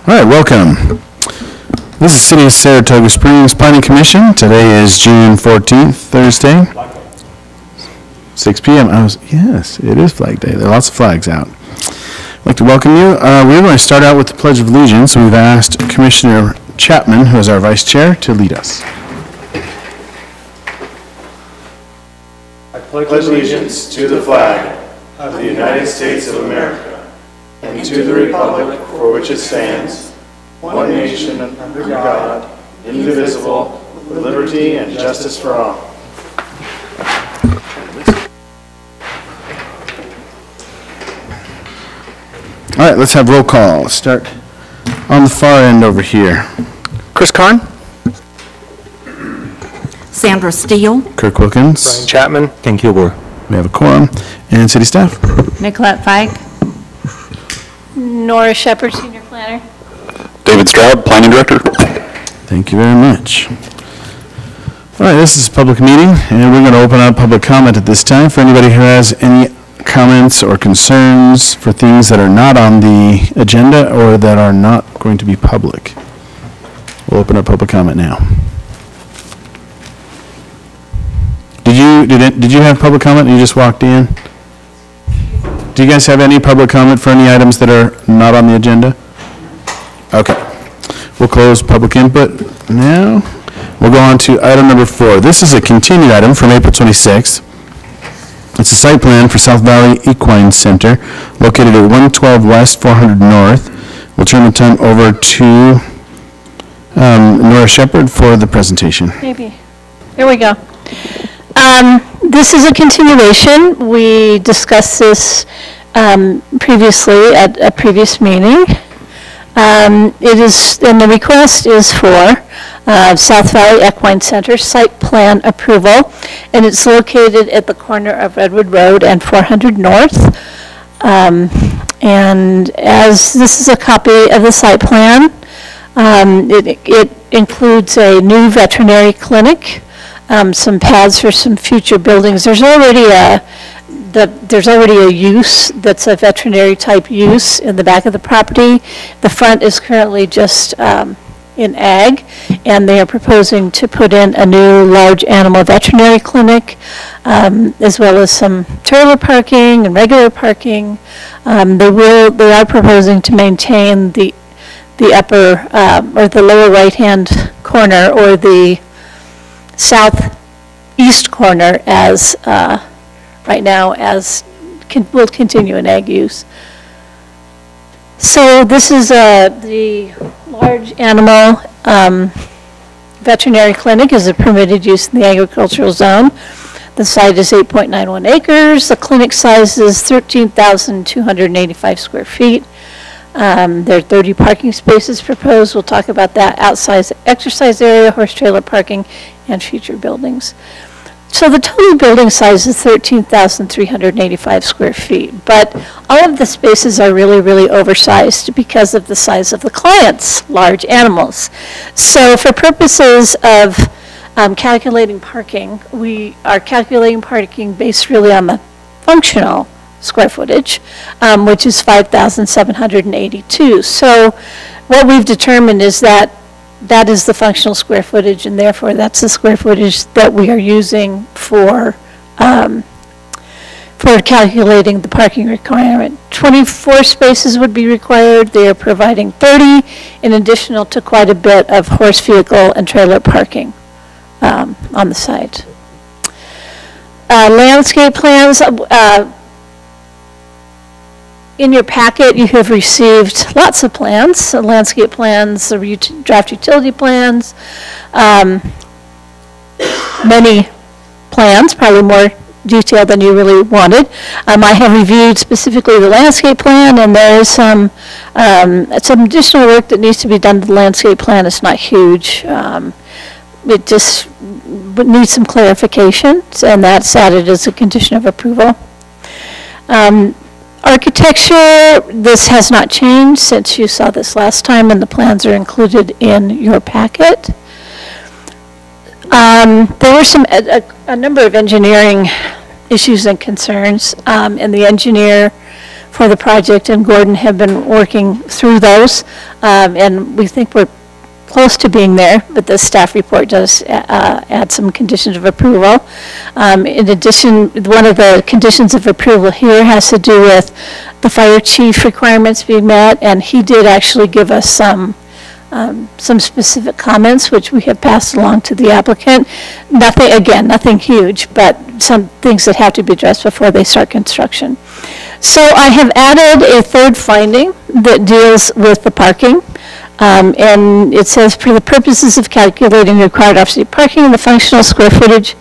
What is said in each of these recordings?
All right, welcome. This is City of Saratoga Springs Planning Commission. Today is June 14th, Thursday, 6 p.m. Yes, it is Flag Day. There are lots of flags out. I'd like to welcome you. We're going to start out with the Pledge of Allegiance. We've asked Commissioner Chapman, who is our Vice Chair, to lead us. I pledge allegiance to the flag of the United States of America and to the republic for which it stands, one nation under God, indivisible, with liberty and justice for all. All right, let's have roll call. Let's start on the far end over here. Chris Karn. Sandra Steele. Kirk Wilkins. Brian Chapman. Ken Kilgore. We have a quorum. And city staff. Nicolette Fike. Nora Shepard, Senior Planner. David Stroud, Planning Director. Thank you very much. All right, this is a public meeting, and we're going to open up public comment at this time for anybody who has any comments or concerns for things that are not on the agenda or that are not going to be public. We'll open up public comment now. Did you have public comment? You just walked in? Do you guys have any public comment for any items that are not on the agenda? Okay. We'll close public input now. We'll go on to item number 4. This is a continued item from April 26th. It's a site plan for South Valley Equine Center located at 112 West, 400 North. We'll turn the time over to Nora Shepard for the presentation. Maybe. Here we go. This is a continuation. We discussed this previously at a previous meeting. And the request is for South Valley Equine Center site plan approval, and it's located at the corner of Redwood Road and 400 North. And as this is a copy of the site plan, it includes a new veterinary clinic, some paths for some future buildings. There's already a use that's a veterinary type use in the back of the property. The front is currently just in ag, and they are proposing to put in a new large animal veterinary clinic, as well as some trailer parking and regular parking. They are proposing to maintain the upper or the lower right-hand corner or the southeast corner as right now will continue in ag use. So this is the large animal veterinary clinic is a permitted use in the agricultural zone. The site is 8.91 acres. The clinic size is 13,285 square feet. There are 30 parking spaces proposed. We'll talk about that. Outside exercise area, horse trailer parking, and future buildings. So the total building size is 13,385 square feet, but all of the spaces are really, really oversized because of the size of the clients, large animals. So for purposes of calculating parking, we are calculating parking based really on the functional square footage, which is 5,782. So what we've determined is that is the functional square footage, and therefore that's the square footage that we are using for calculating the parking requirement. 24 spaces would be required. They are providing 30 in addition to quite a bit of horse vehicle and trailer parking on the site. Landscape plans. In your packet, you have received lots of plans, landscape plans, draft utility plans, many plans, probably more detailed than you really wanted. I have reviewed specifically the landscape plan, and there is some additional work that needs to be done to the landscape plan. It's not huge. It just needs some clarification, and that's added as a condition of approval. Architecture, this has not changed since you saw this last time, and the plans are included in your packet. There were a number of engineering issues and concerns, and the engineer for the project, and Gordon have been working through those, and we think we're close to being there, but the staff report does add some conditions of approval. In addition, one of the conditions of approval here has to do with the fire chief requirements being met, and he did actually give us some specific comments, which we have passed along to the applicant. Nothing, again, nothing huge, but some things that have to be addressed before they start construction. So I have added a third finding that deals with the parking. And it says, for the purposes of calculating the required off-street parking, the functional square footage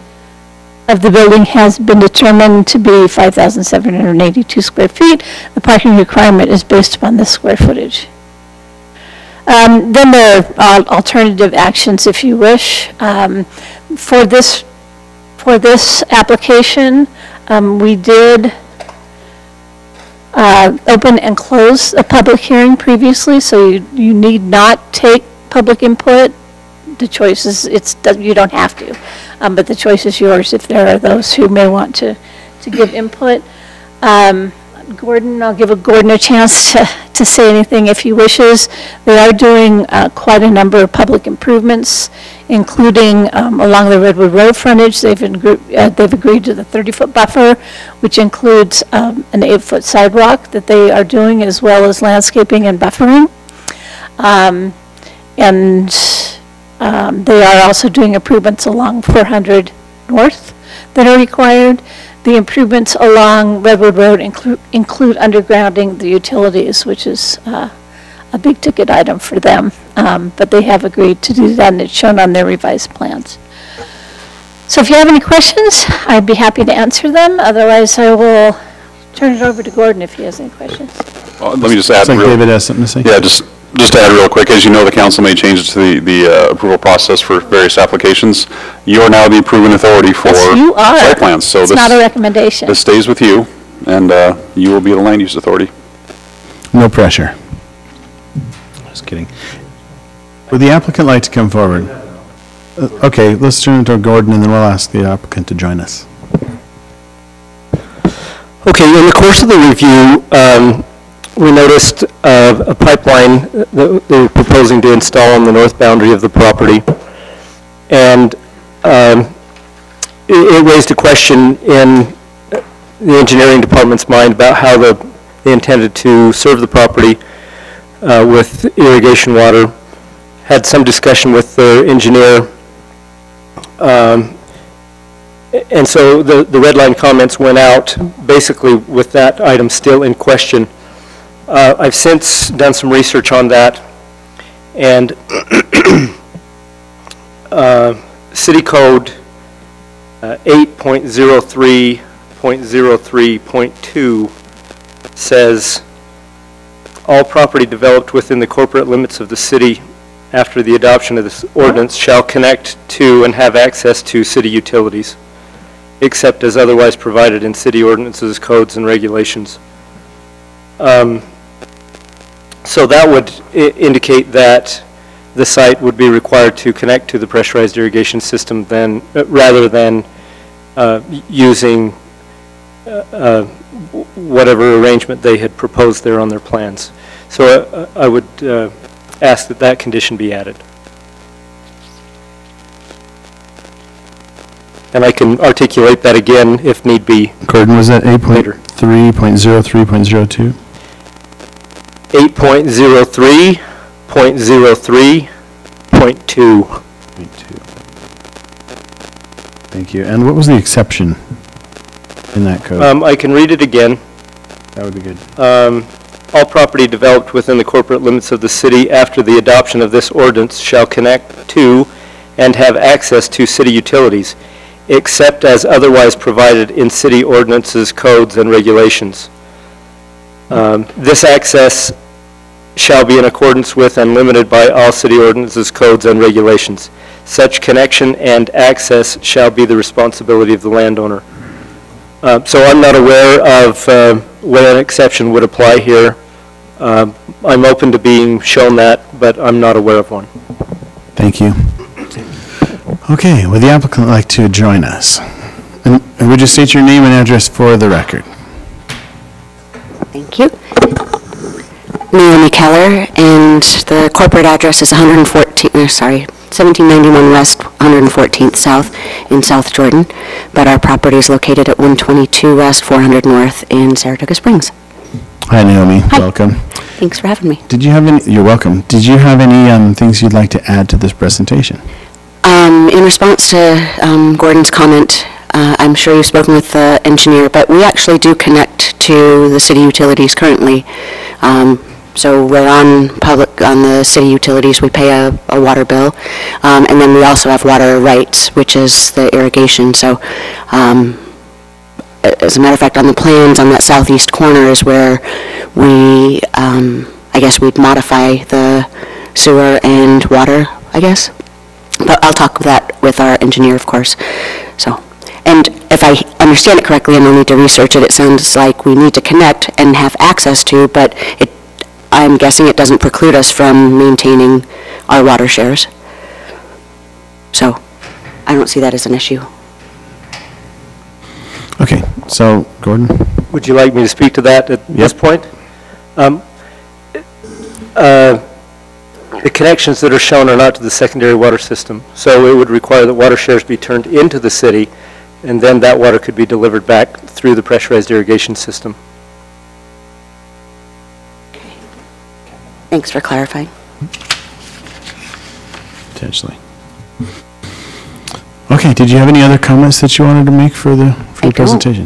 of the building has been determined to be 5,782 square feet. The parking requirement is based upon this square footage. Then there are alternative actions if you wish. For this application, we did open and close a public hearing previously, so you need not take public input. The choice is, you don't have to, but the choice is yours if there are those who may want to give input. Gordon, I'll give Gordon a chance to say anything if he wishes. They are doing quite a number of public improvements, including along the Redwood Road frontage. They've agreed to the 30-foot buffer, which includes an 8-foot sidewalk that they are doing, as well as landscaping and buffering. They are also doing improvements along 400 North that are required. The improvements along Redwood Road include undergrounding the utilities, which is a big ticket item for them. But they have agreed to do that, and it's shown on their revised plans. So if you have any questions, I'd be happy to answer them. Otherwise, I will turn it over to Gordon if he has any questions. Let me just add Looks like real, David has something to say. yeah, just to add real quick, as you know, the council made changes to the approval process for various applications. You are now the approving authority for Yes, you are. site plans. So It's not a recommendation. This stays with you, and you will be the land use authority. No pressure. Just kidding. Would the applicant like to come forward? Okay, let's turn it to Gordon, and then we'll ask the applicant to join us. Okay, in the course of the review, we noticed a pipeline that they were proposing to install on the north boundary of the property. And it raised a question in the engineering department's mind about how they intended to serve the property with irrigation water. Had some discussion with their engineer. And so the red line comments went out basically with that item still in question. I've since done some research on that, and City Code 8.03.03.2 says, all property developed within the corporate limits of the city after the adoption of this ordinance shall connect to and have access to city utilities, except as otherwise provided in city ordinances, codes, and regulations. So that would indicate that the site would be required to connect to the pressurized irrigation system rather than using whatever arrangement they had proposed there on their plans. So I would ask that that condition be added. And I can articulate that again if need be. Gordon, was that 8.3.03.02? 8.03.03.2. Thank you. And what was the exception in that code? I can read it again. That would be good. All property developed within the corporate limits of the city after the adoption of this ordinance shall connect to and have access to city utilities, except as otherwise provided in city ordinances, codes, and regulations. This access shall be in accordance with and limited by all city ordinances, codes, and regulations. Such connection and access shall be the responsibility of the landowner. So I'm not aware of where an exception would apply here. I'm open to being shown that, but I'm not aware of one. Thank you. Okay, would the applicant like to join us? And would you state your name and address for the record? Thank you. Naomi Keller, and the corporate address is 1791 West, 114th South in South Jordan, but our property is located at 122 West, 400 North in Saratoga Springs. Hi, Naomi. Hi. Welcome. Thanks for having me. Did you have any, you're welcome. Did you have any things you'd like to add to this presentation? In response to Gordon's comment, I'm sure you've spoken with the engineer, but we actually do connect to the city utilities currently. So we're on the city utilities, we pay a water bill, and then we also have water rights, which is the irrigation. So as a matter of fact, on the plans on that southeast corner is where we, I guess we'd modify the sewer and water, I guess. But I'll talk that with our engineer, of course. So, and if I understand it correctly, and I'll need to research it, it sounds like we need to connect and have access to, but I'm guessing it doesn't preclude us from maintaining our water shares. So, I don't see that as an issue. Okay, so, Gordon? Would you like me to speak to that at this point? The connections that are shown are not to the secondary water system, so it would require that water shares be turned into the city, and then that water could be delivered back through the pressurized irrigation system. Thanks for clarifying. Potentially. Okay, did you have any other comments that you wanted to make for the presentation?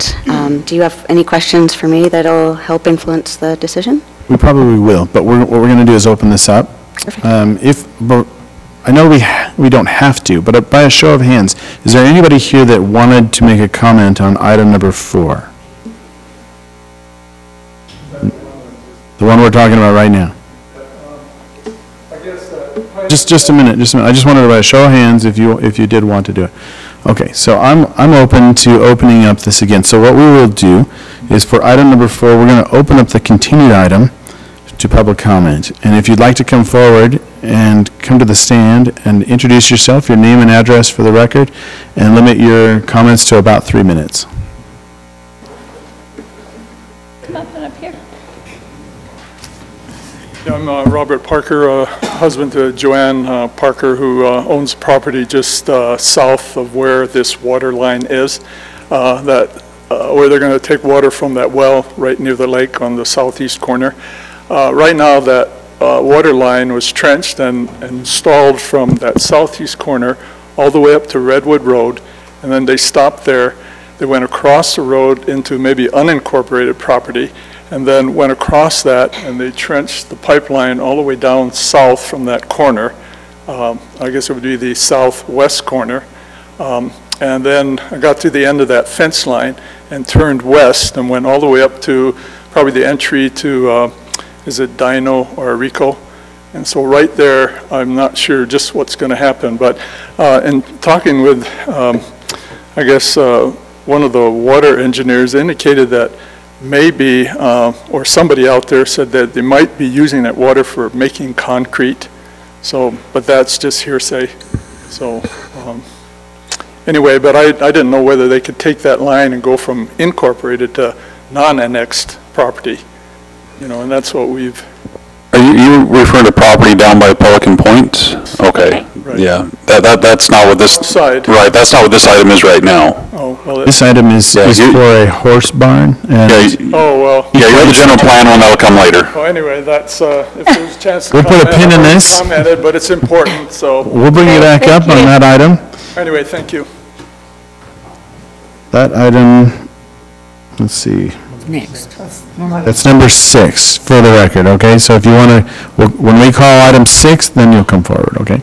Do you have any questions for me that'll help influence the decision? We probably will, but what we're going to do is open this up. But I know we don't have to, but by a show of hands, is there anybody here that wanted to make a comment on item number 4? The one we're talking about right now. Just a minute. I just wanted to by a show of hands if you did want to do it. Okay, so I'm open to opening up this again. So what we will do is for item number 4, we're going to open up the continued item to public comment. And if you'd like to come forward and come to the stand and introduce yourself, your name and address for the record, and limit your comments to about 3 minutes. Come up and up here. Yeah, I'm Robert Parker, husband to Joanne Parker, who owns property just south of where this water line is, where they're going to take water from that well right near the lake on the southeast corner. Right now, that water line was trenched and installed from that southeast corner all the way up to Redwood Road, and then they stopped there. They went across the road into maybe unincorporated property, and then went across that, and they trenched the pipeline all the way down south from that corner. I guess it would be the southwest corner. And then I got to the end of that fence line and turned west and went all the way up to probably the entry to, is it Dino or Rico? And so right there, I'm not sure just what's going to happen. But in talking with, I guess, one of the water engineers indicated that maybe, or somebody out there said that they might be using that water for making concrete. So, but that's just hearsay. So, anyway, but I didn't know whether they could take that line and go from incorporated to non-annexed property. You know, and that's what we've... Are you referring to property down by Pelican Point? Okay, Right. yeah, that's not what this... Outside. Right, that's not what this item is right now. Oh, well, This item is Yeah, you- for a horse barn, and oh, well. Yeah, you have the general plan one, that'll come later. Well, anyway, that's, if there's a chance to We'll put a comment, pin in I've already this. commented, but it's important, so, we'll bring you back up on that item. anyway, thank you. That item, let's see. Next. That's number 6 for the record, okay? So if you want to, when we call item 6, then you'll come forward, okay?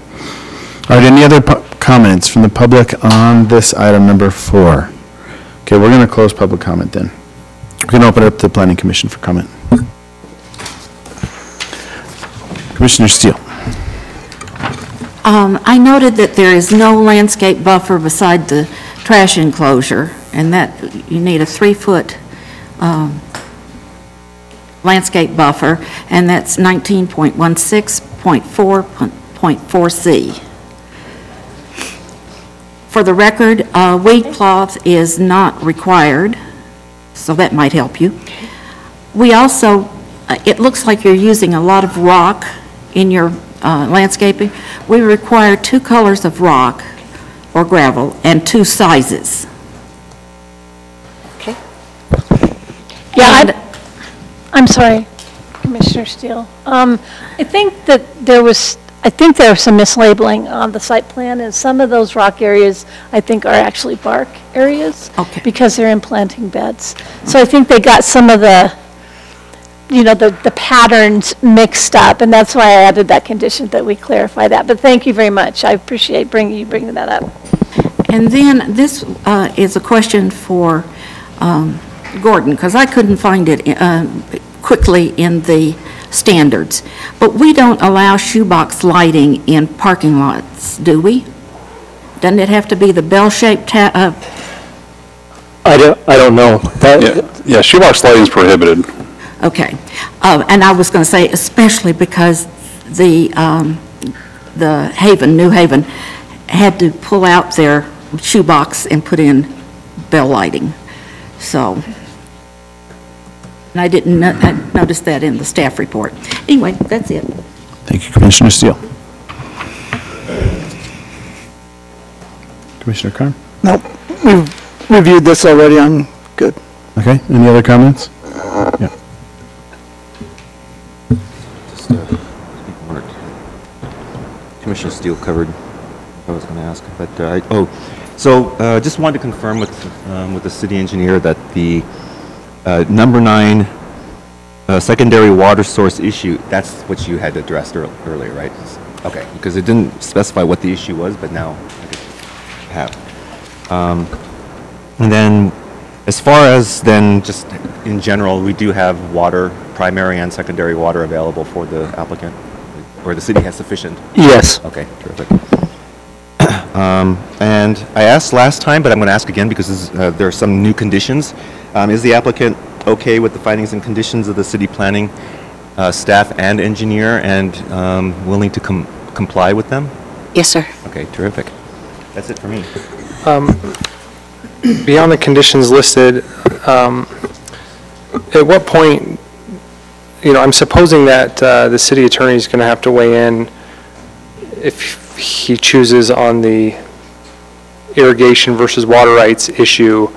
All right, any other comments from the public on this item number 4? Okay, we're going to close public comment then. We can open it up to the Planning Commission for comment. Commissioner Steele. I noted that there is no landscape buffer beside the trash enclosure, and that you need a 3-foot landscape buffer, and that's 19.16.4.4C. For the record, weed cloth is not required, so that might help you. We also, it looks like you're using a lot of rock in your landscaping. We require 2 colors of rock or gravel and 2 sizes. Okay. Yeah, I'm sorry, Commissioner Steele. I think that there was some mislabeling on the site plan, and some of those rock areas, I think, are actually bark areas. Okay. Because they're in planting beds. So I think they got some of the, the patterns mixed up, and that's why I added that condition, that we clarify that. But thank you very much. I appreciate you bringing that up. And then this is a question for Gordon, because I couldn't find it quickly in the standards. But we don't allow shoebox lighting in parking lots, do we? Doesn't it have to be the bell-shaped? I don't know. Yeah, shoebox lighting is prohibited. Okay. And I was going to say, especially because the New Haven, had to pull out their shoebox and put in bell lighting. So, and I didn't notice that in the staff report. Anyway, that's it. Thank you, Commissioner Steele. Commissioner Carn? Nope, we've reviewed this already, I'm good. Okay, any other comments? Yeah. Commissioner Steele covered what I was going to ask, but just wanted to confirm with the city engineer that the number 9 secondary water source issue, that's what you had addressed earlier, right? Okay, because it didn't specify what the issue was, but now I have. And then, as far as then just in general, we do have water, primary and secondary water available for the applicant, or the city has sufficient? Yes. Okay, terrific. And I asked last time, but I'm going to ask again because there are some new conditions. Is the applicant okay with the findings and conditions of the city planning staff and engineer, and willing to comply with them? Yes, sir. Okay, terrific. That's it for me. Beyond the conditions listed, at what point, I'm supposing that the city attorney is going to have to weigh in if he chooses on the irrigation versus water rights issue.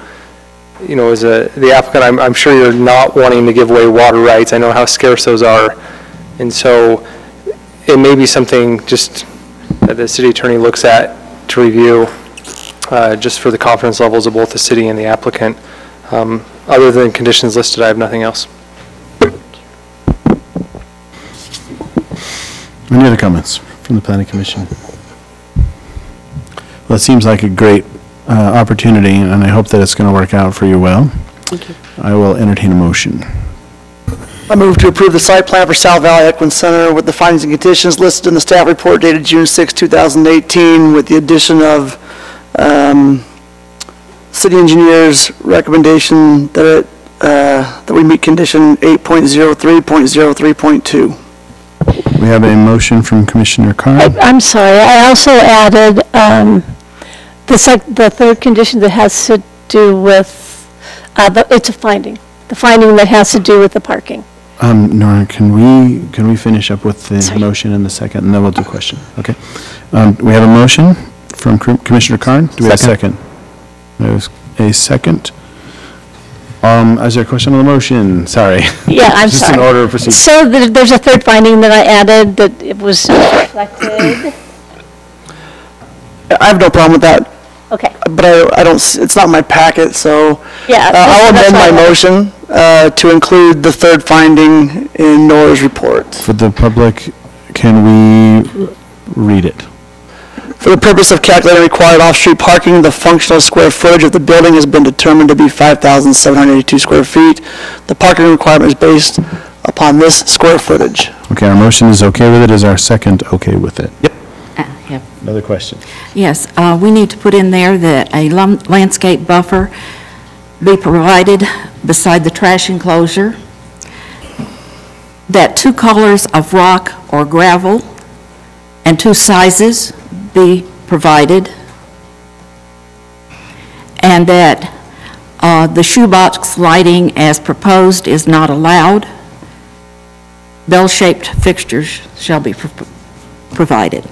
As the applicant, I'm sure you're not wanting to give away water rights. I know how scarce those are. And so it may be something just that the city attorney looks at to review, just for the confidence levels of both the city and the applicant. Other than conditions listed, I have nothing else. Any other comments from the Planning Commission? Well, it seems like a great opportunity, and I hope that it's going to work out for you well. Thank you. I will entertain a motion. I move to approve the site plan for South Valley Equine Center with the findings and conditions listed in the staff report dated June 6, 2018, with the addition of city engineer's recommendation that that we meet condition 8.03.03.2. We have a motion from Commissioner Carn. I'm sorry, I also added the third condition that has to do with, it's a finding, the finding that has to do with the parking. Nora, can we finish up with the motion in the second, and then we'll do question? Okay. We have a motion from Commissioner Carn. Do we have a second? There's a second. Is there a question on the motion? Sorry. Yeah, I'm Just sorry. in order of procedure. So there's a third finding that I added that it was reflected. I have no problem with that, Okay. but I don't, it's not in my packet, so Yeah. I'll that's amend my why I- motion to include the third finding in Nora's report. For the public, can we read it? For the purpose of calculating required off-street parking, the functional square footage of the building has been determined to be 5,782 square feet. The parking requirement is based upon this square footage. Okay, our motion is okay with it. Is our second okay with it? Yep. Yep. Another question? Yes, we need to put in there that a landscape buffer be provided beside the trash enclosure, that 2 colors of rock or gravel and 2 sizes be provided, and that The shoebox lighting as proposed is not allowed. Bell-shaped fixtures shall be provided.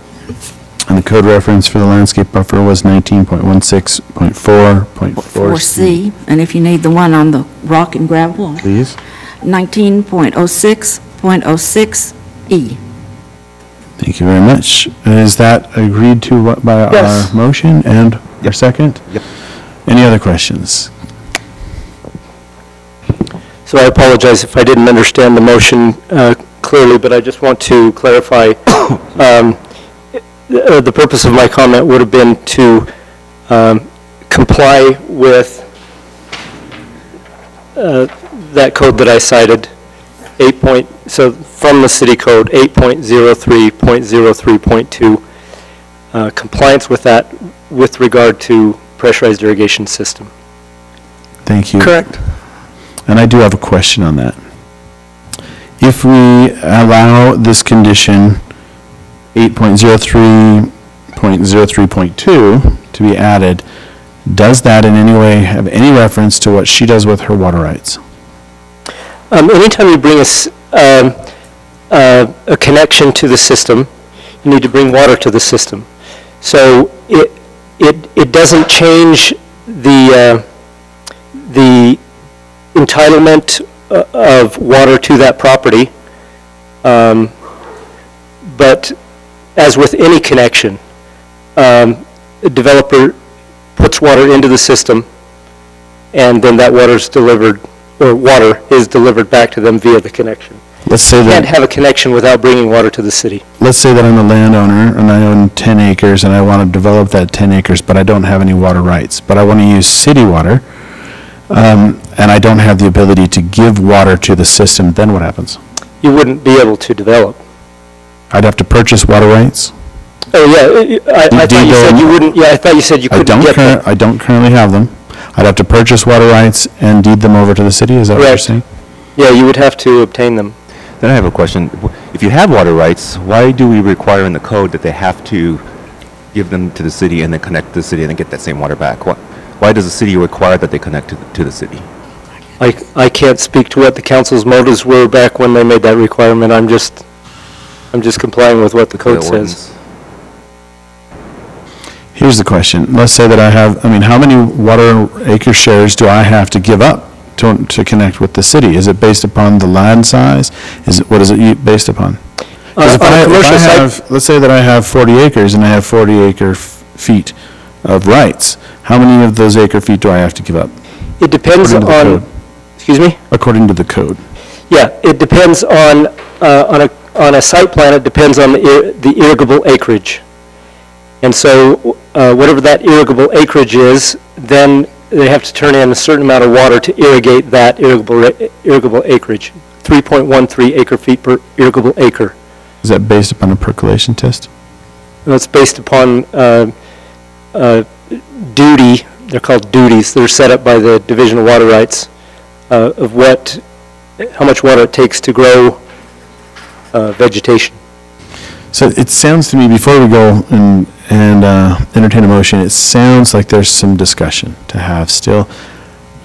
And the code reference for the landscape buffer was 19.16.4.4C. 4C, and if you need the one on the rock and gravel, Please. 19.06.06E. Thank you very much. Is that agreed to by Yes. our motion and our second? Yep. Any other questions? So I apologize if I didn't understand the motion clearly, but I just want to clarify. The purpose of my comment would have been to comply with that code that I cited, so from the city code, 8.03.03.2, compliance with that with regard to pressurized irrigation system. Thank you. Correct. And I do have a question on that. If we allow this condition 8.03.03.2 to be added, does that in any way have any reference to what she does with her water rights? Anytime you bring a connection to the system, you need to bring water to the system. So it doesn't change the entitlement of water to that property, but as with any connection, a developer puts water into the system, and then that water is delivered back to them via the connection. Let's say You can't that, have a connection without bringing water to the city. let's say that I'm a landowner and I own 10 acres and I want to develop that 10 acres, but I don't have any water rights, but I want to use city water, and I don't have the ability to give water to the system, then what happens? You wouldn't be able to develop. I'd have to purchase water rights? Oh, yeah, I thought you said you wouldn't, I thought you said you couldn't get them. I don't currently have them. I'd have to purchase water rights and deed them over to the city, is that what you're Correct. saying? Yeah, you would have to obtain them. Then I have a question. If you have water rights, why do we require in the code that they have to give them to the city and then connect to the city and then get that same water back? Why does the city require that they connect to the city? I can't speak to what the council's motives were back when they made that requirement. I'm just complying with what the code The says. ordinance. Here's the question. Let's say that how many water acre shares do I have to give up to connect with the city? Is it based upon the land size? What is it based upon? 'Cause let's say that I have 40 acres and I have 40 acre feet of rights. How many of those acre feet do I have to give up? It depends According to the on, code. excuse me? According to the code. Yeah, it depends on a site plan, it depends on the irrigable acreage. And so whatever that irrigable acreage is, then they have to turn in a certain amount of water to irrigate that irrigable acreage, 3.13 acre feet per irrigable acre. Is that based upon a percolation test? That's based upon duty, they're called duties, they're set up by the Division of Water Rights, of how much water it takes to grow vegetation. So it sounds to me, before we go and entertain a motion, it sounds like there's some discussion to have still.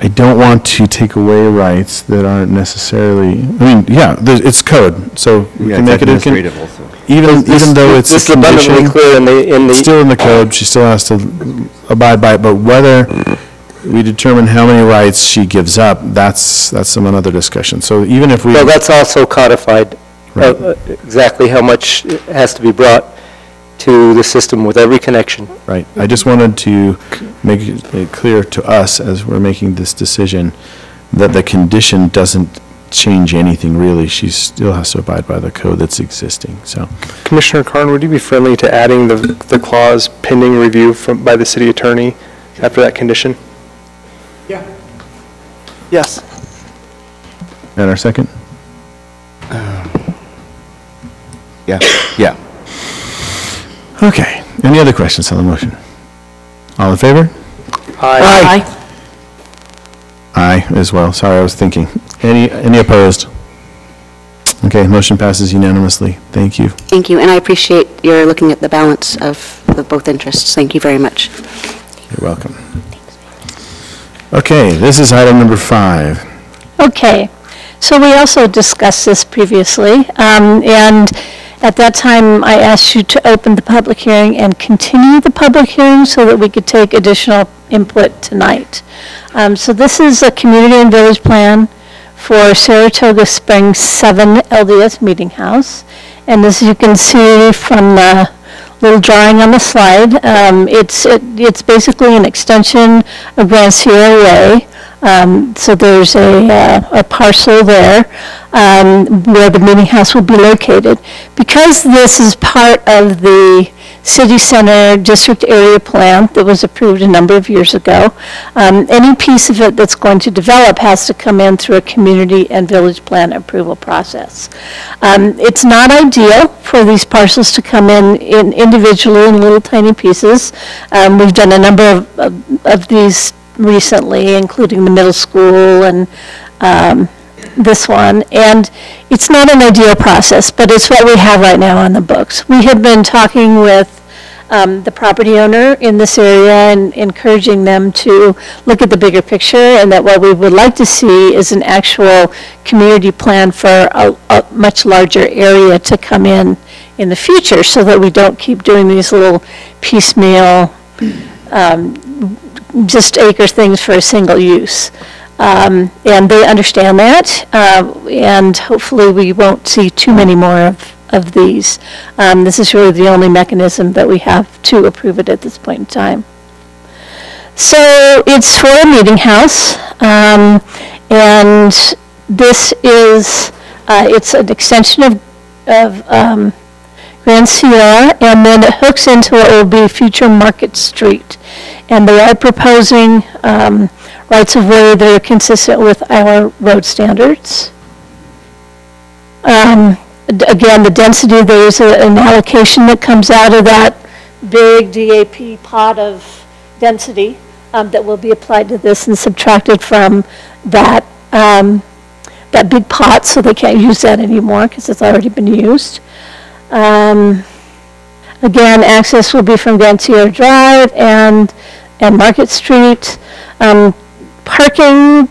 I don't want to take away rights that aren't necessarily, it's code, so we can make it, administrative also. even though it's This a is abundantly condition, clear in the, still in the code, she still has to abide by it, but whether we determine how many rights she gives up, that's some another discussion. So even if we. well, that's also codified, Right. exactly how much has to be brought to the system with every connection. Right. I just wanted to make it clear to us as we're making this decision that the condition doesn't change anything really. She still has to abide by the code that's existing, so. Commissioner Carn, would you be friendly to adding the clause pending review by the city attorney after that condition? Yes. And our second? Yeah. Okay. Any other questions on the motion? All in favor? Aye. Aye as well. Sorry, I was thinking. Any opposed? Okay, motion passes unanimously. Thank you. Thank you, and I appreciate your looking at the balance of both interests. Thank you very much. You're welcome. Okay, this is item number 5. Okay, so we also discussed this previously, and at that time, I asked you to open the public hearing and continue the public hearing so that we could take additional input tonight. So this is a community and village plan for Saratoga Springs 7 LDS Meeting House. And as you can see from the little drawing on the slide, it's basically an extension of Grand Sierra Way. So there's a parcel there where the meeting house will be located. Because this is part of the city center district area plan that was approved a number of years ago, any piece of it that's going to develop has to come in through a community and village plan approval process. It's not ideal for these parcels to come in individually in little tiny pieces. We've done a number of these recently, including the middle school and this one. And it's not an ideal process, but it's what we have right now on the books. We have been talking with the property owner in this area and encouraging them to look at the bigger picture, and that what we would like to see is an actual community plan for a much larger area to come in the future, so that we don't keep doing these little piecemeal just acre things for a single use. And they understand that, and hopefully we won't see too many more of these. This is really the only mechanism that we have to approve it at this point in time. So it's for a meeting house, and this is, it's an extension of Grand Sierra, and then it hooks into what will be future Market Street. And they are proposing rights of way that are consistent with our road standards. Again, the density, there's an allocation that comes out of that big DAP pot of density that will be applied to this and subtracted from that, that big pot, so they can't use that anymore because it's already been used. Again, access will be from Grand Sierra Drive and Market Street. Parking,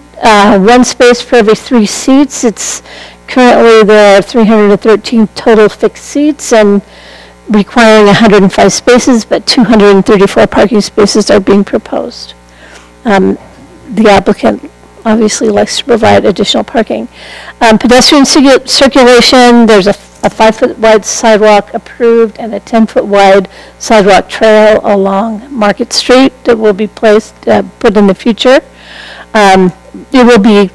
one space for every 3 seats. It's currently there are 313 total fixed seats and requiring 105 spaces, but 234 parking spaces are being proposed. The applicant obviously likes to provide additional parking. Pedestrian circulation, there's a 5-foot wide sidewalk approved and a 10-foot wide sidewalk trail along Market Street that will be put in the future. It will be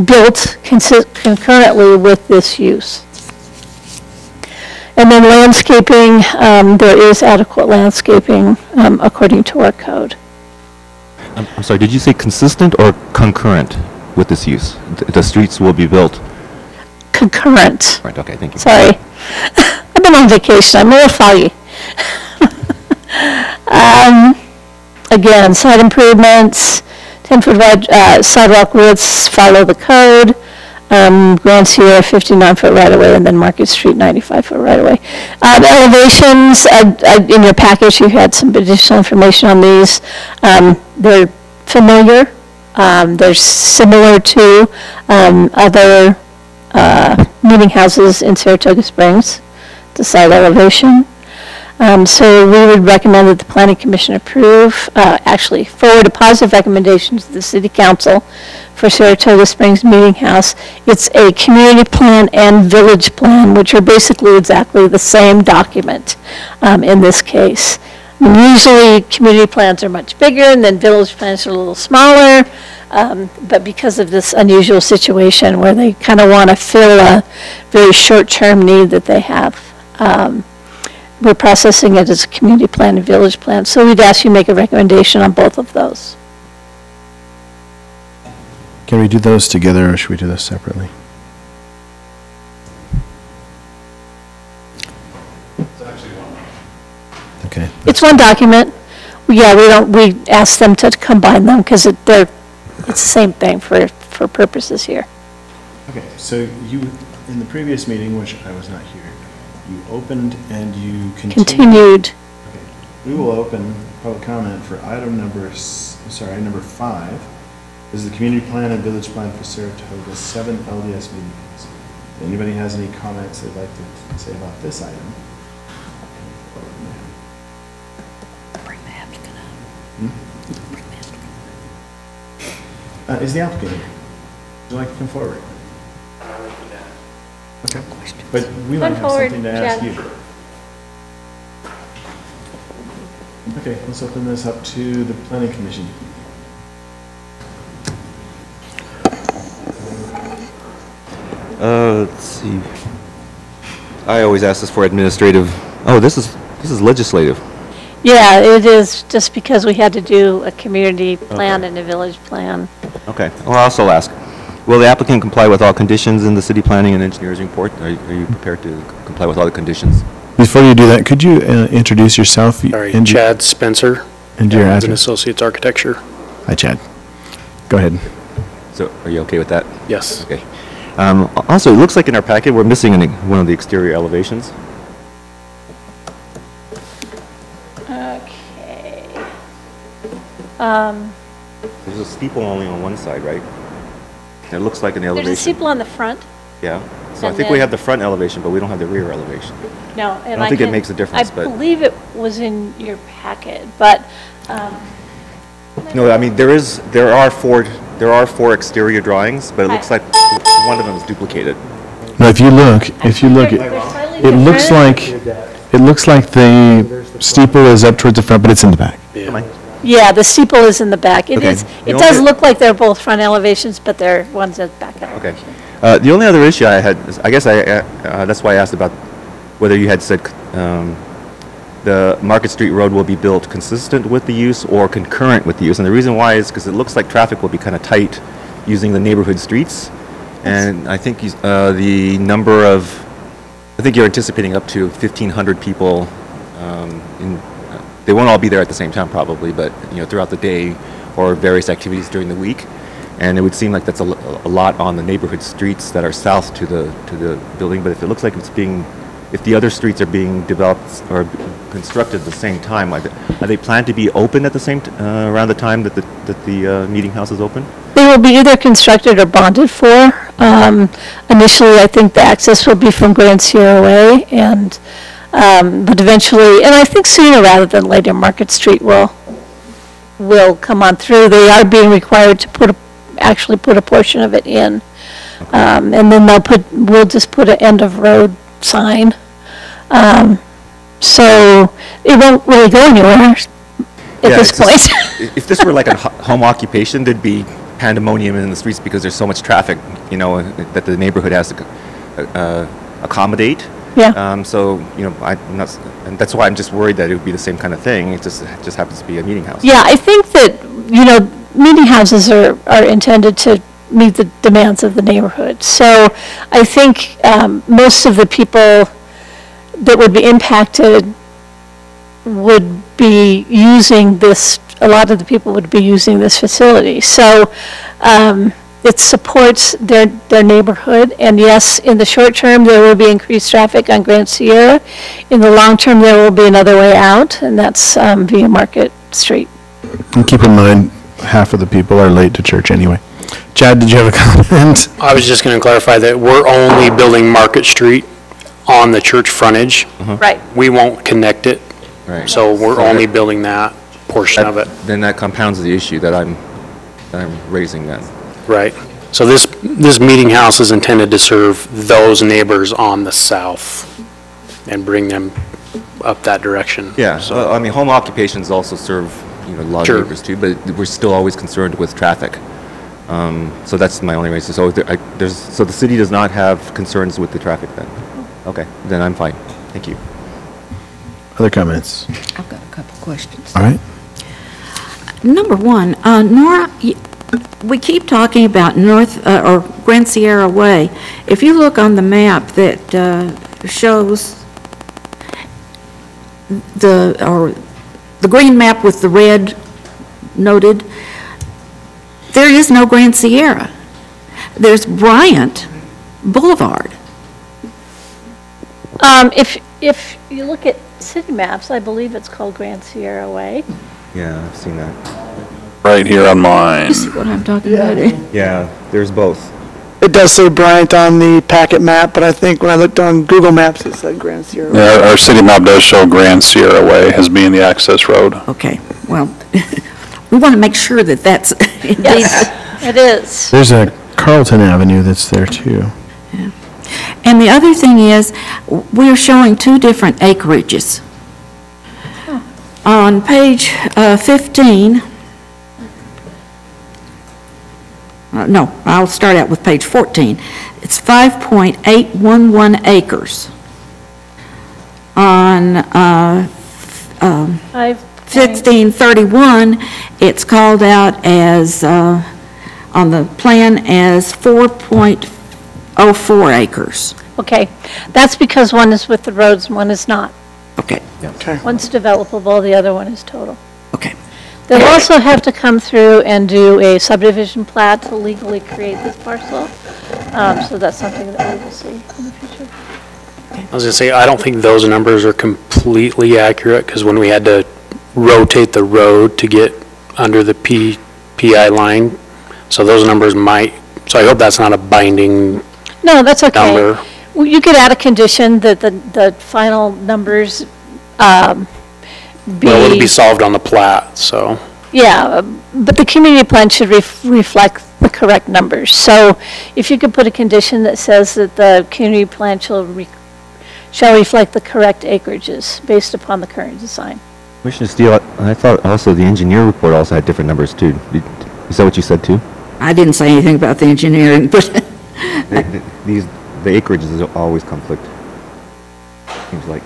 built concurrently with this use. And then landscaping, there is adequate landscaping according to our code. I'm sorry, did you say consistent or concurrent with this use? The streets will be built? Concurrent. Right, okay, thank you. Sorry. I've been on vacation, I'm a little foggy. Again, site improvements, 10-foot wide sidewalk widths follow the code. Grand Sierra 59-foot right-of-way, and then Market Street 95-foot right-of-way. Elevations, in your package you had some additional information on these. They're familiar. They're similar to other meeting houses in Saratoga Springs, the site elevation. So we would recommend that the Planning Commission approve, actually forward a positive recommendation to the City Council for Saratoga Springs Meeting House. It's a community plan and village plan, which are basically exactly the same document in this case. I mean, usually community plans are much bigger and then village plans are a little smaller, but because of this unusual situation where they kind of want to fill a very short-term need that they have, we're processing it as a community plan and village plan. So we'd ask you to make a recommendation on both of those. Can we do those together, or should we do this separately? Okay. It's one document. Yeah, we ask them to combine them because it's the same thing for purposes here. Okay, so you, in the previous meeting, which I was not here, you opened and you continued. Okay. We will open public comment for item number 5, This is the community plan and village plan for Saratoga, 7 LDS meetings. If anybody has any comments they'd like to say about this item? Bring the applicant up. Bring the applicant up. Is the applicant here? Would you like to come forward? Okay. But we might have forward, something to ask Chad. you. Okay, let's open this up to the planning commission. Let's see. I always ask this for administrative. Oh, this is legislative. Yeah, it is, just because we had to do a community plan and a village plan. Okay. Well, I'll also ask, will the applicant comply with all conditions in the city planning and engineers report? Are you prepared to comply with all the conditions? Before you do that, could you introduce yourself? Sorry, and Chad Spencer, And your Evans and address? Associates Architecture. Hi, Chad. Go ahead. So, are you okay with that? Yes. Okay. Also, it looks like in our packet, we're missing one of the exterior elevations. Okay. There's a steeple only on one side, right? It looks like an elevation. There's a steeple on the front? Yeah. So I And think we then- have the front elevation, but we don't have the rear elevation. No, I and don't think it can- makes a difference, I but- believe it was in your packet, but, No, I mean, there are four exterior drawings, but it looks like one of them is duplicated. No, if you look, They're slightly it looks different. like the steeple is up towards the front, but it's in the back. Come on. Yeah, the steeple is in the back. It Okay. is, The it does only- look like they're both front elevations, but they're, one's at back elevation. Okay. The only other issue I had, is, I guess that's why I asked about whether you had said the Market Street Road will be built consistent with the use or concurrent with the use. And the reason why is because it looks like traffic will be kind of tight using the neighborhood streets. And I think the number of, I think you're anticipating up to 1,500 people. They won't all be there at the same time probably, but throughout the day or various activities during the week. And it would seem like that's a lot on the neighborhood streets that are south to the building. But if it looks like if the other streets are being developed or constructed at the same time, are they planned to be open at the same around the time that the meeting house is open? They will be either constructed or bonded for. Initially, I think the access will be from Grand Sierra Way, and but eventually, and I think sooner rather than later, Market Street will come on through. They are being required to actually put a portion of it in, and then we'll just put an end of road sign. So it won't really go anywhere at this it's just- point. If this were like a home occupation, there'd be pandemonium in the streets because there's so much traffic, that the neighborhood has to accommodate. Yeah. So, I'm not, and that's why I'm just worried that it would be the same kind of thing. It just happens to be a meeting house. Yeah, I think that, meeting houses are intended to meet the demands of the neighborhood. So I think most of the people that would be impacted would be using this, a lot of the people would be using this facility. So it supports their neighborhood. And yes, in the short term, there will be increased traffic on Grand Sierra. In the long term, there will be another way out, and that's via Market Street. And keep in mind, half of the people are late to church anyway. Chad, did you have a comment? I was just going to clarify that we're only building Market Street on the church frontage. Right. We won't connect it, Right. so we're only building that portion of it. Then that compounds the issue that I'm raising then. Right. So this meeting house is intended to serve those neighbors on the south and bring them up that direction. Yeah, So, I mean, home occupations also serve, a lot Sure. of neighbors too, but we're still always concerned with traffic. So that's my only reason. So so the city does not have concerns with the traffic then? Okay, then I'm fine. Thank you. Other comments? I've got a couple questions. All right. Number one, Nora, we keep talking about or Grand Sierra Way. If you look on the map that shows the green map with the red noted, there is no Grand Sierra. There's Bryant Boulevard. If you look at city maps, I believe it's called Grand Sierra Way. Yeah, I've seen that. Right here on mine. You see what I'm talking about? Yeah, there's both. It does say Bryant on the packet map, but I think when I looked on Google Maps, it said Grand Sierra. Yeah, our city map does show Grand Sierra Way as being the access road. Okay, well, we want to make sure that that's indeed. Yes, it is. There's a Carlton Avenue that's there too. And the other thing is, we're showing two different acreages. On page 15, no, I'll start out with page 14. It's 5.811 acres. On 1631, it's called out as, on the plan as 4.04 acres. Okay, that's because one is with the roads and one is not. Okay. One's developable, the other one is total. Okay. They'll also have to come through and do a subdivision plat to legally create this parcel. So that's something that we will see in the future. I was gonna say, I don't think those numbers are completely accurate, because when we had to rotate the road to get under the PI line, so those numbers might, so I hope that's not a binding No, that's okay. number. Well, you could add a condition that the final numbers Well, it'll be solved on the plat, so. Yeah, but the community plan should reflect the correct numbers. So if you could put a condition that says that the community plan shall reflect the correct acreages based upon the current design. Commissioner Steele, I thought also the engineer report also had different numbers too. Is that what you said too? I didn't say anything about the engineering, but The acreages always conflict, seems like.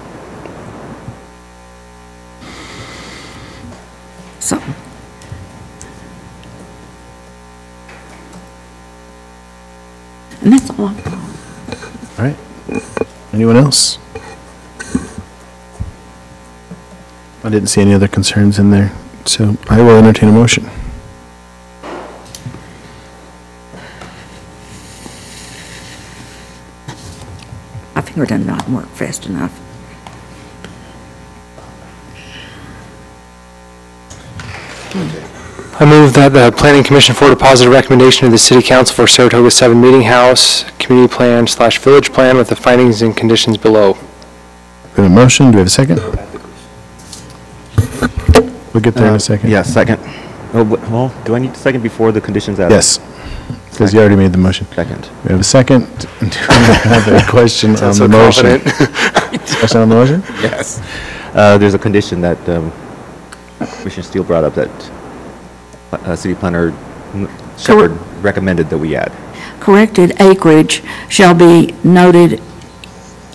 so. And that's all. All right. Anyone else? I didn't see any other concerns in there, so I will entertain a motion. My finger does not work fast enough. I move that the Planning Commission forward a positive recommendation to the City Council for Saratoga 7 Meeting House, Community Plan/Village Plan with the findings and conditions below. We have a motion, do we have a second? We'll get there in a second. Yeah, second. Oh, well, do I need a second before the conditions added? Yes, because you already made the motion. Second. We have a second. Do we have a question on the motion? Question on the motion? Yes. There's a condition that Commissioner Steele brought up that City Planner Shepherd recommended that we add. Corrected acreage shall be noted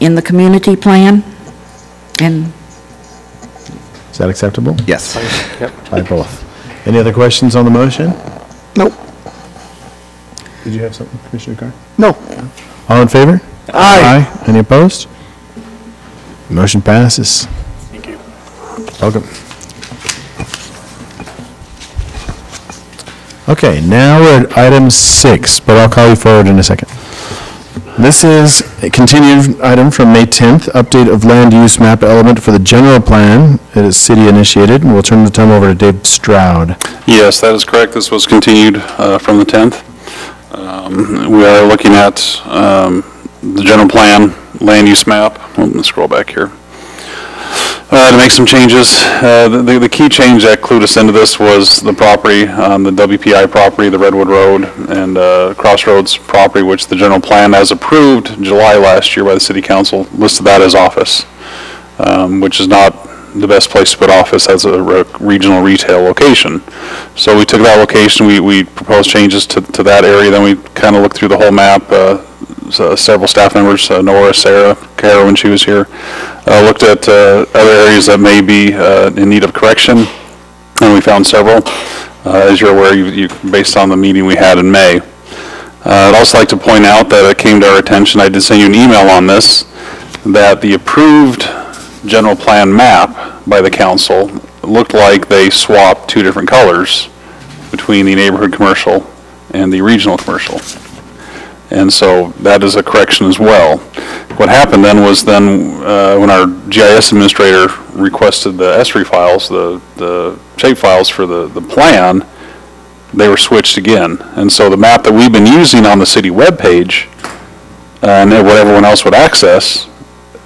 in the community plan, and Is that acceptable? Yes. By both. Any other questions on the motion? Nope. Did you have something, Commissioner Carr? No. All in favor? Aye. Any opposed? Motion passes. Thank you. Welcome. Okay, now we're at item 6, but I'll call you forward in a second. This is a continued item from May 10th, update of land use map element for the general plan. It is city initiated, and we'll turn the time over to Dave Stroud. Yes, that is correct. This was continued from the 10th. We are looking at the general plan land use map. Let me scroll back here. To make some changes. The key change that clued us into this was the property, the WPI property, the Redwood Road, and Crossroads property, which the general plan, as approved July last year by the City Council, listed that as office, which is not the best place to put office as a regional retail location. So we took that location, we proposed changes to that area, then we kind of looked through the whole map. Several staff members, Nora, Sarah, Kara when she was here, looked at other areas that may be in need of correction, and we found several. As you're aware, based on the meeting we had in May. I'd also like to point out that it came to our attention, I did send you an email on this, that the approved general plan map by the council looked like they swapped two different colors between the neighborhood commercial and the regional commercial. And so that is a correction as well. What happened then was when our GIS administrator requested the ESRI files, the shape files for the plan, they were switched again. And so the map that we've been using on the city webpage, and what everyone else would access,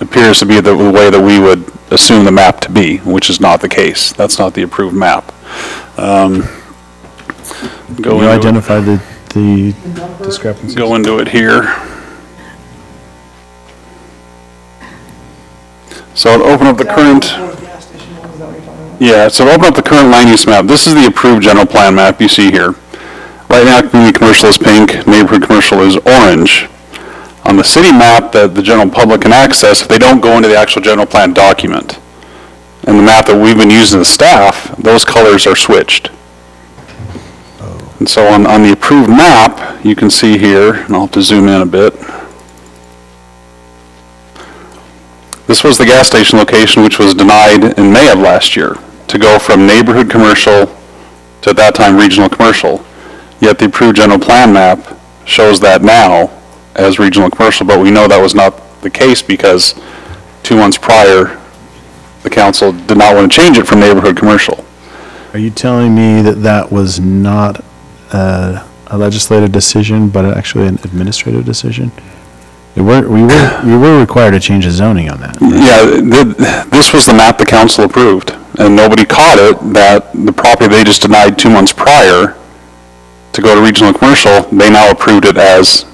appears to be the way that we would assume the map to be, which is not the case. That's not the approved map. Can you identify the discrepancies? Go into it here. So I'll open up the current, yeah, so open up the current land use map. This is the approved general plan map you see here. Right now, community commercial is pink, neighborhood commercial is orange. On the city map that the general public can access, if they don't go into the actual general plan document, and the map that we've been using as staff, those colors are switched. And so on the approved map, you can see here, and I'll have to zoom in a bit. This was the gas station location which was denied in May of last year to go from neighborhood commercial to, at that time, regional commercial. Yet the approved general plan map shows that now as regional commercial, but we know that was not the case because 2 months prior, the council did not want to change it from neighborhood commercial. Are you telling me that that was not a legislative decision, but actually an administrative decision? We were required to change the zoning on that. Yeah, this was the map the council approved, and nobody caught it that the property they just denied 2 months prior to go to regional commercial, they now approved it as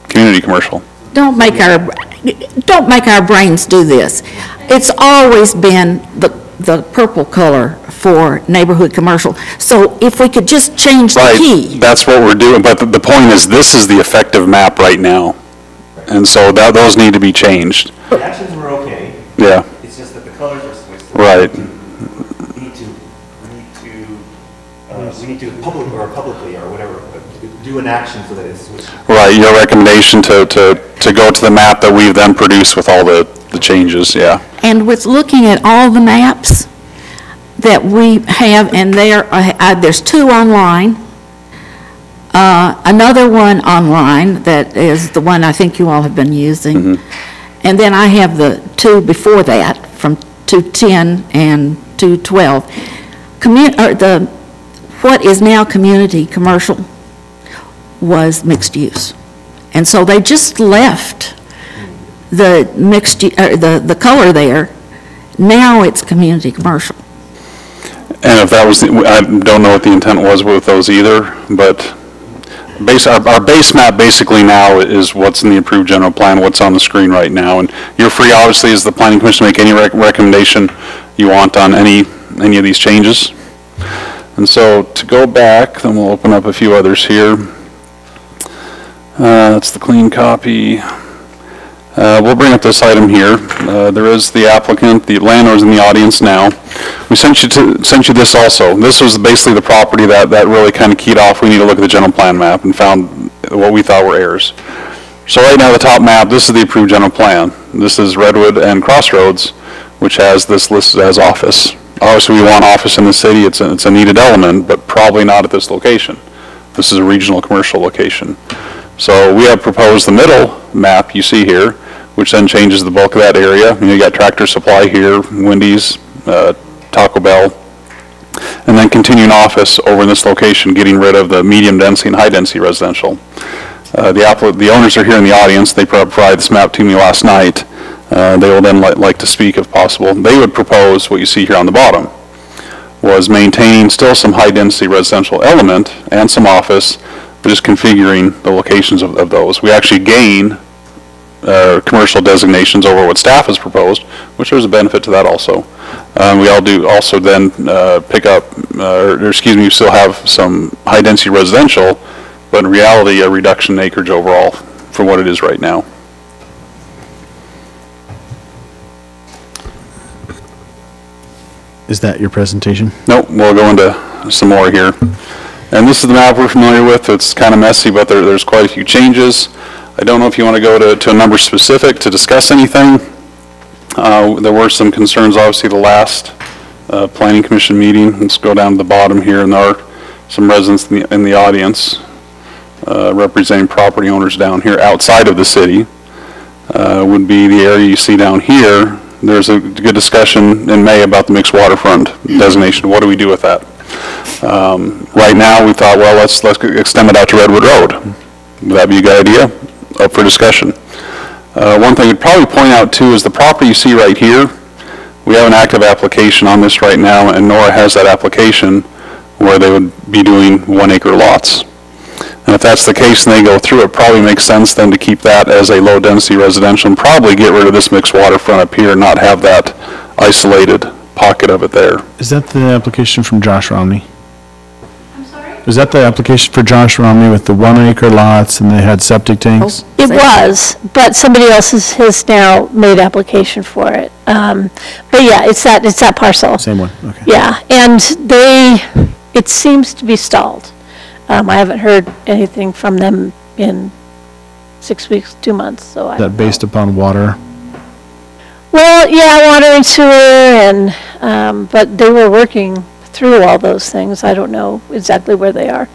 community commercial. Don't make our brains do this. It's always been the purple color for neighborhood commercial. So if we could just change the key. Right, that's what we're doing, but the point is this is the effective map right now. And so those need to be changed. The actions were okay. Yeah. It's just that the colors are switched. Right. We need to publicly or whatever, do an action so that it's switched. Right, your recommendation to go to the map that we've then produced with all the changes, yeah. And with looking at all the maps that we have, and there's 2 online, another one online that is the one I think you all have been using, and then I have the 2 before that from 210 and 212. What is now community commercial was mixed use. And so they just left the mixed, the color there. Now it's community commercial. And if that was, I don't know what the intent was with those either, but our base map basically now is what's in the approved general plan, what's on the screen right now. And you're free, obviously, as the planning commission, to make any recommendation you want on any of these changes. And so to go back, then we'll open up a few others here. That's the clean copy. We'll bring up this item here. There is the applicant, the landlord's in the audience now. We sent you this also. This was basically the property that really kind of keyed off. We need to look at the general plan map and found what we thought were errors. So right now, the top map, this is the approved general plan. This is Redwood and Crossroads, which has this listed as office. Obviously, we want office in the city. It's a needed element, but probably not at this location. This is a regional commercial location. So we have proposed the middle map you see here, which then changes the bulk of that area. You got Tractor Supply here, Wendy's, Taco Bell, and then continuing office over in this location, getting rid of the medium density and high density residential. The owners are here in the audience. They provided this map to me last night. They will then like to speak if possible. They would propose what you see here on the bottom, was maintaining still some high density residential element and some office, but just configuring the locations of those. We actually gain commercial designations over what staff has proposed, which there's a benefit to that also. We also then pick up, we still have some high density residential, but in reality a reduction in acreage overall from what it is right now. Is that your presentation? Nope, we'll go into some more here. And this is the map we're familiar with. It's kind of messy, but there's quite a few changes. I don't know if you want to go to a number specific to discuss anything. There were some concerns, obviously, the last Planning Commission meeting. Let's go down to the bottom here, and there are some residents in the audience representing property owners down here outside of the city. Would be the area you see down here. There's a good discussion in May about the mixed waterfront designation. What do we do with that? Right now, we thought, well, let's extend it out to Redwood Road. Would that be a good idea? Up for discussion. One thing I'd probably point out too is the property you see right here, we have an active application on this right now, and Nora has that application where they would be doing 1 acre lots. And if that's the case and they go through, it probably makes sense then to keep that as a low density residential and probably get rid of this mixed waterfront up here and not have that isolated pocket of it there. Is that the application from Josh Romney? I'm sorry? Is that the application for Josh Romney with the 1 acre lots and they had septic tanks? It was, but somebody else has now made application for it. But yeah, it's that parcel. Same one, okay. Yeah, and it seems to be stalled. I haven't heard anything from them in 6 weeks, 2 months, so I Is that based upon water? Well, yeah, water and sewer, and, but they were working through all those things. I don't know exactly where they are.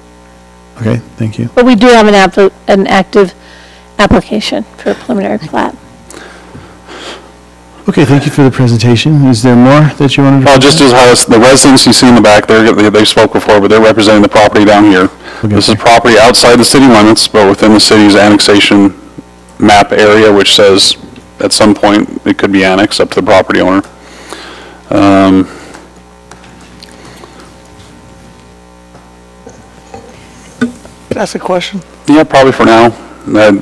Okay, thank you. But we do have an active application for a preliminary plat. Okay, thank you for the presentation. Is there more that you wanted to? Well, just as how it's, the residents you see in the back there, they spoke before, but they're representing the property down here. Okay. This is property outside the city limits, but within the city's annexation map area, which says at some point it could be annexed up to the property owner. Can I ask a question? Yeah, probably for now. I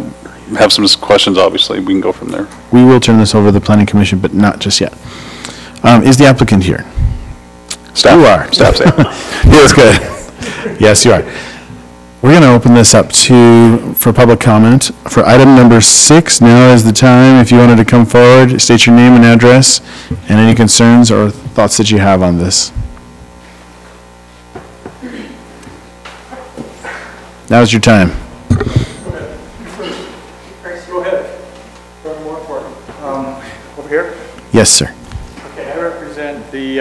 have some questions, obviously. We can go from there. We will turn this over to the planning commission, but not just yet. Is the applicant here? Staff? You are. Staff's here. Yes, good. Yes, you are. We're going to open this up for public comment. For item number 6, now is the time. If you wanted to come forward, state your name and address, and any concerns or thoughts that you have on this. Now's your time. Go ahead. Over here? Yes, sir. Okay, I represent the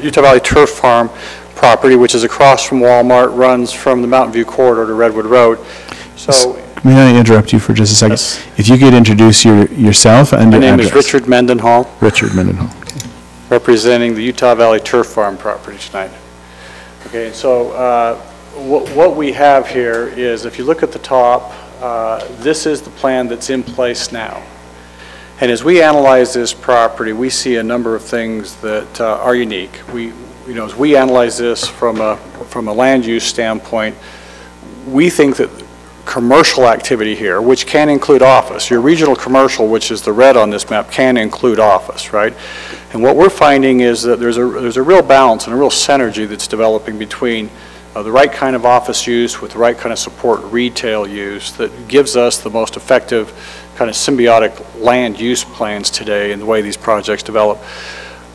Utah Valley Turf Farm property, which is across from Walmart, runs from the Mountain View corridor to Redwood Road. So, May I interrupt you for just a second? Yes. If you could introduce yourself and my your name address. is Richard Mendenhall, Richard Mendenhall. representing the Utah Valley Turf Farm property tonight. Okay, and so what we have here is, if you look at the top, this is the plan that's in place now. And as we analyze this property, we see a number of things that are unique. As we analyze this from a land use standpoint, we think that commercial activity here, which can include office, your regional commercial, which is the red on this map, can include office, right? And what we're finding is that there's a real balance and a real synergy that's developing between the right kind of office use with the right kind of support retail use that gives us the most effective kind of symbiotic land use plans today in the way these projects develop.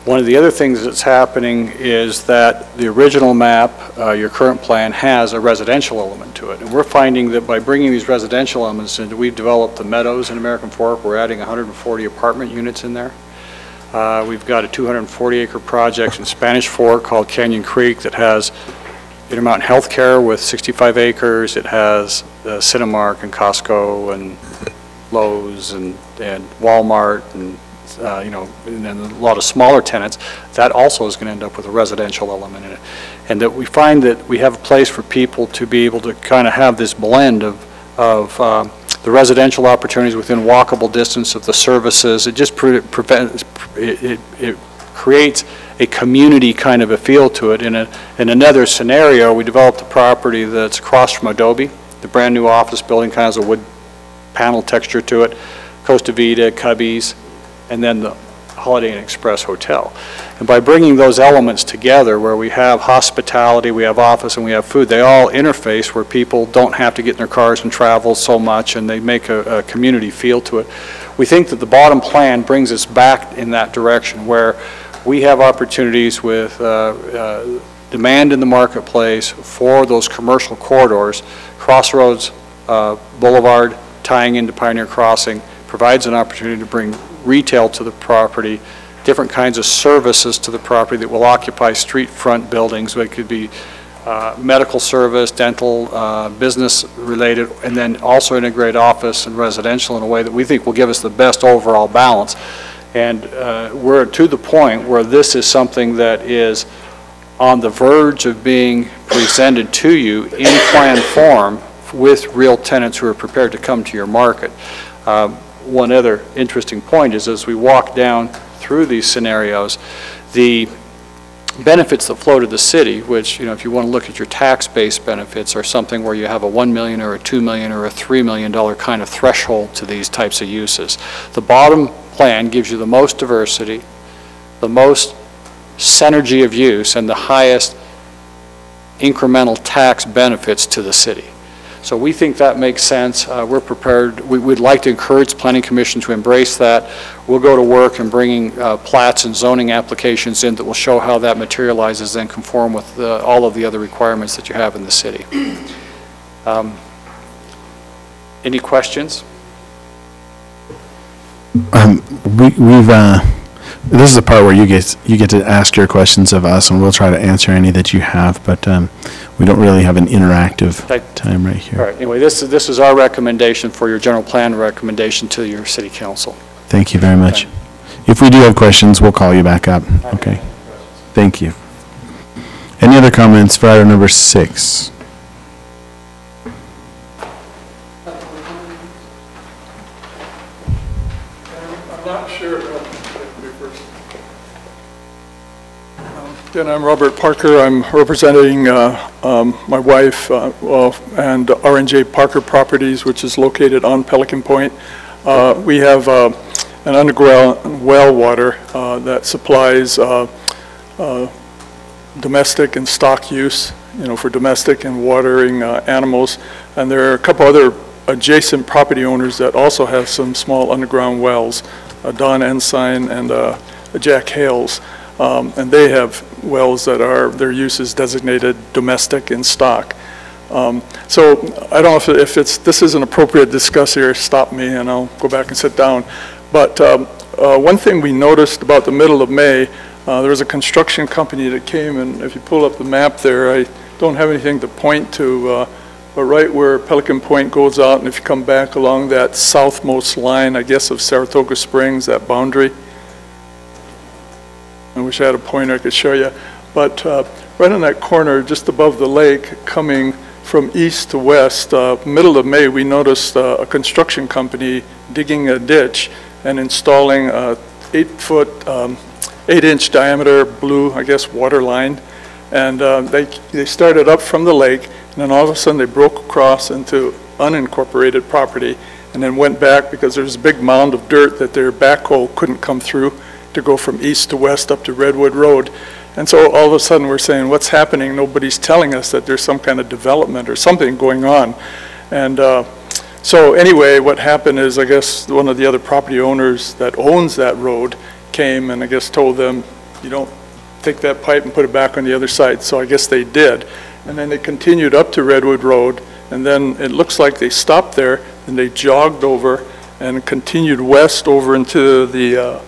One of the other things that's happening is that the original map, your current plan, has a residential element to it. And we're finding that by bringing these residential elements in, we've developed the Meadows in American Fork. We're adding 140 apartment units in there. We've got a 240-acre project in Spanish Fork called Canyon Creek that has Intermountain Healthcare with 65 acres. It has Cinemark and Costco and Lowe's and Walmart and and then a lot of smaller tenants. That also is going to end up with a residential element in it. And that we find that we have a place for people to be able to kind of have this blend of the residential opportunities within walkable distance of the services. It just it creates a community kind of a feel to it. In another scenario, we developed a property that's across from Adobe. The brand new office building kind of has a wood panel texture to it. Costa Vida, Cubbies, and then the Holiday Inn Express Hotel. And by bringing those elements together, where we have hospitality, we have office, and we have food, they all interface where people don't have to get in their cars and travel so much, and they make a community feel to it. We think that the bottom plan brings us back in that direction, where we have opportunities with demand in the marketplace for those commercial corridors. Crossroads Boulevard, tying into Pioneer Crossing, provides an opportunity to bring retail to the property, different kinds of services to the property that will occupy street front buildings. It could be medical service, dental, business related, and then also integrate office and residential in a way that we think will give us the best overall balance. And we're to the point where this is something that is on the verge of being presented to you in plan form with real tenants who are prepared to come to your market. One other interesting point is as we walk down through these scenarios, the benefits that flow to the city, which, if you want to look at your tax-based benefits, are something where you have a $1 million or a $2 million or a $3 million kind of threshold to these types of uses. The bottom plan gives you the most diversity, the most synergy of use, and the highest incremental tax benefits to the city. So we think that makes sense. We're prepared. We'd like to encourage the Planning Commission to embrace that. We'll go to work in bringing plats and zoning applications in that will show how that materializes and conform with all of the other requirements that you have in the city. Any questions? This is the part where you get to ask your questions of us, and we'll try to answer any that you have, but we don't really have an interactive time right here. All right. Anyway, this is our recommendation for your general plan recommendation to your city council. Thank you very much. Okay. If we do have questions, we'll call you back up. Okay. Thank you. Any other comments for item number 6? I'm not sure. Again, I'm Robert Parker. I'm representing my wife and R&J Parker Properties, which is located on Pelican Point. We have an underground well water that supplies domestic and stock use, for domestic and watering animals. And there are a couple other adjacent property owners that also have some small underground wells, Don Ensign and Jack Hales. And they have wells that their use is designated domestic in stock. So I don't know if this isn't appropriate to discuss here, stop me and I'll go back and sit down. But one thing we noticed about the middle of May, there was a construction company that came, and if you pull up the map there, I don't have anything to point to, but right where Pelican Point goes out, and if you come back along that southmost line, I guess, of Saratoga Springs, that boundary. I wish I had a pointer I could show you. But right on that corner, just above the lake, coming from east to west, middle of May, we noticed a construction company digging a ditch and installing a 8-inch diameter blue, I guess, water line. And they started up from the lake, and then all of a sudden they broke across into unincorporated property and then went back because there's a big mound of dirt that their backhoe couldn't come through to go from east to west up to Redwood Road. And so all of a sudden we're saying, what's happening? Nobody's telling us that there's some kind of development or something going on. And so anyway, what happened is, I guess one of the other property owners that owns that road came and I guess told them, you don't take that pipe and put it back on the other side. So I guess they did. And then they continued up to Redwood Road, and then it looks like they stopped there and they jogged over and continued west over into the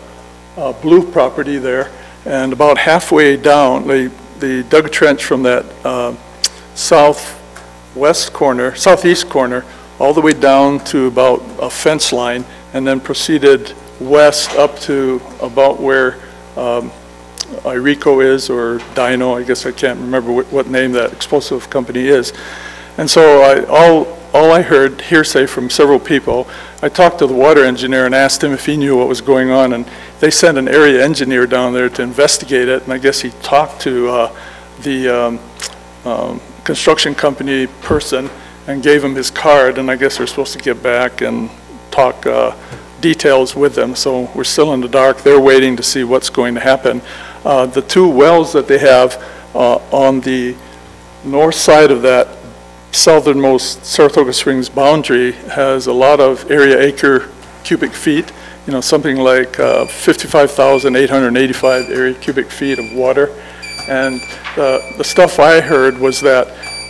blue property there, and about halfway down, they dug a trench from that southeast corner, all the way down to about a fence line, and then proceeded west up to about where Irico is, or Dino, I guess I can't remember what name that explosive company is. And so all I heard, hearsay from several people, I talked to the water engineer and asked him if he knew what was going on, and they sent an area engineer down there to investigate it, and I guess he talked to the construction company person and gave him his card, and I guess they're supposed to get back and talk details with them. So we're still in the dark. They're waiting to see what's going to happen. The two wells that they have on the north side of that southernmost Saratoga Springs boundary has a lot of acre cubic feet, something like 55,885 area cubic feet of water. And the stuff I heard was that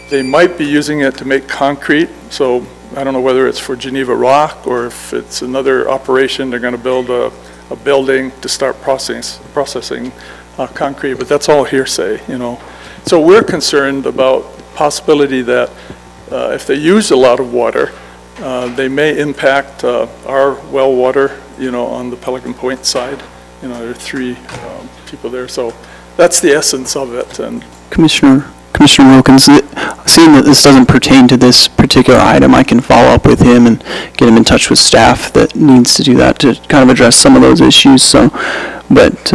they might be using it to make concrete. So I don't know whether it's for Geneva Rock or if it's another operation. They're going to build a building to start processing concrete, but that's all hearsay, So we're concerned about the possibility that if they use a lot of water, they may impact our well water, on the Pelican Point side. There are 3 people there, so that's the essence of it. And Commissioner Commissioner Wilkins, seeing that this doesn't pertain to this particular item, I can follow up with him and get him in touch with staff that needs to do that to kind of address some of those issues, so, but...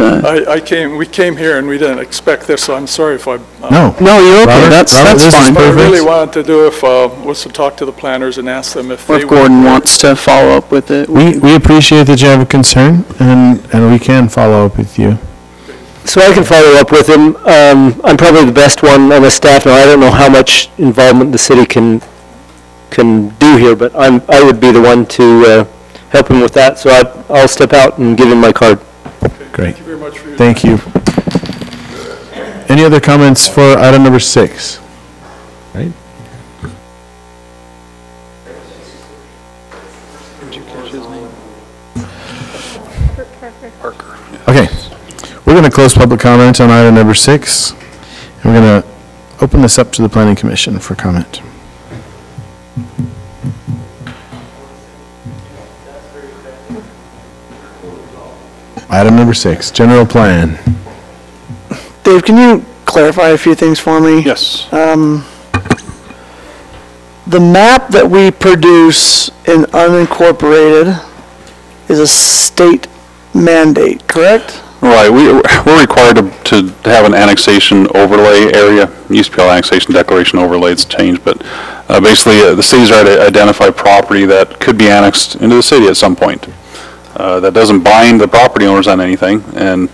we came here and we didn't expect this, so I'm sorry if I... No. No, you're okay, Robert, that's this is fine. What I really perfect. wanted to do was to talk to the planners and ask them if Or they... if Gordon wants to follow up with it. We appreciate that you have a concern, and we can follow up with you. So I can follow up with him. I'm probably the best one on the staff now. I don't know how much involvement the city can do here, but I would be the one to help him with that. So I'll step out and give him my card. Great. Thank you very much for your... Thank you. Any other comments for item number 6? Right? Parker. Okay. We're going to close public comment on item number 6. And we're going to open this up to the Planning Commission for comment. Item number 6, general plan. Dave, can you clarify a few things for me? Yes. The map that we produce in unincorporated is a state mandate, correct? Right, we're required to have an annexation overlay area. It used to be called annexation declaration overlay, it's changed, but basically the cities are to identify property that could be annexed into the city at some point. That doesn't bind the property owners on anything, and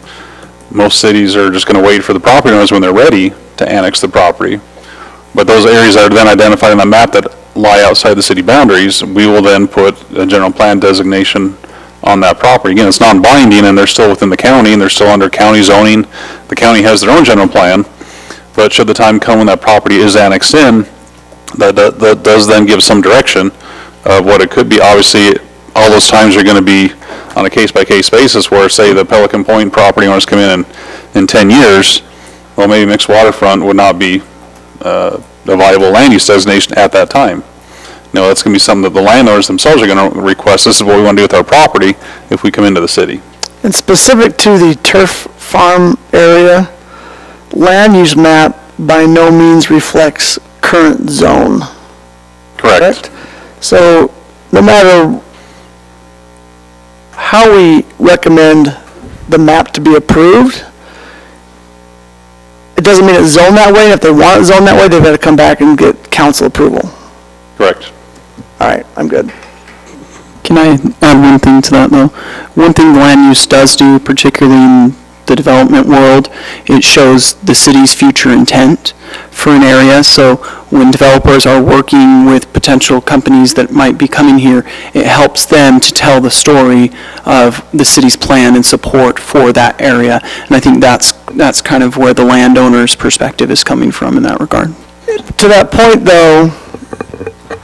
most cities are just going to wait for the property owners when they're ready to annex the property. But those areas that are then identified on the map that lie outside the city boundaries, we will then put a general plan designation on that property. Again, it's non-binding, and they're still within the county, and they're still under county zoning. The county has their own general plan, but should the time come when that property is annexed in, that does then give some direction of what it could be. Obviously, all those times are going to be on a case-by-case basis where, say, the Pelican Point property owners come in 10 years, well, maybe mixed waterfront would not be a viable land use designation at that time. No, that's going to be something that the landowners themselves are going to request. This is what we want to do with our property if we come into the city. And specific to the turf farm area, land use map by no means reflects current zone. Correct. So no matter how we recommend the map to be approved, it doesn't mean it's zoned that way. And if they want it zoned that way, they've got to come back and get council approval. Correct. All right, I'm good. Can I add one thing to that, though? One thing the land use does do, particularly in the development world, it shows the city's future intent for an area. So when developers are working with potential companies that might be coming here, it helps them to tell the story of the city's plan and support for that area. And I think that's kind of where the landowner's perspective is coming from in that regard. To that point, though,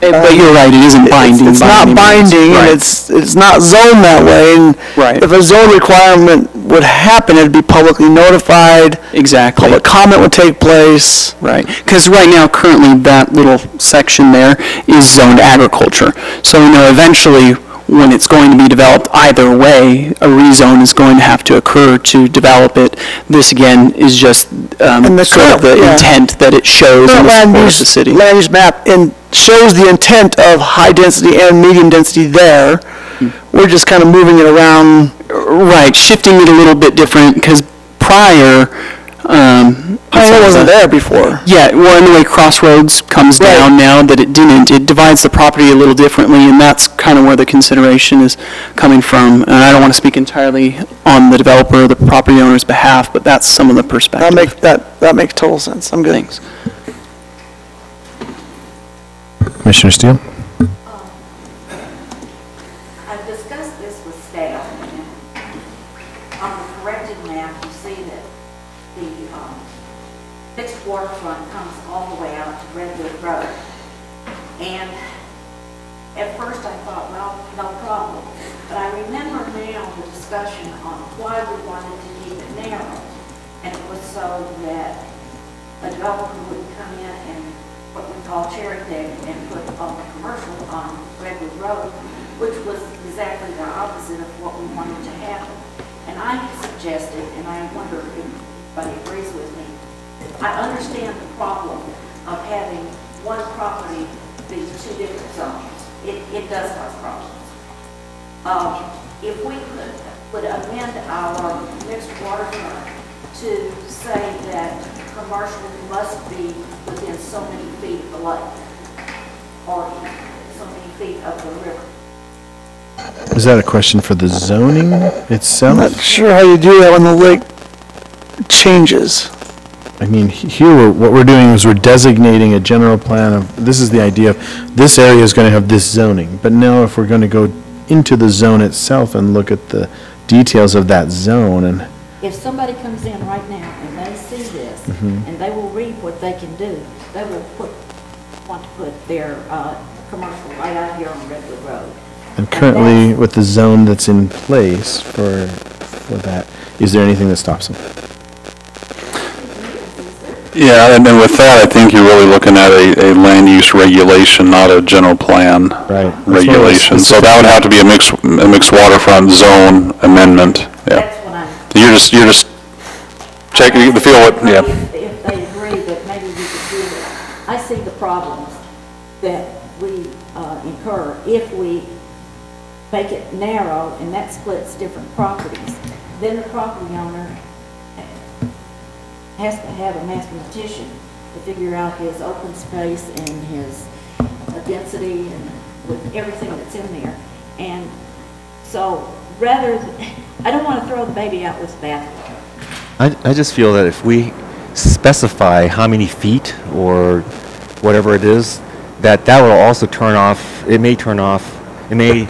but you're right, it isn't binding. It's not binding, and it's not zoned that way. And if a zone requirement would happen, it'd be publicly notified. Exactly. Public comment would take place. Right, because right now, currently, that little section there is zoned agriculture. So, eventually, when it's going to be developed either way, a rezone is going to have to occur to develop it. This, again, is just sort of the intent that it shows in the city. Land use map shows the intent of high density and medium density there. We're just kind of moving it around. Right, shifting it a little bit different, because prior... Pioneer wasn't there before. Yeah, well, in the way Crossroads comes down now, that it didn't. It divides the property a little differently, and that's kind of where the consideration is coming from. And I don't want to speak entirely on the developer or the property owner's behalf, but that's some of the perspective. That makes total sense. I'm good. Thanks. Commissioner Steele? I've discussed this with staff, and on the corrected map, you see that the fixed waterfront comes all the way out to Redwood Road. And at first I thought, well, no problem. But I remember now the discussion on why we wanted to keep it narrow. And it was so that a developer would come in and what we call cherry pick and put on the commercial on Redwood Road, which was exactly the opposite of what we wanted to happen. And I suggested, and I wonder if anybody agrees with me, I understand the problem of having one property be two different zones. It does cause problems. If we would amend our mixed waterfront to say that commercial must be within so many feet of the lake, or so many feet of the river. Is that a question for the zoning itself? I'm not sure how you do that when the lake changes. I mean, here, what we're doing is we're designating a general plan of, this is the idea of, this area is going to have this zoning. But now if we're going to go into the zone itself and look at the details of that zone, and If somebody comes in right now and they see this, and they will read what they can do, they will want to put their commercial right out here on Redwood Road. and currently with the zone that's in place for that, is there anything that stops them? Yeah, and then with that, I think you're really looking at a land use regulation, not a general plan regulation. So that would have to be a mixed waterfront zone amendment. Yeah. That's what I'm. You're just checking the feel. Yeah. If they agree that maybe we could do it. I see the problems that we incur if we make it narrow and that splits different properties. Then the property owner has to have a mathematician to figure out his open space and his density and with everything that's in there. And so I don't want to throw the baby out with the bathwater. I just feel that if we specify how many feet or whatever it is, that will also it may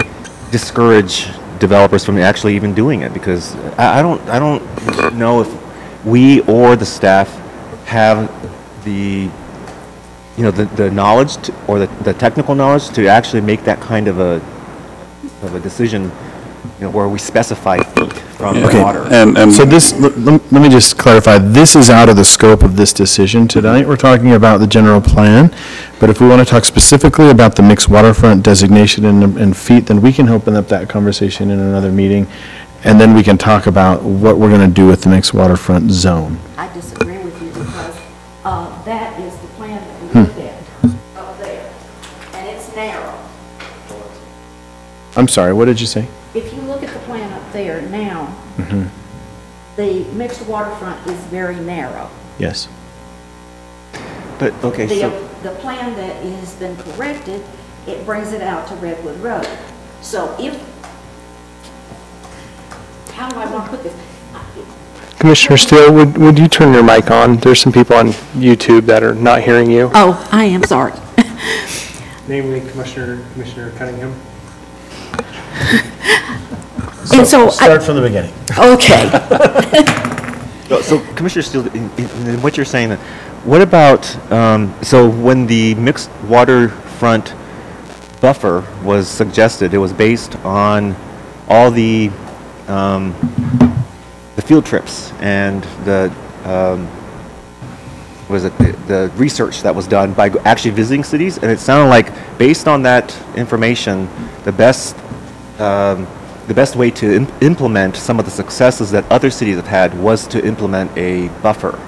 discourage developers from actually even doing it, because I don't know if we or the staff have the knowledge or the technical knowledge to actually make that kind of a decision, where we specify feet from the water. And So this, let me just clarify, this is out of the scope of this decision tonight. We're talking about the general plan, but if we want to talk specifically about the mixed waterfront designation and feet, then we can open up that conversation in another meeting, and then we can talk about what we're going to do with the mixed waterfront zone. I disagree with you because that is the plan that we looked at up there, and it's narrow. I'm sorry, what did you say? If you look at the plan up there now, the mixed waterfront is very narrow. Yes. But, okay, The plan that has been corrected, it brings it out to Redwood Road. So how do I want to put this? Commissioner Steele, would you turn your mic on? There's some people on YouTube that are not hearing you. Oh, I am sorry. Namely, Commissioner Cunningham. And so Start from the beginning. Okay. So Commissioner Steele, in what you're saying, what about, so when the mixed waterfront buffer was suggested, it was based on all the field trips and the research that was done by actually visiting cities, and it sounded like, based on that information, the best way to implement some of the successes that other cities have had was to implement a buffer.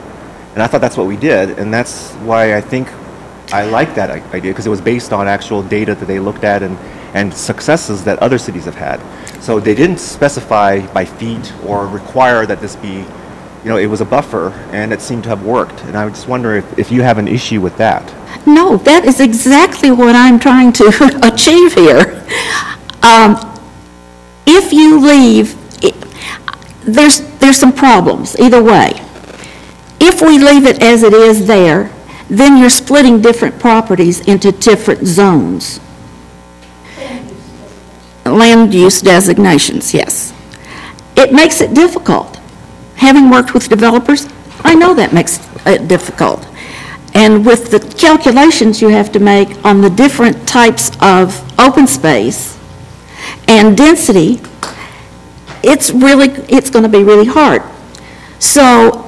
And I thought that's what we did, and that's why I think I like that idea, because it was based on actual data that they looked at and successes that other cities have had. So they didn't specify by feet or require that this be, it was a buffer, and it seemed to have worked. And I just wonder if you have an issue with that. No, that is exactly what I'm trying to achieve here. If you leave, there's some problems either way. If we leave it as it is there, then you're splitting different properties into different zones. Land use designations, yes. It makes it difficult. Having worked with developers, I know that makes it difficult. And with the calculations you have to make on the different types of open space and density, it's going to be really hard. So,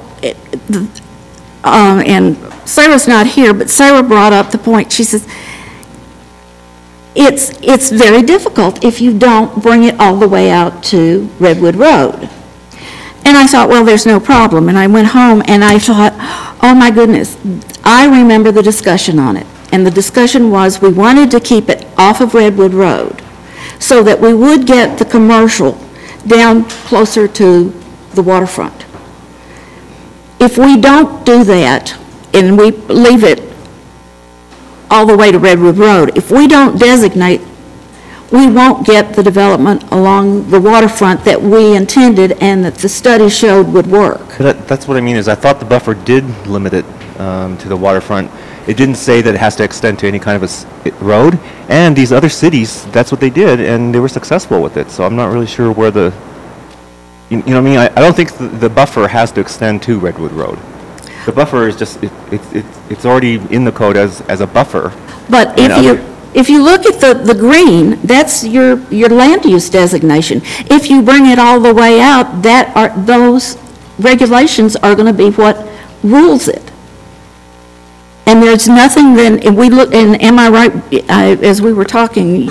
and Sarah's not here, but Sarah brought up the point. She says, it's very difficult if you don't bring it all the way out to Redwood Road. And I thought, well, there's no problem. And I went home and I thought, oh my goodness, I remember the discussion on it. And the discussion was we wanted to keep it off of Redwood Road so that we would get the commercial down closer to the waterfront. If we don't do that and we leave it all the way to Redwood Road, if we don't designate, we won't get the development along the waterfront that we intended and that the study showed would work. That's what I mean, is I thought the buffer did limit it to the waterfront. It didn't say that it has to extend to any kind of a road, and these other cities, that's what they did, and they were successful with it, so I'm not really sure where the, you know what I mean? I don't think the buffer has to extend to Redwood Road. The buffer is just, it's already in the code as a buffer. But if you look at the green, that's your land use designation. If you bring it all the way out, those regulations are going to be what rules it. And there's nothing then, if we look, and am I right, as we were talking?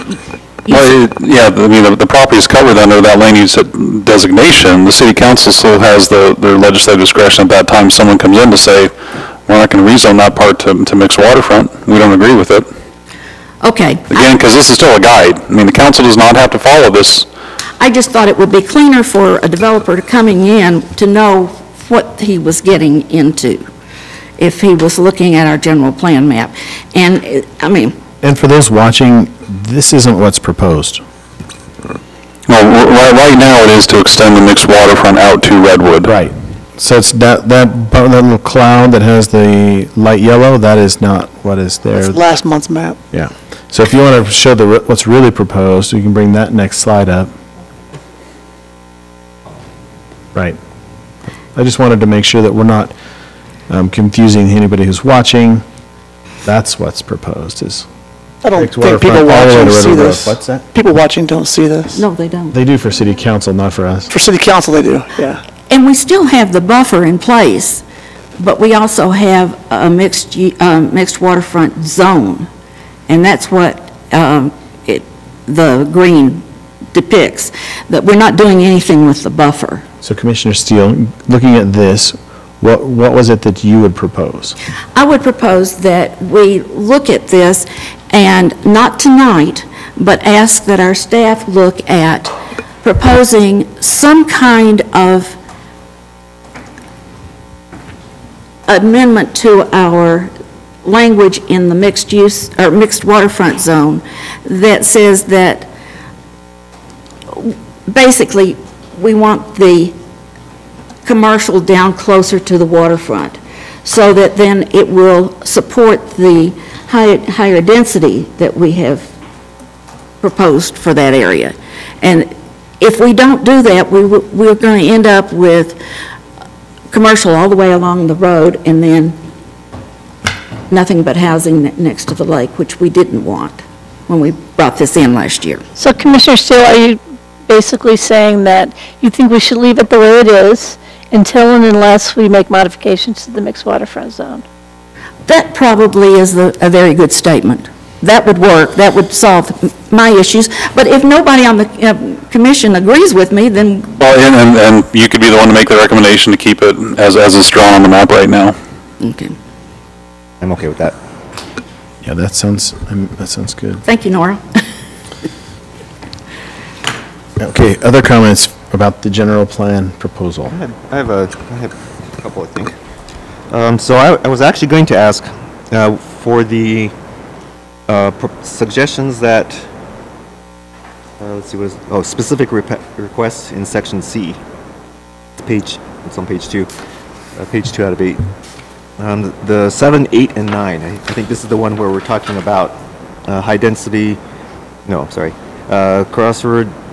Well, yeah, I mean, the property is covered under that land use designation. The city council still has their legislative discretion at that time. Someone comes in to say, we're not going to rezone that part to mixed waterfront. We don't agree with it. Okay. Again, because this is still a guide. I mean, the council does not have to follow this. I just thought it would be cleaner for a developer coming in to know what he was getting into if he was looking at our general plan map. And, I mean... And for those watching, this isn't what's proposed. Well, right now it is to extend the mixed waterfront out to Redwood. Right. So it's that little cloud that has the light yellow, that is not what is there. That's last month's map. Yeah. So if you want to show what's really proposed, you can bring that next slide up. Right. I just wanted to make sure that we're not confusing anybody who's watching. That's what's proposed is. I don't think people watching see this. What's that? People watching don't see this. No, they don't. They do for city council, not for us. For city council, they do, yeah. And we still have the buffer in place, but we also have a mixed waterfront zone. And that's what the green depicts, that we're not doing anything with the buffer. So Commissioner Steele, looking at this, what was it that you would propose? I would propose that we look at this and not tonight, but ask that our staff look at proposing some kind of amendment to our language in the mixed use or mixed waterfront zone that says that basically we want the commercial down closer to the waterfront so that then it will support the higher density that we have proposed for that area. And if we don't do that, we're going to end up with commercial all the way along the road and then nothing but housing next to the lake, which we didn't want when we brought this in last year. So Commissioner Steele, are you basically saying that you think we should leave it the way it is until and unless we make modifications to the mixed waterfront zone? That probably is a very good statement. That would work. That would solve my issues. But if nobody on the commission agrees with me, then... Well, and you could be the one to make the recommendation to keep it as it's drawn on the map right now. Okay. I'm okay with that. Yeah, that sounds good. Thank you, Nora. Okay, other comments about the general plan proposal? I have a couple, I think. So I was actually going to ask for the suggestions that, let's see, specific requests in section C. It's on page 2. Page 2 out of 8. The 7, 8, and 9. I think this is the one where we're talking about high density,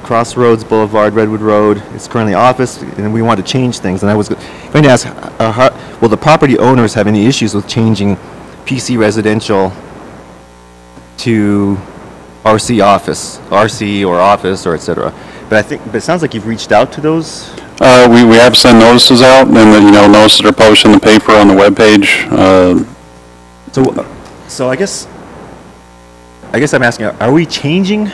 Crossroads Boulevard, Redwood Road. It's currently office, and we want to change things. And I was going to ask, will the property owners have any issues with changing PC residential to RC office, RC or office, or et cetera? But it sounds like you've reached out to those. We have sent notices out, and notices are published in the paper on the webpage. So I guess I'm asking, are we changing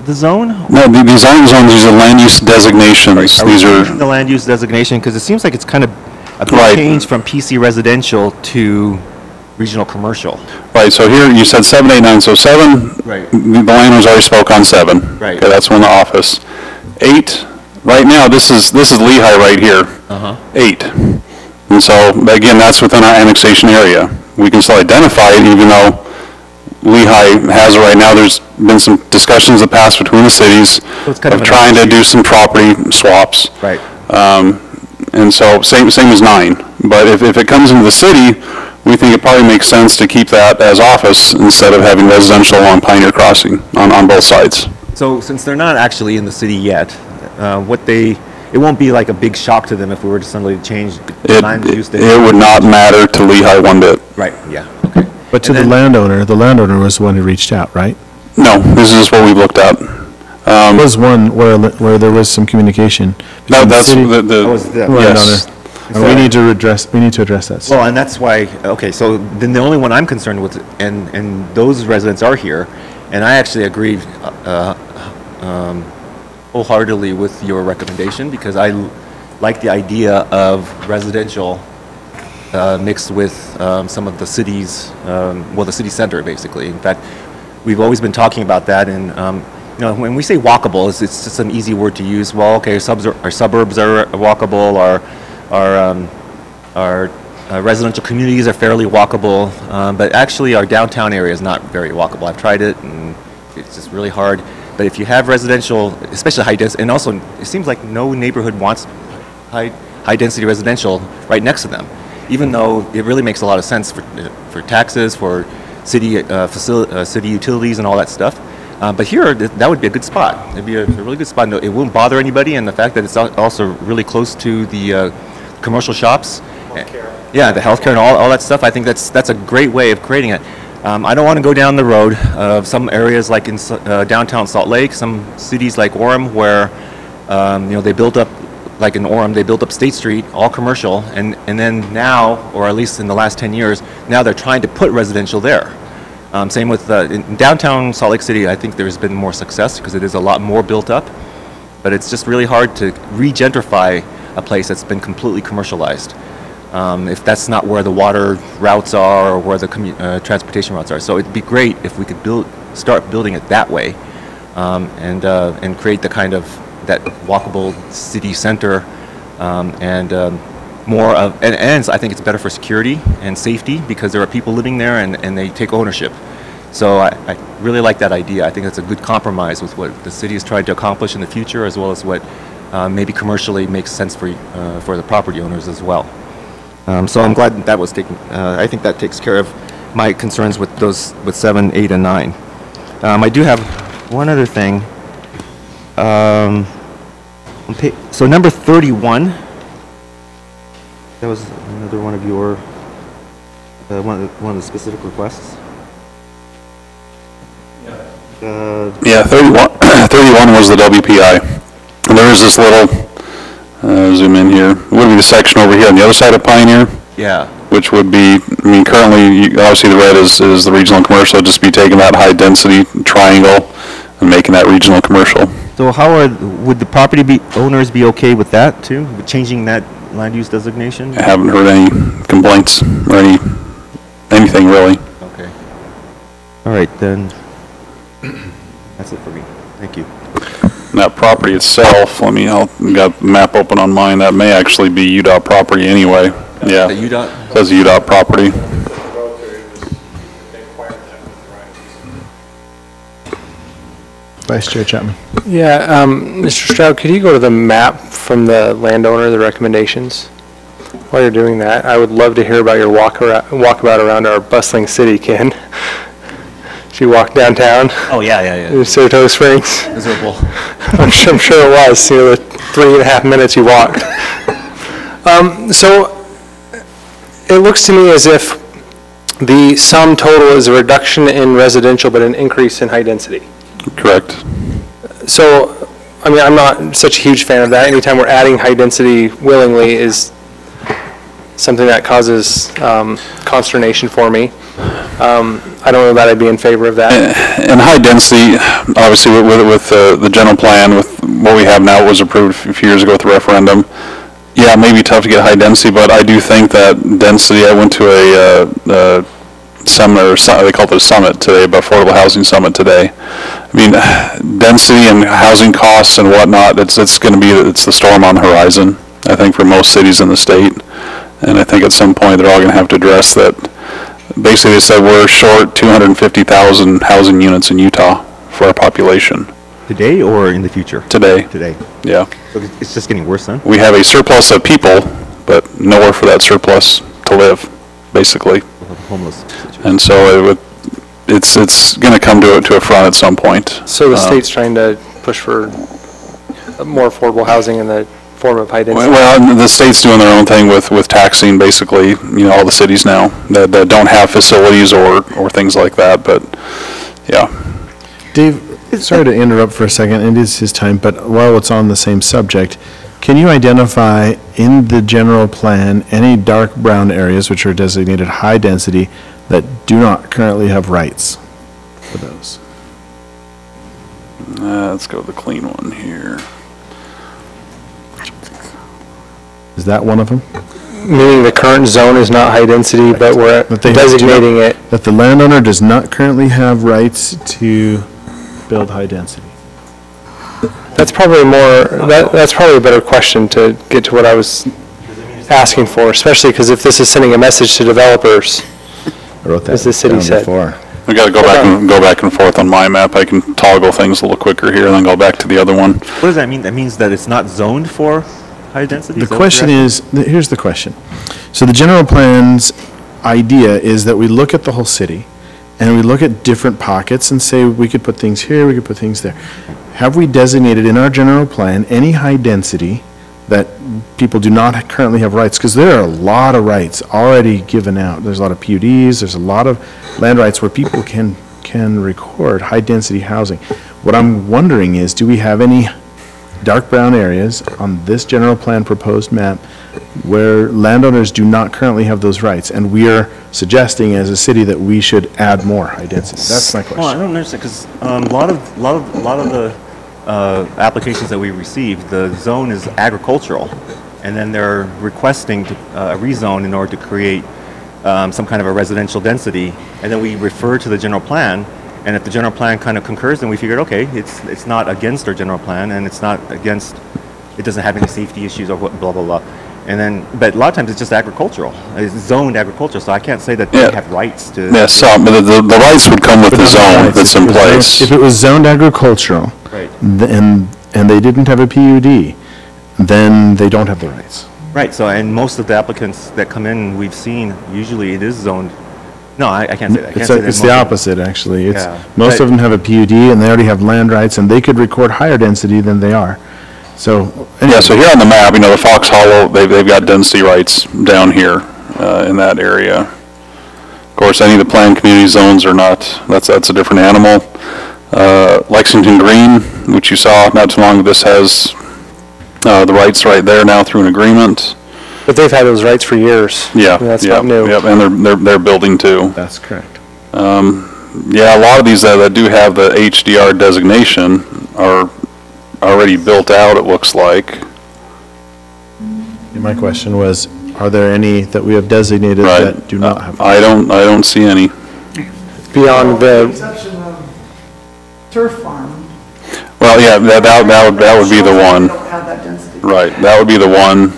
the zone? No, these aren't zones, these are land use designations. These are, The land use designation, because it seems like it's kind of a big Right. change from PC residential to regional commercial. right, so here you said 7, 8, 9, so 7, Right. the landowners already spoke on 7. Right. Okay, that's one in the office. 8, right now, this is Lehigh right here. 8. And so, again, that's within our annexation area. We can still identify it even though Lehigh has it right now. There's been some discussions in the past between the cities So it's kind of of an trying to do some property swaps. Right. And so, same as 9. But if it comes into the city, we think it probably makes sense to keep that as office instead of having residential along Pioneer Crossing on both sides. So since they're not actually in the city yet, it won't be like a big shock to them if we were to suddenly change the land use. It would not matter to Lehigh one bit. Right, yeah, okay. But to And the then- landowner was the one who reached out, right? No, this is what we've looked at. There was one where there was some communication. No, between the that's city That was the- landowner. yes. And we need to address that. Well, and that's why, okay, so then the only one I'm concerned with, and those residents are here, and I actually agree wholeheartedly with your recommendation, because I like the idea of residential mixed with some of the cities, the city center, basically. In fact, we've always been talking about that, and when we say walkable, it's just an easy word to use. Well, okay, our suburbs are walkable, our residential communities are fairly walkable, but actually our downtown area is not very walkable. I've tried it, and it's just really hard. But if you have residential, especially high density, and also it seems like no neighborhood wants high density residential right next to them, even though it really makes a lot of sense for taxes, for city city utilities and all that stuff. But here, that would be a good spot. It'd be a really good spot. It won't bother anybody, and the fact that it's also really close to the commercial shops. Yeah, the healthcare and all that stuff. I think that's a great way of creating it. I don't want to go down the road of some areas like in downtown Salt Lake, some cities like Orem, where they built up, like in Orem, they built up State Street, all commercial, and then now, or at least in the last 10 years, now they're trying to put residential there. Same with in downtown Salt Lake City. I think there's been more success because it is a lot more built up, but it's just really hard to regentrify a place that's been completely commercialized. If that's not where the water routes are or where the transportation routes are. So it'd be great if we could start building it that way, and create the kind of that walkable city center, and more of, and I think it's better for security and safety because there are people living there and they take ownership. So I really like that idea. I think it's a good compromise with what the city is trying to accomplish in the future, as well as what maybe commercially makes sense for the property owners as well. So I'm glad that was taken. I think that takes care of my concerns with 7, 8, and 9. I do have one other thing. So number 31. That was another one of your one of the specific requests. Yeah, 31 was the WPI. And there is this little, zoom in here, it would be the section over here on the other side of Pioneer. Yeah. Which would be, currently, obviously the red is the regional commercial, just be taking that high density triangle and making that regional commercial. So would the property owners be okay with that too, with changing that land use designation? I haven't heard any complaints or anything really. Okay. All right, then, that's it for me. Thank you. And that property itself, I'll got the map open on mine, that may actually be UDOT property anyway. Yeah. The UDOT? Says UDOT property. Vice Chair Chapman. Yeah, Mr. Stroud, could you go to the map from the landowner, the recommendations? While you're doing that, I would love to hear about your walkabout around our bustling city, Ken. Did you walk downtown? Oh, yeah. In Saratoga Springs? Miserable. I'm sure it was, the 3.5 minutes you walked. So it looks to me as if the sum total is a reduction in residential but an increase in high density. Correct. So, I'm not such a huge fan of that. Anytime we're adding high density willingly is something that causes consternation for me. I don't know that I'd be in favor of that. And high density, obviously with the general plan, with what we have now, was approved a few years ago with the referendum. Yeah, it may be tough to get high density, but I do think that density, I went to a seminar, they call it a summit today, but Affordable Housing Summit today. I mean, density and housing costs and whatnot, it's going to be, it's the storm on the horizon, I think, for most cities in the state. And I think at some point they're all going to have to address that. Basically, they said we're short 250,000 housing units in Utah for our population. Today or in the future? Today. Today. Yeah. So it's just getting worse then? We have a surplus of people, but nowhere for that surplus to live, basically. Homeless situation. And so it's going to come to a front at some point. So the state's trying to push for more affordable housing in the form of high density? Well, the state's doing their own thing with taxing, basically, all the cities now that don't have facilities or things like that, but, yeah. Dave, sorry to interrupt for a second, it is his time, but while it's on the same subject, can you identify in the general plan any dark brown areas which are designated high density that do not currently have rights for those? Let's go to the clean one here. Is that one of them? Meaning the current zone is not high density, but we're designating it. That the landowner does not currently have rights to build high density. That's probably that's probably a better question to get to what I was asking for, especially because if this is sending a message to developers, I wrote that as the city down said. before. We got to go back and forth on my map. I can toggle things a little quicker here and then go back to the other one. What does that mean? That means that it's not zoned for high density? The question is, here's the question. So the general plan's idea is that we look at the whole city and we look at different pockets and say we could put things here, we could put things there. Have we designated in our general plan any high density that people do not currently have rights? Because there are a lot of rights already given out. There's a lot of PUDs, there's a lot of land rights where people can record high density housing. What I'm wondering is, do we have any dark brown areas on this general plan proposed map where landowners do not currently have those rights, and we are suggesting as a city that we should add more high density? That's my question. Well, I don't understand, because a lot of the applications that we receive, the zone is agricultural, and then they're requesting to rezone in order to create some kind of a residential density, and then we refer to the general plan. And if the general plan kind of concurs, then we figured, okay, it's not against our general plan, and it's not against, it doesn't have any safety issues or what, blah, blah, blah. And then, but a lot of times it's just agricultural. It's zoned agriculture, so I can't say that they have rights to. Yeah, but the rights would come with the zone that's in place. If it was zoned agricultural, right, and they didn't have a PUD, then they don't have the rights. Right, so, and most of the applicants that come in, we've seen, usually it is zoned. No, I can't say that. It's the opposite, actually. Most of them have a PUD, and they already have land rights, and they could record higher density than they are. So, anyway. Yeah, so here on the map, the Fox Hollow, they've got density rights down here in that area. Of course, any of the planned community zones are not, that's a different animal. Lexington Green, which you saw not too long ago, this has the rights right there now through an agreement. But they've had those rights for years. Yeah, that's not new. Yep, and they're building too. That's correct. Yeah, a lot of these that do have the HDR designation are already built out, it looks like. My question was, are there any that we have designated that do not have? I don't see any. Beyond the exception of turf farm. Well, yeah, that would be the one. Don't have that density. Right, that would be the one.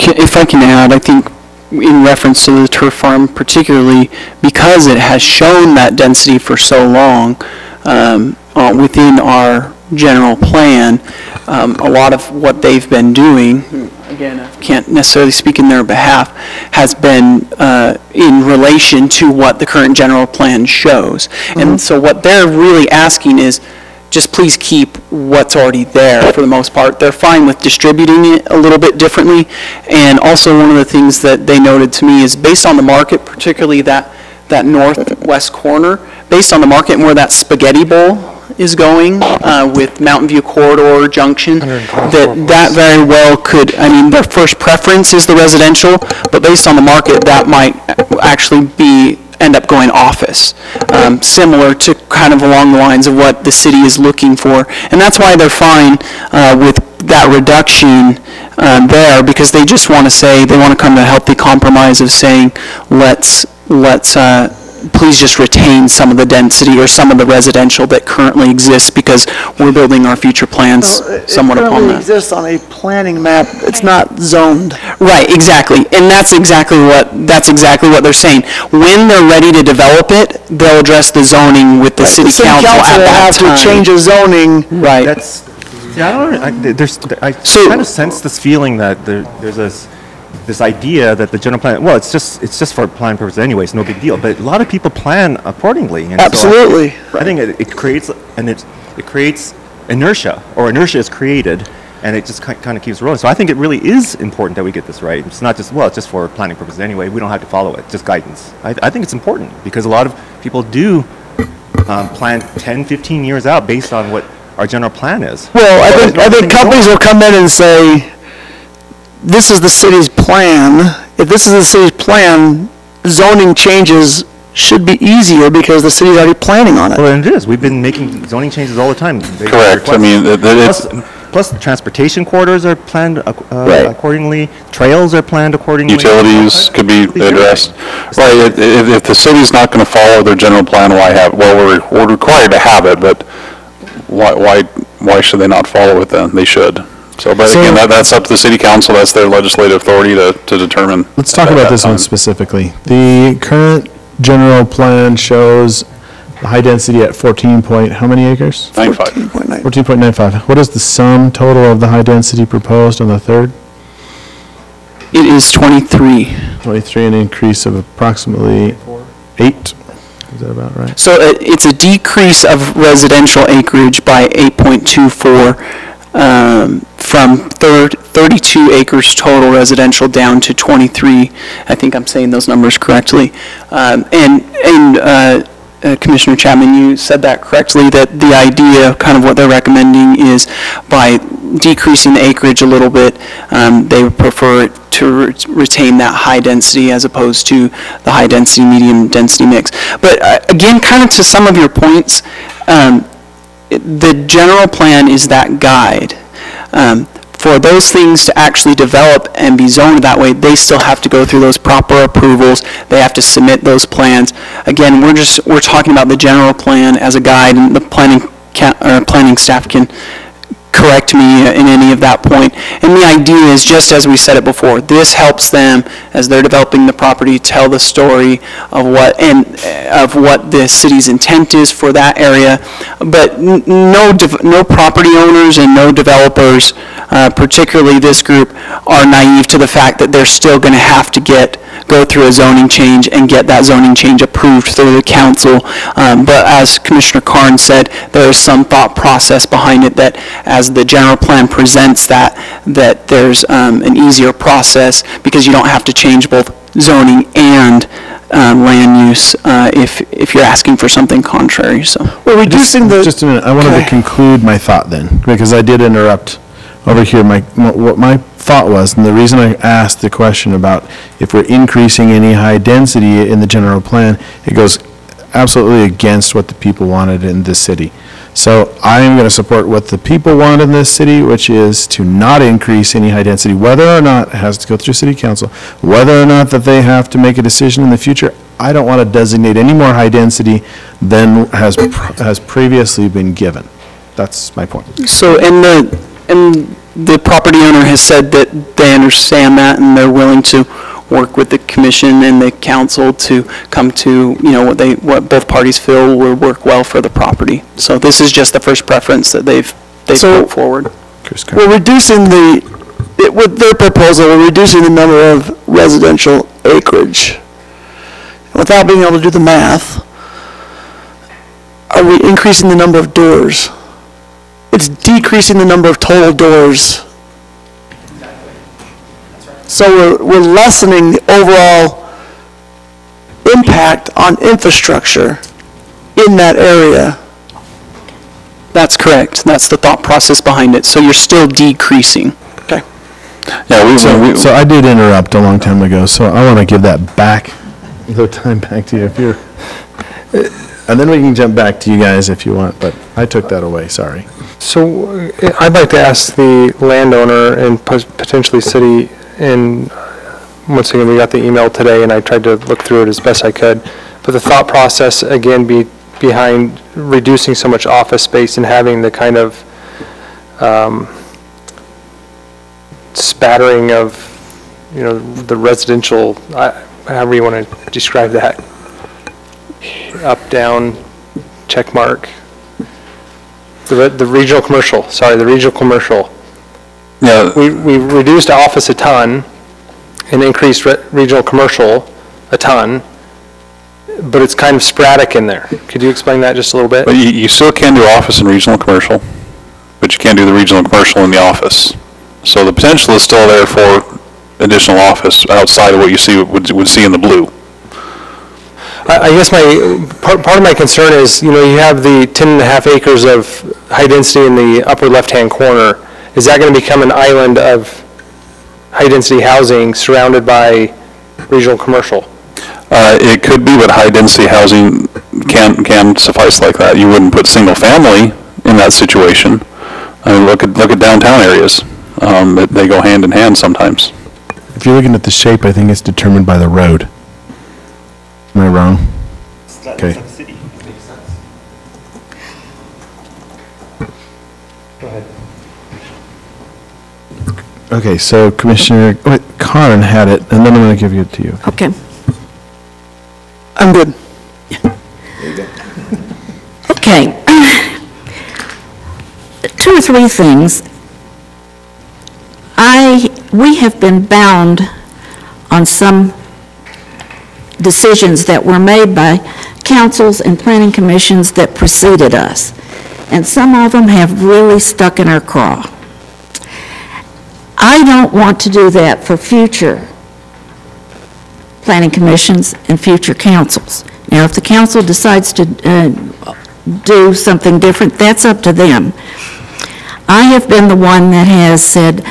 If I can add, I think in reference to the turf farm particularly, because it has shown that density for so long within our general plan, a lot of what they've been doing, again, I can't necessarily speak in their behalf, has been in relation to what the current general plan shows. And so what they're really asking is, just please keep what's already there for the most part. They're fine with distributing it a little bit differently. And also one of the things that they noted to me is based on the market, particularly that northwest corner, based on the market and where that spaghetti bowl is going with Mountain View Corridor Junction, that very well could, their first preference is the residential, but based on the market, that might actually be end up going office, similar to kind of along the lines of what the city is looking for. And that's why they're fine with that reduction there, because they just want to say, they want to come to a healthy compromise of saying, let's please just retain some of the density or some of the residential that currently exists, because we're building our future plans somewhat It upon currently that. exists on a planning map. It's not zoned. Right, exactly. And that's exactly what they're saying. When they're ready to develop it, they'll address the zoning with the city council at will that have time. to change a zoning. Right. That's, yeah, I kind of sense this feeling that there's this idea that the general plan, well, it's just for plan purposes anyway, it's no big deal, but a lot of people plan accordingly. And Absolutely. So I think it creates inertia, or inertia is created, and it just kind of keeps rolling. So I think it really is important that we get this right. It's not just, well, it's just for planning purposes anyway, we don't have to follow it, just guidance. I think it's important, because a lot of people do plan 10, 15 years out based on what our general plan is. Well, I think companies will come in and say, this is the city's plan. If this is the city's plan, zoning changes should be easier because the city's already planning on it. Well, and it is. We've been making zoning changes all the time. Correct. I mean, Plus, transportation corridors are planned accordingly. Trails are planned accordingly. utilities could be addressed. Right, if the city's not going to follow their general plan, why have, well, we're required to have it, but why should they not follow it then? They should. So, but again, that's up to the city council, that's their legislative authority to determine. Let's talk about this one specifically. The current general plan shows the high density at 14 point, how many acres? 14.95. 14.95. What is the sum total of the high density proposed on the third? It is 23. 23, an increase of approximately 8. Is that about right? So it's a decrease of residential acreage by 8.24, from 32 acres total residential down to 23. I think I'm saying those numbers correctly. Commissioner Chapman, you said that correctly, that the idea, kind of what they're recommending, is by decreasing the acreage a little bit, they would prefer it to retain that high density as opposed to the high density, medium density mix. But again, kind of to some of your points, the general plan is that guide. For those things to actually develop and be zoned that way, they still have to go through those proper approvals. They have to submit those plans. Again, we're talking about the general plan as a guide, and the planning staff can correct me in any of that point. And the idea is, just as we said it before, this helps them, as they're developing the property, tell the story of what the city's intent is for that area. But no property owners and no developers, particularly this group, are naive to the fact that they're still going to have to go through a zoning change and get that zoning change approved through the council. But as Commissioner Carn said, there is some thought process behind it, that as the general plan presents that there's an easier process, because you don't have to change both zoning and land use if you're asking for something contrary. So we're reducing Just a minute. I wanted to conclude my thought then, because I did interrupt over here what my thought was, and the reason I asked the question about if we're increasing any high density in the general plan, it goes absolutely against what the people wanted in this city. So I am going to support what the people want in this city, which is to not increase any high density, whether or not it has to go through city council, whether or not that they have to make a decision in the future. I don't want to designate any more high density than has previously been given. That's my point. So, and the property owner has said that they understand that, and they're willing to work with the commission and the council to come to, what both parties feel will work well for the property. So this is just the first preference that they've put forward. We're reducing with their proposal, we're reducing the number of residential acreage. Without being able to do the math, are we increasing the number of doors? It's decreasing the number of total doors. So we're lessening the overall impact on infrastructure in that area. That's correct. That's the thought process behind it. So you're still decreasing. Okay. Yeah, so I did interrupt a long time ago, so I want to give that back the time back to you if you're, and then we can jump back to you guys if you want, but I took that away, sorry. So I'd like to ask the landowner and potentially city, and once again, we got the email today and I tried to look through it as best I could, but the thought process, again, behind reducing so much office space and having the kind of spattering of, the residential, however you want to describe that, up, down, check mark. The regional commercial, the regional commercial. Yeah. We reduced office a ton and increased regional commercial a ton, but it's kind of sporadic in there. Could you explain that just a little bit? But you still can do office and regional commercial, but you can't do the regional commercial in the office. So the potential is still there for additional office outside of what you would see in the blue. I guess part of my concern is, you have the 10.5 acres of high density in the upper left-hand corner. Is that going to become an island of high-density housing surrounded by regional commercial? It could be, but high-density housing can suffice like that. You wouldn't put single-family in that situation. I mean, look at downtown areas. They go hand in hand sometimes. If you're looking at the shape, I think it's determined by the road. Am I wrong? Okay. Go ahead. Okay, so Commissioner, Karen had it, and then I'm going to give it to you. Okay. I'm good. Okay. 2 or 3 things. We have been bound on some decisions that were made by councils and planning commissions that preceded us. And some of them have really stuck in our craw. I don't want to do that for future planning commissions and future councils. Now, if the council decides to do something different, that's up to them. I have been the one that has said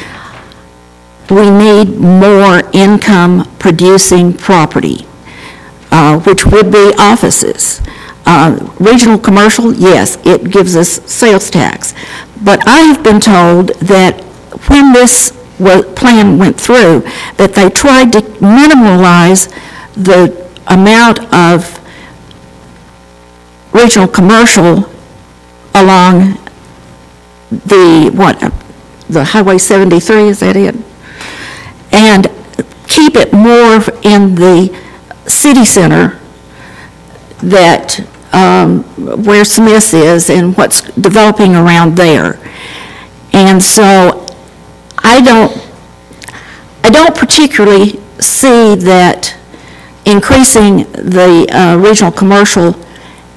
we need more income-producing property, which would be offices. Regional commercial, yes, it gives us sales tax. But I have been told that when this plan went through, that they tried to minimalize the amount of regional commercial along the Highway 73, is that it? And keep it more in the city center that where Smith's is and what's developing around there. And so I don't particularly see that increasing the regional commercial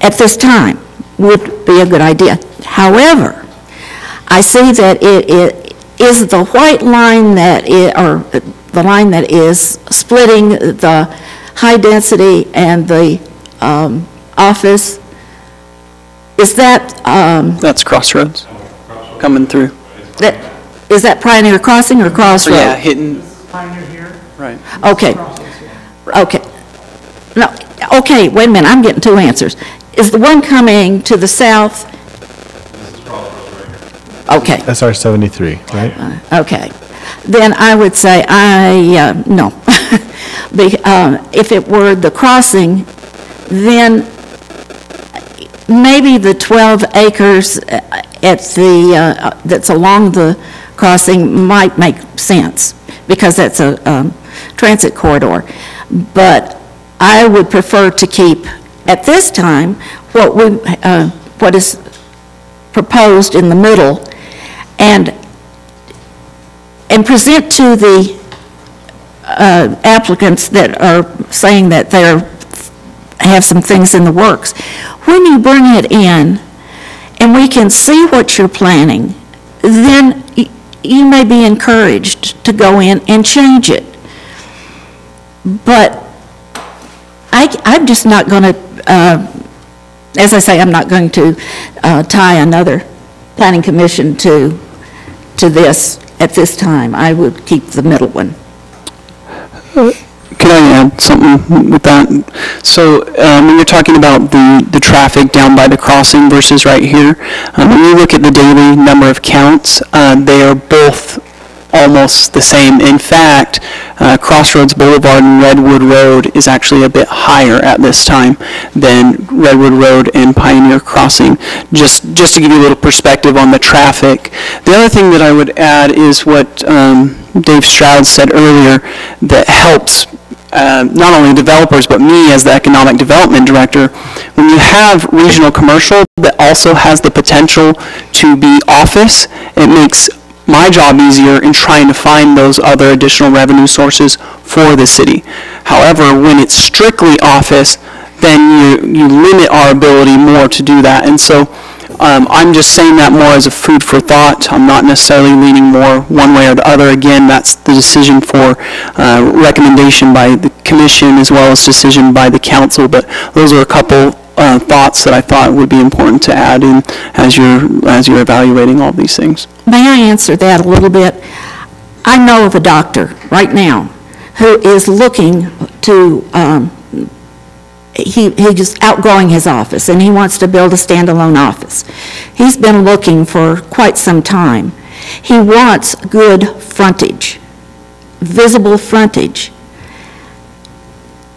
at this time would be a good idea. However, I see that it is the white line or the line that is splitting the high density and the office. Is that? That's Crossroads coming through. Is that Pioneer Crossing or Crossroads? Yeah, hitting. Pioneer here? Right. Okay. Okay. No, okay, wait a minute, I'm getting 2 answers. Is the one coming to the south? Okay. SR 73, right? Okay. Then I would say no. If it were the crossing, then maybe the 12 acres at the, that's along the crossing might make sense, because that's a transit corridor. But I would prefer to keep, at this time, what is proposed in the middle, and present to the applicants that are saying that they have some things in the works. When you bring it in, and we can see what you're planning, then you may be encouraged to go in and change it. But I'm just not going to, as I say, I'm not going to tie another planning commission to this at this time. I would keep the middle one. Could I add something with that? So when you're talking about the traffic down by the crossing versus right here, when you look at the daily number of counts, they are both almost the same. In fact, Crossroads Boulevard and Redwood Road is actually a bit higher at this time than Redwood Road and Pioneer Crossing, just to give you a little perspective on the traffic. The other thing that I would add is what Dave Stroud said earlier that helps not only developers, but me as the economic development director. When you have regional commercial that also has the potential to be office, it makes my job easier in trying to find those other additional revenue sources for the city. However, when it's strictly office, then you limit our ability more to do that. And so I'm just saying that more as a food for thought. I'm not necessarily leaning more one way or the other. Again, that's the decision for recommendation by the commission as well as decision by the council. But those are a couple thoughts that I thought would be important to add in as you're evaluating all these things. May I answer that a little bit? I know of a doctor right now who is looking to, he's outgrowing his office and he wants to build a standalone office. He's been looking for quite some time. He wants good frontage, visible frontage.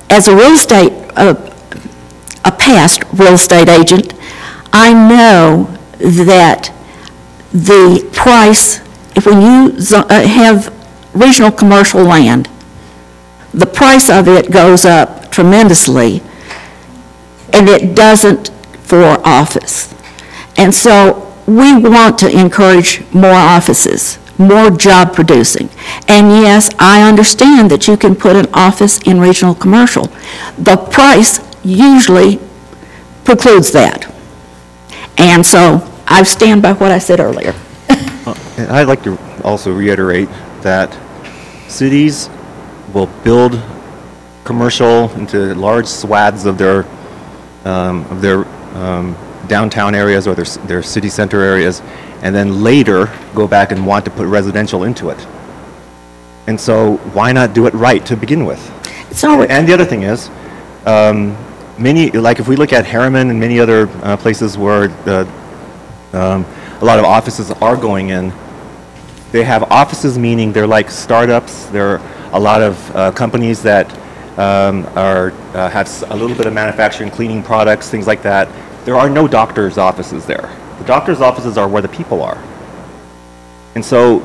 As a real estate, a past real estate agent, I know that the price, if when you have regional commercial land, the price of it goes up tremendously, and it doesn't for office. And so we want to encourage more offices, more job producing. And yes, I understand that you can put an office in regional commercial. The price usually precludes that. And so I stand by what I said earlier. And I'd like to also reiterate that cities will build commercial into large swaths of their downtown areas or their city center areas, and then later go back and want to put residential into it. And so why not do it right to begin with? And the other thing is, many, like if we look at Harriman and many other places where a lot of offices are going in, they have offices, meaning they're like startups. There are a lot of companies that have a little bit of manufacturing, cleaning products, things like that. There are no doctors' offices there. The doctors' offices are where the people are. And so,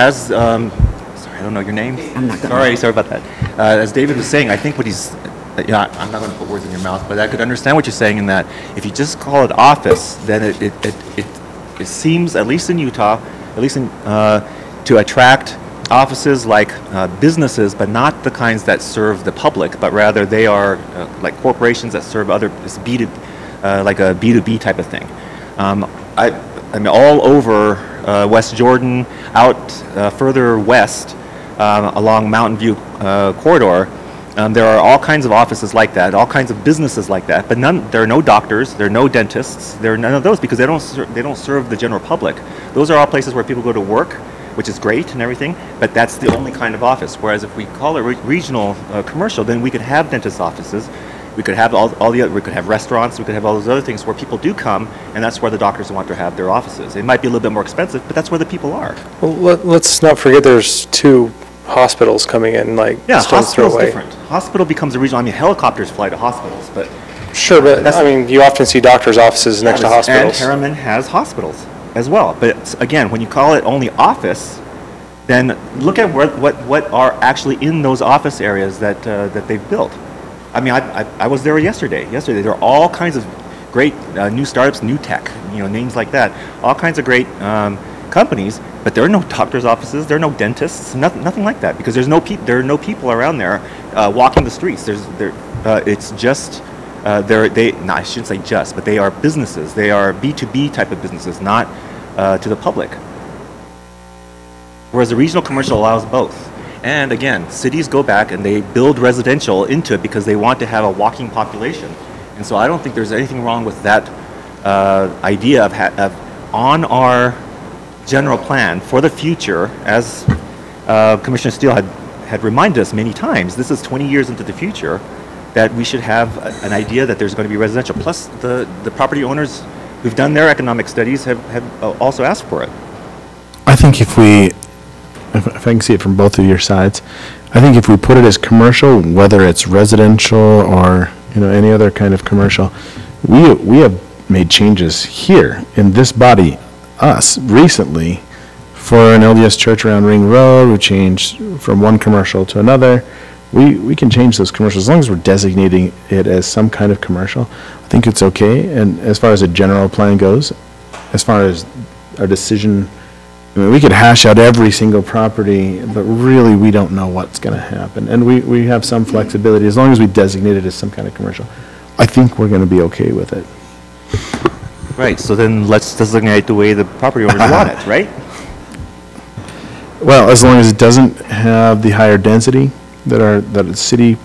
sorry, I don't know your name. Sorry about that. As David was saying, I think what he's, I'm not going to put words in your mouth, but I could understand what you're saying in that if you just call it office, then it seems, at least in Utah, at least to attract offices like businesses, but not the kinds that serve the public, but rather they are like corporations that serve other, like a B2B type of thing. I mean, all over West Jordan, out further west along Mountain View corridor, there are all kinds of offices like that, all kinds of businesses like that, but there are no doctors, there are no dentists, there are none of those because they don't serve the general public. Those are all places where people go to work, which is great and everything, but that's the only kind of office. Whereas if we call it regional commercial, then we could have dentist offices, we could have we could have restaurants, we could have all those other things where people do come, and that's where the doctors want to have their offices. It might be a little bit more expensive, but that's where the people are. Well, let's not forget there's 2 hospitals coming in, like, yeah, stone's throw away. Different. Hospital becomes a regional. I mean, helicopters fly to hospitals, but sure, but I mean, you often see doctors' offices next to hospitals. And Harriman has hospitals as well. But again, when you call it only office, then look at what are actually in those office areas that they've built. I mean, I was there yesterday. Yesterday, there are all kinds of great new startups, new tech, names like that. All kinds of great companies, but there are no doctors' offices, there are no dentists, nothing like that, because there are no people around there walking the streets. It's just I shouldn't say just, but they are businesses. They are B2B type of businesses, not to the public. Whereas the regional commercial allows both. And again, cities go back and they build residential into it because they want to have a walking population. And so I don't think there's anything wrong with that idea of on our general plan for the future, as Commissioner Steele had reminded us many times, this is 20 years into the future, that we should have an idea that there's going to be residential. Plus, the property owners who've done their economic studies have also asked for it. I think if I can see it from both of your sides, I think if we put it as commercial, whether it's residential or, any other kind of commercial, we have made changes here in this body, us, recently, for an LDS church around Ring Road. We changed from one commercial to another. We can change those commercials as long as we're designating it as some kind of commercial. I think it's okay. And as far as a general plan goes, as far as our decision, we could hash out every single property, but really we don't know what's going to happen. And we have some flexibility. As long as we designate it as some kind of commercial, I think we're going to be okay with it. Right, so then let's designate the way the property owners want it, right? Well, as long as it doesn't have the higher density that the city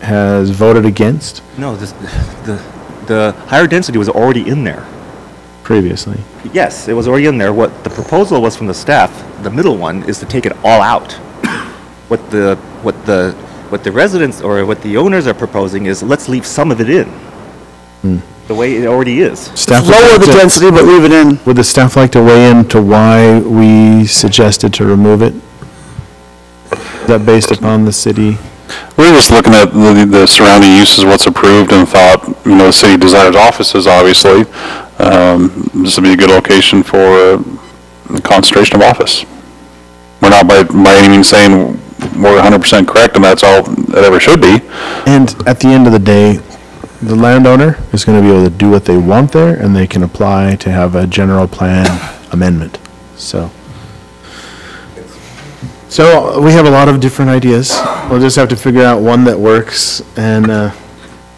has voted against No, the higher density was already in there. previously. Yes, it was already in there. What the proposal was from the staff, the middle one, is to take it all out. What the residents or what the owners are proposing is let's leave some of it in. The way it already is. Staff Lower the density, but leave it in. Would the staff like to weigh in to why we suggested to remove it? Is that based upon the city? We were just looking at the surrounding uses, what's approved, and thought, the city desires offices, obviously. This would be a good location for the concentration of office. We're not by any means saying we're 100% correct and that's all it ever should be. And at the end of the day, the landowner is going to be able to do what they want there, and they can apply to have a general plan amendment. So we have a lot of different ideas. We'll just have to figure out one that works, and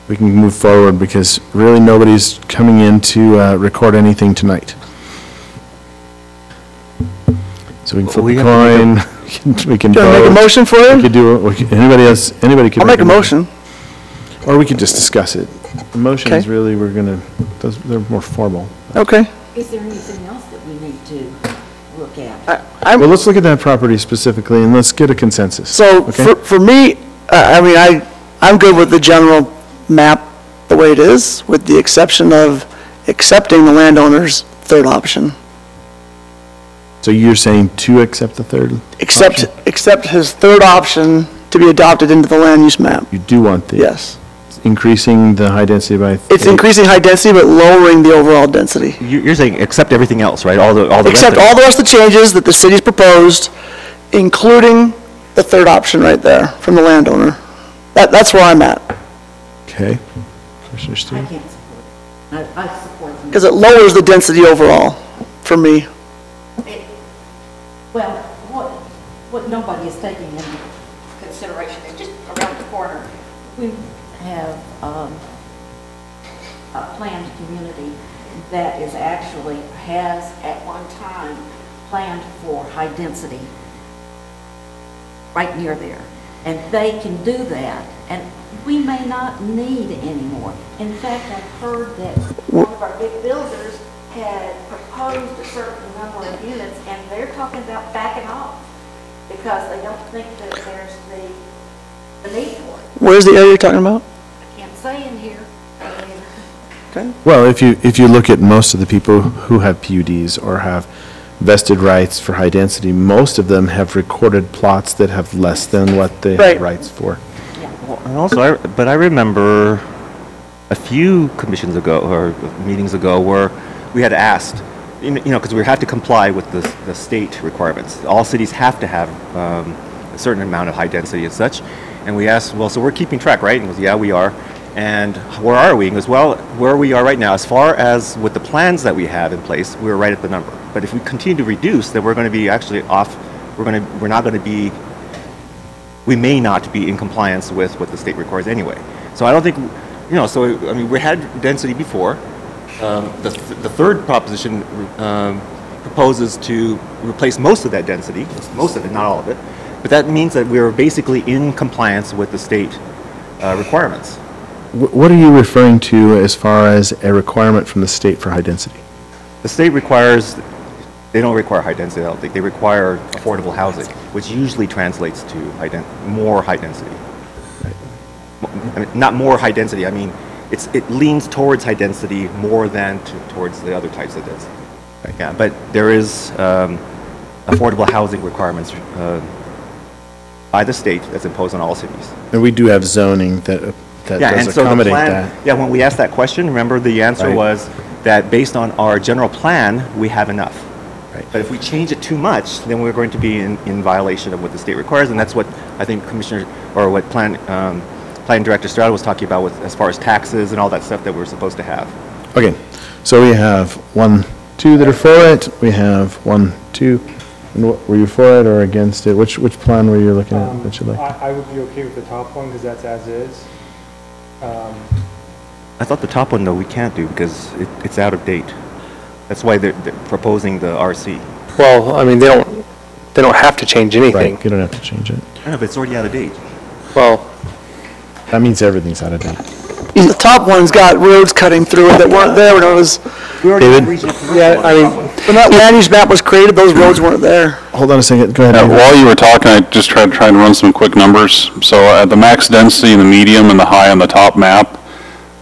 we can move forward, because really nobody's coming in to record anything tonight. So we can flip a coin, we can vote. Can I make a motion for it? We could do, anybody could I'll make a motion. Or we could just discuss it. The motions, Okay. really, they're more formal. Okay. Is there anything else that we need to look at? Well, let's look at that property specifically, and let's get a consensus. So okay? for me, I'm good with the general map the way it is, with the exception of accepting the landowner's third option. So you're saying to accept the third? option? Accept his third option to be adopted into the land use map. You do want the? Yes. Increasing the high density by? It's increasing high density, but lowering the overall density. You're saying accept everything else, right? All the Except all the rest of the changes that the city's proposed, including the third option right there from the landowner. That's where I'm at. Okay. Commissioner Steele? I can't support it. I support them. Because it lowers the density overall for me. Well, what nobody is taking into consideration is just around the corner, we have a planned community that is actually, has at one time planned for high density right near there. And they can do that, and we may not need any more. In fact, I've heard that one of our big builders had proposed a certain number of units, and they're talking about backing off because they don't think that there's the need for it. Where's the area you're talking about? I can't say in here. Okay. Well, if you look at most of the people who have PUDs or have vested rights for high density, most of them have recorded plots that have less than what they have rights for. Well, and also, I remember a few commissions ago, or meetings ago, where we had asked, because we had to comply with the state requirements. All cities have to have a certain amount of high density and such. And we asked, well, so we're keeping track, right? And he goes, yeah, we are. And where are we? And he goes, well, where we are right now, as far as with the plans that we have in place, we're right at the number. But if we continue to reduce, then we're going to be actually off. We're not going to be. We may not be in compliance with what the state requires anyway. So I don't think, So I mean, we had density before. The third proposition proposes to replace most of that density, most of it, not all of it. But that means that we're basically in compliance with the state requirements. What are you referring to as far as a requirement from the state for high density? The state requires they don't require high density, I don't think. They require affordable housing, which usually translates to more high density. I mean, not more high density, I mean, it leans towards high density more than towards the other types of density. Yeah, but there is affordable housing requirements by the state that's imposed on all cities. And we do have zoning that Yeah, and does so the accommodate plan, that. yeah, when we asked that question, remember the answer Right. was that based on our general plan, we have enough. Right. But if we change it too much, then we're going to be in violation of what the state requires, and that's what I think Commissioner, or what Plan Director Strada was talking about with, as far as taxes and all that stuff that we're supposed to have. Okay, so we have 1, 2 that are for it, we have 1, 2, and were you for it or against it? Which plan were you looking at that you like? I would be okay with the top one because that's as is. I thought the top one, though, we can't do because it's out of date. That's why they're proposing the RC. Well, I mean, they don't have to change anything. Right, you don't have to change it. I know, but it's already out of date. Well, that means everything's out of date. And the top one's got roads cutting through it that weren't there when it was, yeah, I mean, when that land use map was created, those roads weren't there. Hold on a second, go ahead. David. While you were talking, I just tried to run some quick numbers. So at the max density, the medium, and the high on the top map,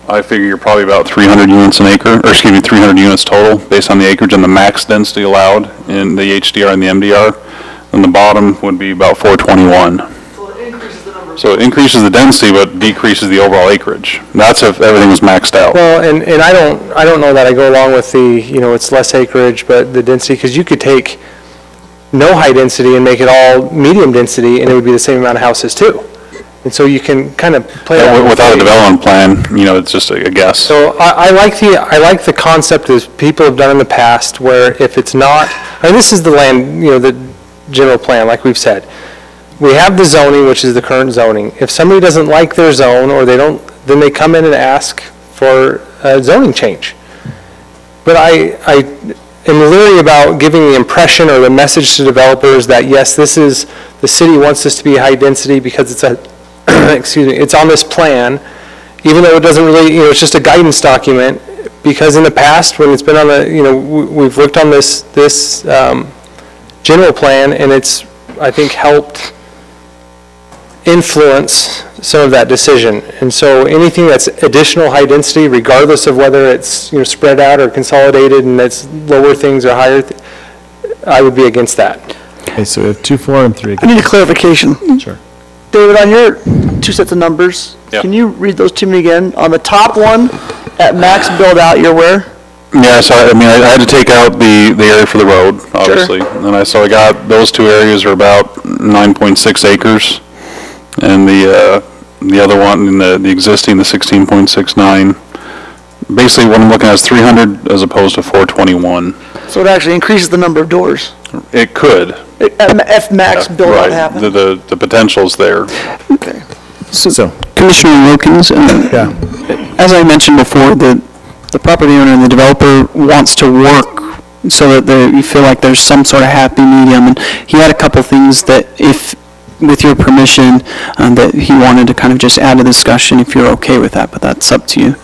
I figure you're probably about 300 units an acre, or excuse me, 300 units total, based on the acreage and the max density allowed in the HDR and the MDR. And the bottom would be about 421. So it increases the density, but decreases the overall acreage. That's if everything was maxed out. well, and I don't know that I go along with it's less acreage, but the density, because you could take no high density and make it all medium density, and it would be the same amount of houses too. And so you can kind of play that. Without a development plan, it's just a guess. So I like the concept as people have done in the past, where if it's not, and this is the land, the general plan, like we've said. We have the zoning, which is the current zoning. If somebody doesn't like their zone, or they don't, then they come in and ask for a zoning change. But I am leery about giving the impression or the message to developers that, yes, the city wants this to be high density because it's it's on this plan, even though it doesn't really, it's just a guidance document, because in the past, when it's been on we've looked on this general plan, and it's, I think, helped influence some of that decision. And so anything that's additional high density, regardless of whether it's, spread out or consolidated, and it's lower things or higher, I would be against that. Okay, so we have 2, 4, and 3. I need a clarification. Sure. David, on your 2 sets of numbers, Yeah. can you read those to me again? On the top one, at max build out, you're where? Yeah, so I had to take out the area for the road, obviously. And so I got, those 2 areas are about 9.6 acres. And the other one, the existing, the 16.69, basically what I'm looking at is 300 as opposed to 421. So it actually increases the number of doors. It could. If max build out Right, happens. the potential's there. Okay. So, Commissioner Wilkins, as I mentioned before, the property owner and the developer wants to work so that you feel like there's some sort of happy medium, and he had a couple things that, if, with your permission, that he wanted to kind of just add a discussion, if you're okay with that, but that's up to you.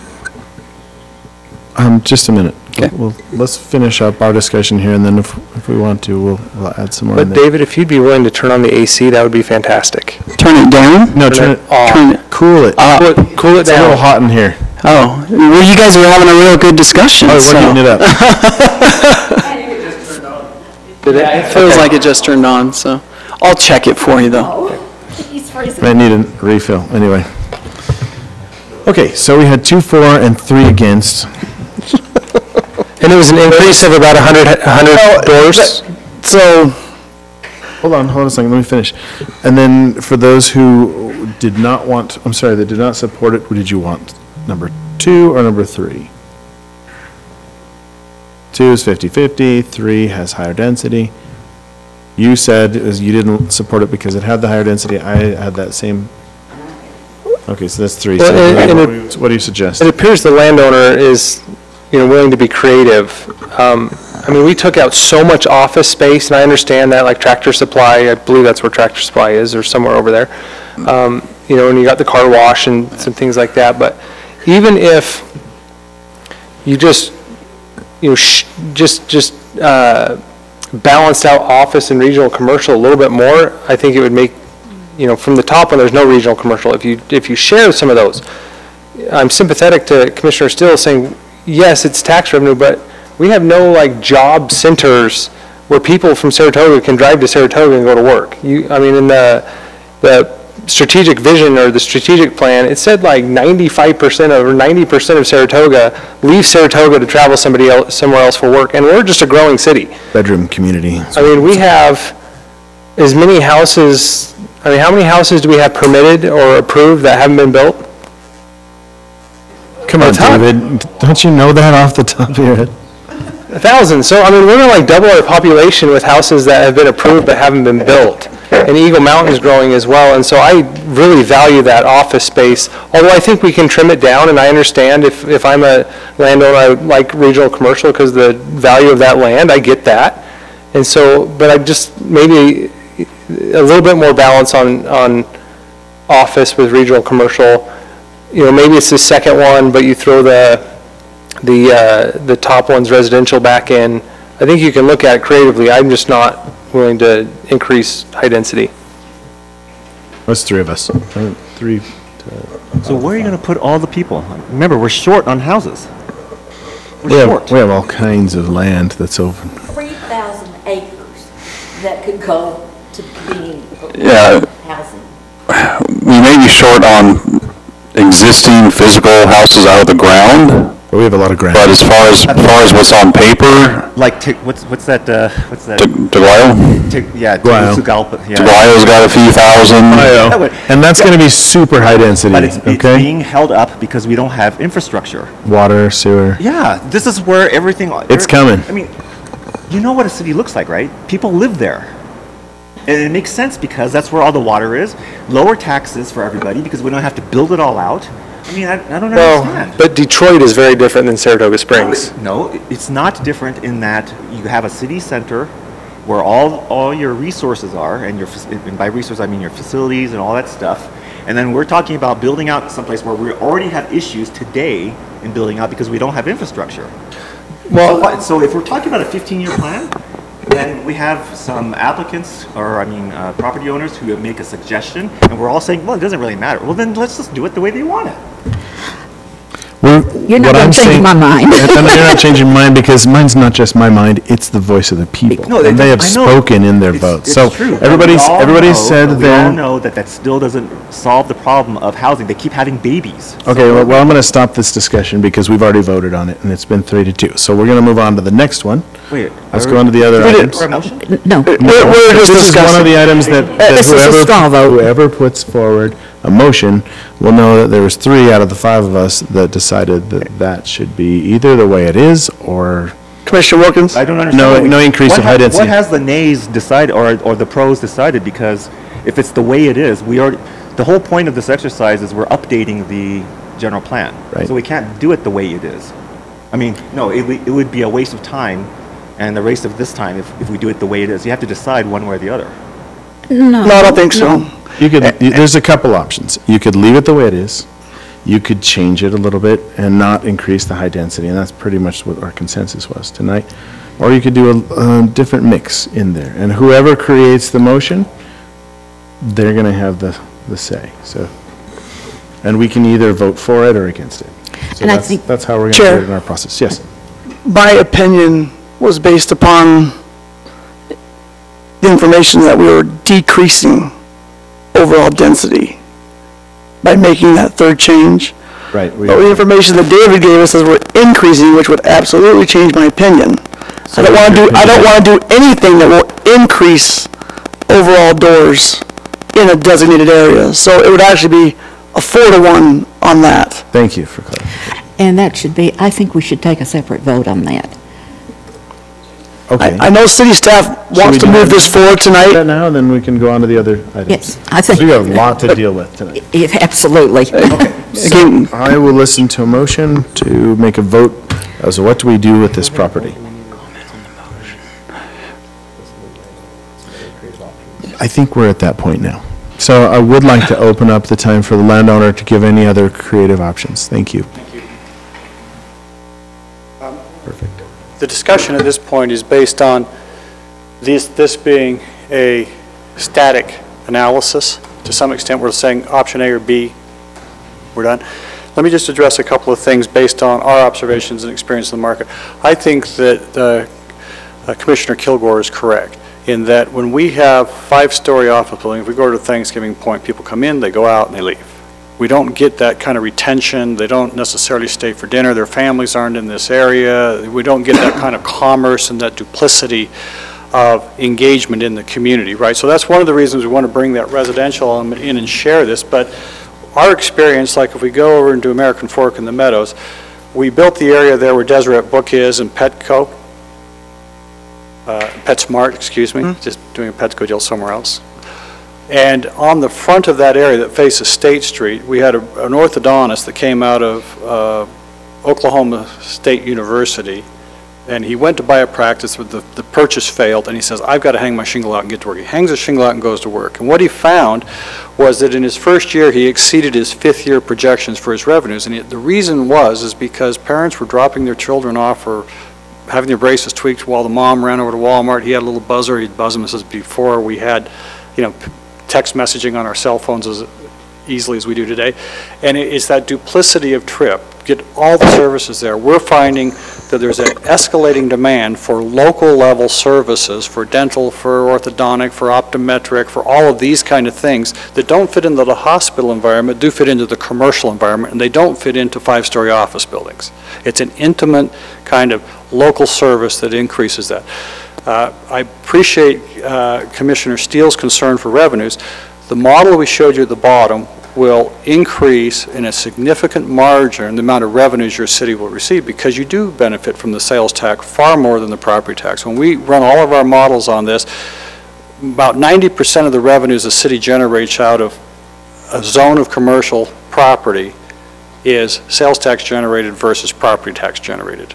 Just a minute. Okay. Let's finish up our discussion here, and then if we want to, we'll add some more in But there. David, if you'd be willing to turn on the AC, that would be fantastic. Turn it down? No, turn it off. Cool it. Cool it It's a little down. hot in here. Oh, well, you guys are having a real good discussion. Oh, we're so- heating it up. It feels like it just turned on, so I'll check it for you, though. He's freezing. Might need a refill, anyway. Okay, so we had 2, 4, and 3 against. And it was an increase of about 100 doors? So, Hold on a second, let me finish. And then for those who did not want, I'm sorry, that did not support it, what did you want? Number 2 or number 3? 2 is 50/50, 3 has higher density. You said you didn't support it because it had the higher density, I had that same. Okay, so that's 3. Well, So what do you suggest? It appears the landowner is, willing to be creative. I mean, we took out so much office space, and I understand that, like Tractor Supply, I believe that's where Tractor Supply is, or somewhere over there. And you got the car wash and some things like that, but even if you just balanced out office and regional commercial a little bit more, I think it would make, from the top when there's no regional commercial, if you share some of those, I'm sympathetic to Commissioner Still saying, yes, it's tax revenue, but we have no like job centers where people from Saratoga can drive to Saratoga and go to work. In the strategic vision or the strategic plan, it said like 95% or 90% of Saratoga leave Saratoga to travel somewhere else for work, and we're just a growing city. Bedroom community. We have as many houses, how many houses do we have permitted or approved that haven't been built? Come on, David, don't you know that off the top of your head? 1,000. So, we're going to like double our population with houses that have been approved but haven't been built. And Eagle Mountain is growing as well. And so I really value that office space, although I think we can trim it down, and I understand if I'm a landowner, I like regional commercial because the value of that land, I get that. And so, but I just, maybe a little bit more balance on office with regional commercial. Maybe it's the second one, but you throw the top one's residential back in. I think you can look at it creatively. I'm just not willing to increase high density. That's three of us. Three. So where are you going to put all the people? Remember, we're short on houses. We have all kinds of land that's open. 3,000 acres that could go to being housing. We may be short on existing physical houses out of the ground. But we have a lot of ground. But as far as what's on paper, like what's that? Teguayo? Teguayo's got a few thousand. And that's going to be super high density. But it's being held up because we don't have infrastructure. Water, sewer. Yeah, this is where everything. It's coming. You know what a city looks like, right? People live there. And it makes sense because that's where all the water is. Lower taxes for everybody because we don't have to build it all out. I don't understand. But Detroit is very different than Saratoga Springs. No, it's not different in that you have a city center where all your resources are, and by resources I mean your facilities and all that stuff. And then we're talking about building out someplace where we already have issues today in building out because we don't have infrastructure. Well, so if we're talking about a 15-year plan, then we have some applicants, or property owners who make a suggestion, and we're all saying, well, it doesn't really matter. Well, then let's just do it the way they want it. You're not going to change my mind. You're not changing mine because mine's not just my mind, it's the voice of the people. No, and they have spoken in their votes. So true. everybody said we all know that still doesn't solve the problem of housing. They keep having babies. Okay, well, I'm going to stop this discussion because we've already voted on it, and it's been 3-2. So we're going to move on to the next one. Wait, let's go on to the other items. No. This is one of the items that whoever puts forward a motion will know that there was 3 out of the 5 of us that decided that should be either the way it is or... Commissioner Wilkins? I don't understand. No increase of high density. What has the nays decided, or the pros decided? Because if it's the way it is, the whole point of this exercise is we're updating the general plan. Right. So we can't do it the way it is. No, it would be a waste of time and a waste of this time if we do it the way it is. You have to decide one way or the other. No, I don't think so. There's a couple options. You could leave it the way it is. You could change it a little bit and not increase the high density, and that's pretty much what our consensus was tonight. Or you could do a different mix in there, and whoever creates the motion, they're going to have the say. So, and we can either vote for it or against it. So and that's how we're going to do it in our process. Yes. My opinion was based upon the information that we were decreasing overall density by making that third change. Right. But the information that David gave us is we're increasing, which would absolutely change my opinion. I don't want to do anything that will increase overall doors in a designated area. So it would actually be a 4-to-1 on that. Thank you for clarifying. And that should be, I think we should take a separate vote on that. Okay. I know city staff wants to move this forward tonight. That now, then we can go on to the other items. Yes, I think. We have a lot to deal with tonight. Absolutely. Okay. So I will listen to a motion to make a vote as to what do we do with this property. I think we're at that point now. So I would like to open up the time for the landowner to give any other creative options. Thank you. Perfect. The discussion at this point is based on This being a static analysis, to some extent, we're saying option A or B, we're done. Let me just address a couple of things based on our observations and experience in the market. I think that Commissioner Kilgore is correct in that when we have 5-story office buildings, if we go to Thanksgiving Point, people come in, they go out, and they leave. We don't get that kind of retention. They don't necessarily stay for dinner. Their families aren't in this area. We don't get that kind of commerce and that duplicity of engagement in the community, right? So that's one of the reasons we want to bring that residential element in and share this. But our experience, like if we go over into American Fork and the Meadows, we built the area there where Deseret Book is and Petco, PetSmart, excuse me, just doing a Petco deal somewhere else. And on the front of that area that faces State Street, we had an orthodontist that came out of Oklahoma State University, and he went to buy a practice, but the purchase failed, and he says, I've got to hang my shingle out and get to work. He hangs his shingle out and goes to work. And what he found was that in his first year, he exceeded his 5th-year projections for his revenues. And the reason is because parents were dropping their children off or having their braces tweaked while the mom ran over to Walmart. He had a little buzzer. He'd buzz them. This is before we had, text messaging on our cell phones as easily as we do today. And it's that duplicity of trip. Get all the services there. We're finding that there's an escalating demand for local level services, for dental, for orthodontic, for optometric, for all of these kind of things that don't fit into the hospital environment, do fit into the commercial environment, and they don't fit into 5-story office buildings. It's an intimate kind of local service that increases that. I appreciate Commissioner Steele's concern for revenues. The model we showed you at the bottom will increase in a significant margin the amount of revenues your city will receive because you do benefit from the sales tax far more than the property tax. When we run all of our models on this, about 90% of the revenues the city generates out of a zone of commercial property is sales tax generated versus property tax generated.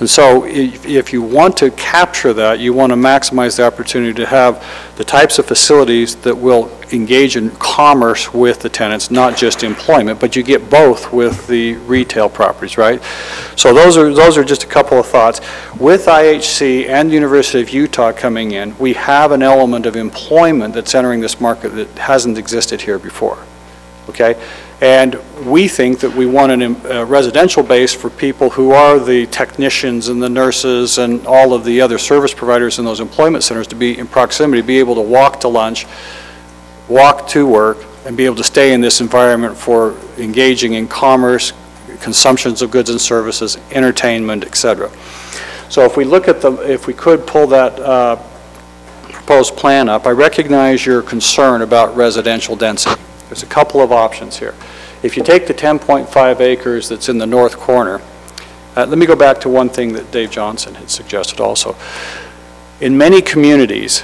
And so if you want to capture that, you want to maximize the opportunity to have the types of facilities that will engage in commerce with the tenants, not just employment, but you get both with the retail properties, right? So those are just a couple of thoughts. With IHC and the University of Utah coming in, we have an element of employment that's entering this market that hasn't existed here before, okay? And we think that we want a residential base for people who are the technicians and the nurses and all of the other service providers in those employment centers to be in proximity, be able to walk to lunch, walk to work, and be able to stay in this environment for engaging in commerce, consumptions of goods and services, entertainment, etc. So if we look at if we could pull that proposed plan up, I recognize your concern about residential density. There's a couple of options here. If you take the 10.5 acres that's in the north corner, let me go back to one thing that Dave Johnson had suggested also. In many communities,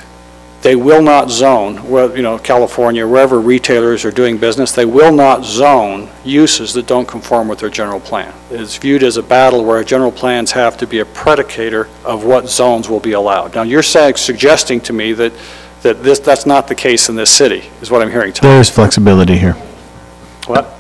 they will not zone, well, California, wherever retailers are doing business, they will not zone uses that don't conform with their general plan. It's viewed as a battle where general plans have to be a predicator of what zones will be allowed. Now, you're suggesting to me that that's not the case in this city, is what I'm hearing tonight. There is flexibility here. What?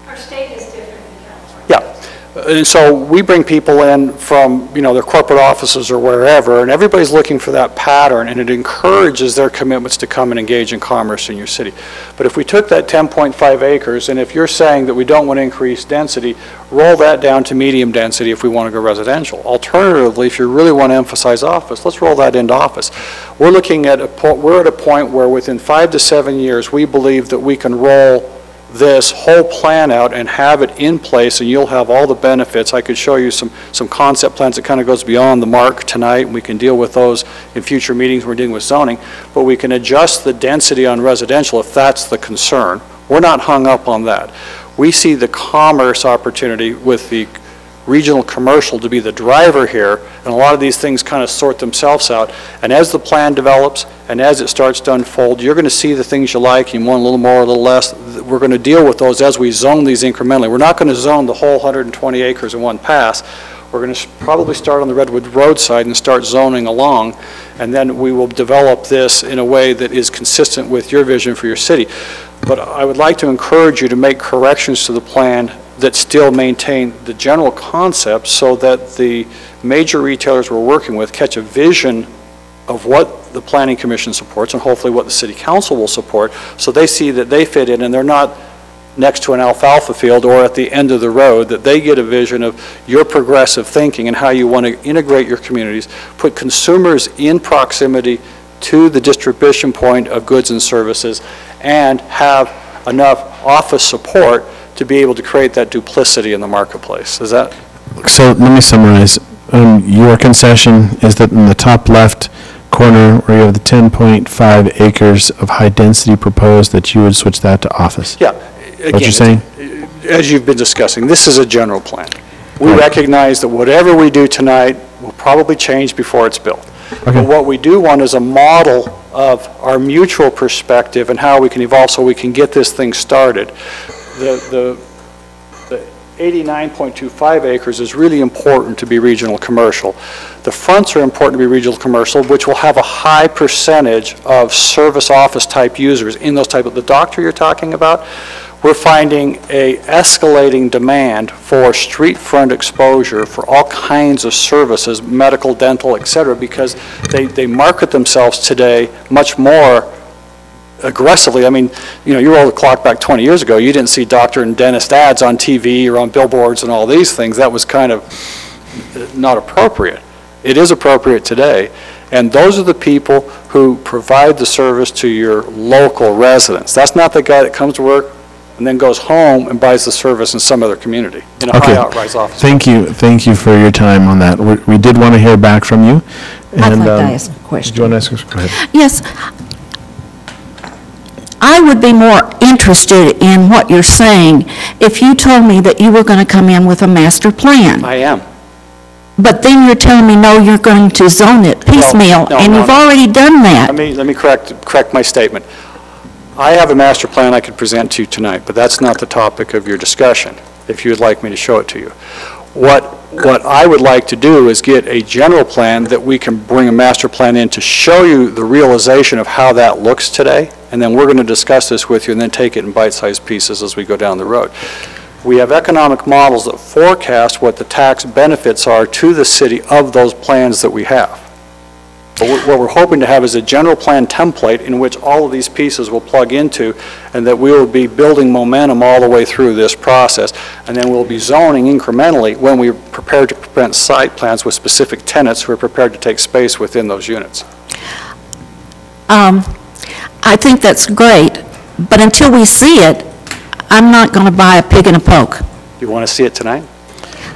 Our state is different than California. Yeah. And so we bring people in from, their corporate offices or wherever, and everybody's looking for that pattern, and it encourages their commitments to come and engage in commerce in your city. But if we took that 10.5 acres, and if you're saying that we don't want to increase density, roll that down to medium density if we want to go residential. Alternatively, if you really want to emphasize office, let's roll that into office. We're looking at we're at a point where within 5 to 7 years, we believe that we can roll this whole plan out and have it in place, and you'll have all the benefits. I could show you some concept plans that kind of goes beyond the mark tonight. We can deal with those in future meetings when we're dealing with zoning, but we can adjust the density on residential if that's the concern. We're not hung up on that. We see the commerce opportunity with the regional commercial to be the driver here, and a lot of these things kind of sort themselves out. And as the plan develops and as it starts to unfold, you're going to see the things you like. You want a little more, a little less. We're going to deal with those as we zone these incrementally. We're not going to zone the whole 120 acres in one pass. We're going to probably start on the Redwood Road side and start zoning along, and then we will develop this in a way that is consistent with your vision for your city. But I would like to encourage you to make corrections to the plan that still maintain the general concept so that the major retailers we're working with catch a vision of what the Planning Commission supports and hopefully what the City Council will support, so they see that they fit in and they're not next to an alfalfa field or at the end of the road, that they get a vision of your progressive thinking and how you want to integrate your communities, put consumers in proximity to the distribution point of goods and services, and have enough office support to be able to create that duplicity in the marketplace. Is that? So let me summarize. Your concession is that in the top left corner where you have the 10.5 acres of high density proposed, that you would switch that to office? Yeah. What you're saying? As you've been discussing, this is a general plan. We recognize that whatever we do tonight will probably change before it's built. Okay. But what we do want is a model of our mutual perspective and how we can evolve so we can get this thing started. The 89.25 acres is really important to be regional commercial. The fronts are important to be regional commercial, which will have a high percentage of service office type users in those type of, the doctor you're talking about, we're finding a escalating demand for street front exposure for all kinds of services, medical, dental, et cetera, because they market themselves today much more aggressively. I mean, you know, you roll the clock back 20 years ago, you didn't see doctor and dentist ads on TV or on billboards and all these things. That was kind of not appropriate. It is appropriate today. And those are the people who provide the service to your local residents. That's not the guy that comes to work and then goes home and buys the service in some other community, in a high outrise office. Thank you for your time on that. We did want to hear back from you. I'd like to ask a question. Do you want to ask a question? Go ahead. Yes. I would be more interested in what you're saying if you told me that you were going to come in with a master plan. I am. But then you're telling me, no, you're going to zone it piecemeal, and you've already done that. Let me correct my statement. I have a master plan I could present to you tonight, but that's not the topic of your discussion, if you would like me to show it to you. What I would like to do is get a general plan that we can bring a master plan in to show you the realization of how that looks today, and then we're going to discuss this with you and then take it in bite-sized pieces as we go down the road. We have economic models that forecast what the tax benefits are to the city of those plans that we have. But what we're hoping to have is a general plan template in which all of these pieces will plug into, and that we will be building momentum all the way through this process. And then we'll be zoning incrementally when we're prepared to present site plans with specific tenants who are prepared to take space within those units. I think that's great, but until we see it, I'm not going to buy a pig in a poke. Do you want to see it tonight?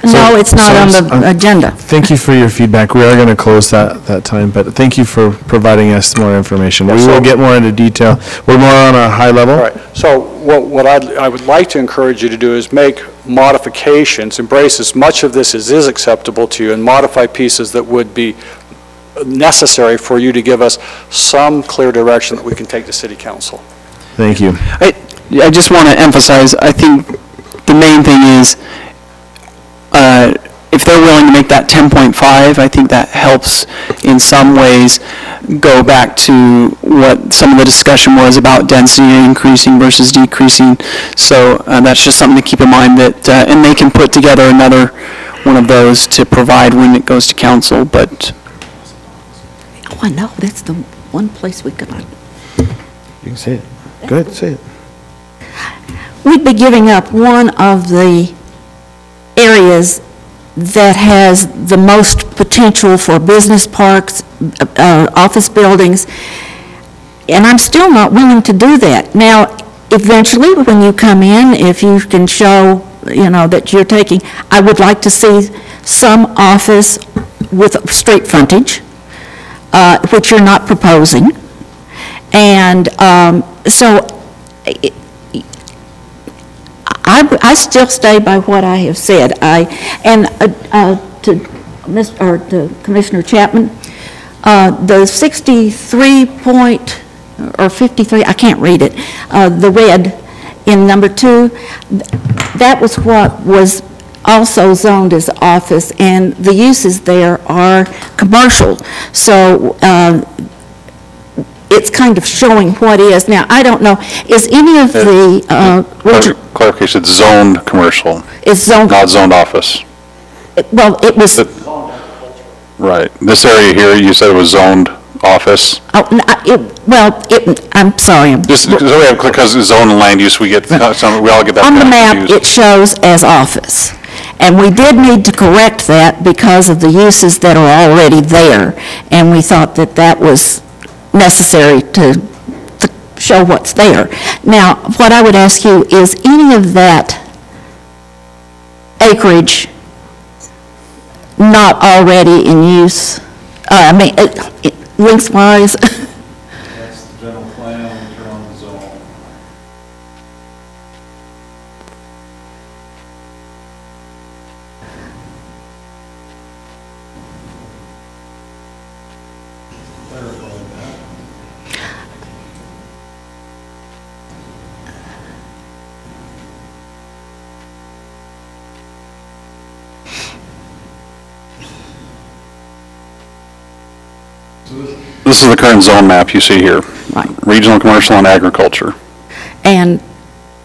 No, it's not on the agenda. Thank you for your feedback. We are going to close that time, but thank you for providing us more information. We will get more into detail. We're more on a high level. All right. So what I would like to encourage you to do is make modifications, embrace as much of this as is acceptable to you, and modify pieces that would be necessary for you to give us some clear direction that we can take to City Council. Thank you. I just want to emphasize, I think the main thing is, if they're willing to make that 10.5, I think that helps in some ways go back to what some of the discussion was about density increasing versus decreasing. So that's just something to keep in mind, that, and they can put together another one of those to provide when it goes to council, but. Oh, I know, that's the one place we got. You can say it. Go ahead, say it. We'd be giving up one of the areas that has the most potential for business parks, office buildings, and I'm still not willing to do that. Now, eventually, when you come in, if you can show, you know, that you're taking, I would like to see some office with street frontage, which you're not proposing, and so I still stay by what I have said. To Commissioner Chapman, the 53 I can't read it, the red in number 2, that was what was also zoned as office, and the uses there are commercial. So it's kind of showing what is. Now, I don't know, is any of the... Clarification, it's zoned commercial. It's zoned... Not zoned office. Well, it was... Right. This area here, you said it was zoned office. Oh, I'm sorry. Just so we have, because it's zone and land use, we get, we all get that On the kind of map, confused. it shows as office. And we did need to correct that because of the uses that are already there. And we thought that that was necessary to show what's there. Now, what I would ask you, is any of that acreage not already in use? Lengthwise? That's the general plan, we turn on the zone. This is the current zone map you see here. Right. Regional, commercial, and agriculture. And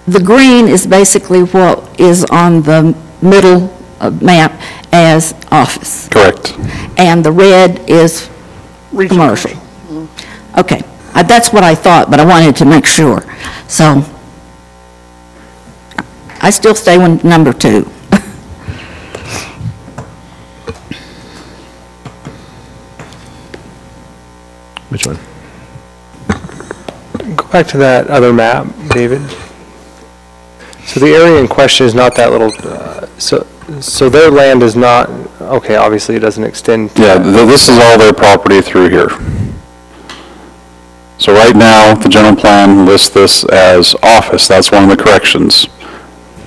the green is basically what is on the middle map as office. Correct. And the red is commercial. Okay, that's what I thought, but I wanted to make sure. So I still stay with number 2. Which one? Go back to that other map, David. So the area in question is not that little, so their land is not, okay, obviously it doesn't extend. Yeah, this is all their property through here. So right now, the general plan lists this as office. That's one of the corrections.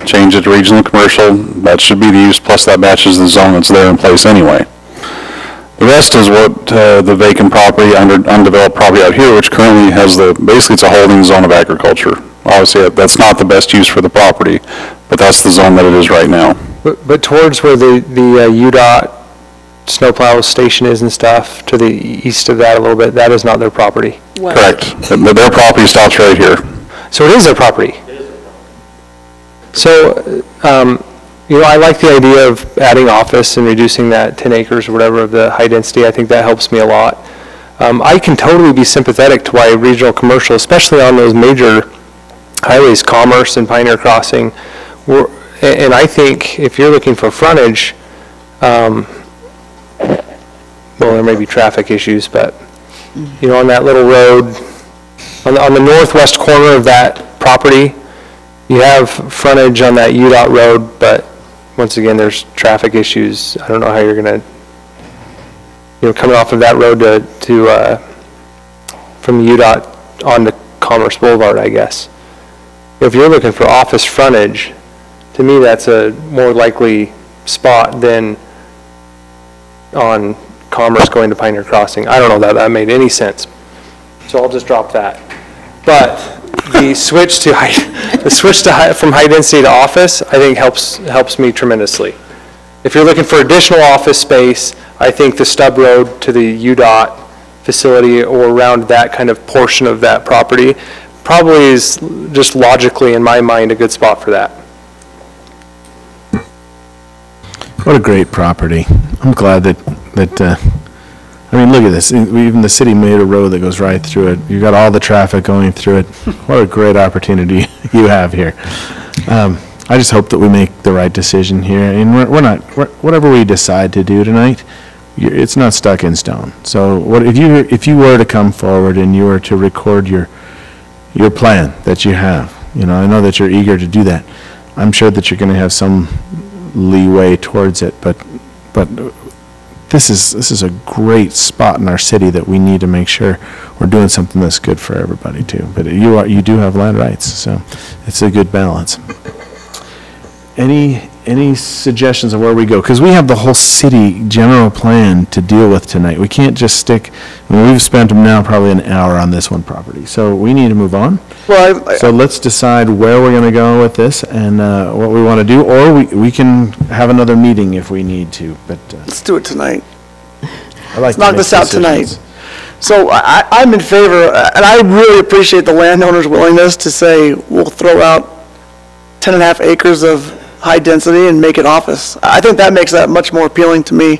Change it to regional commercial, that should be the use, plus that matches the zone that's there in place anyway. The rest is what the vacant property, undeveloped property out here, which currently has basically it's a holding zone of agriculture. Obviously, that's not the best use for the property, but that's the zone that it is right now. But towards where the UDOT snowplow station is and stuff, to the east of that a little bit, that is not their property. Correct. Their property stops right here. So it is their property? So, I like the idea of adding office and reducing that 10 acres or whatever of the high density. I think that helps me a lot. I can totally be sympathetic to why regional commercial, especially on those major highways, Commerce and Pioneer Crossing, and I think if you're looking for frontage, well, there may be traffic issues, but, on that little road, on the northwest corner of that property, you have frontage on that UDOT road, but once again, there's traffic issues. I don't know how you're going to, coming off of that road from UDOT on to Commerce Boulevard, I guess. If you're looking for office frontage, to me, that's a more likely spot than on Commerce going to Pioneer Crossing. I don't know that made any sense, so I'll just drop that. But the switch to from high density to office, I think helps me tremendously. If you're looking for additional office space, I think the stub road to the UDOT facility or around that kind of portion of that property probably is just logically, in my mind, a good spot for that. What a great property. I'm glad that I mean, look at this. Even the city made a road that goes right through it. You've got all the traffic going through it. What a great opportunity you have here. I just hope that we make the right decision here. And whatever we decide to do tonight, it's not stuck in stone. So if you were to come forward and you were to record your plan that you have, I know that you're eager to do that. I'm sure that you're going to have some leeway towards it, but this is a great spot in our city that we need to make sure we're doing something that's good for everybody too. But you do have land rights, so it's a good balance. Any suggestions of where we go? Because we have the whole city general plan to deal with tonight. We can't just stick. We've spent now probably an hour on this one property, so we need to move on. Well, So let's decide where we're going to go with this and what we want to do, or we can have another meeting if we need to. But let's do it tonight. Let's knock this out tonight. So I'm in favor, and I really appreciate the landowner's willingness to say, we'll throw out 10 and a half acres of high density and make it office. I think that makes that much more appealing to me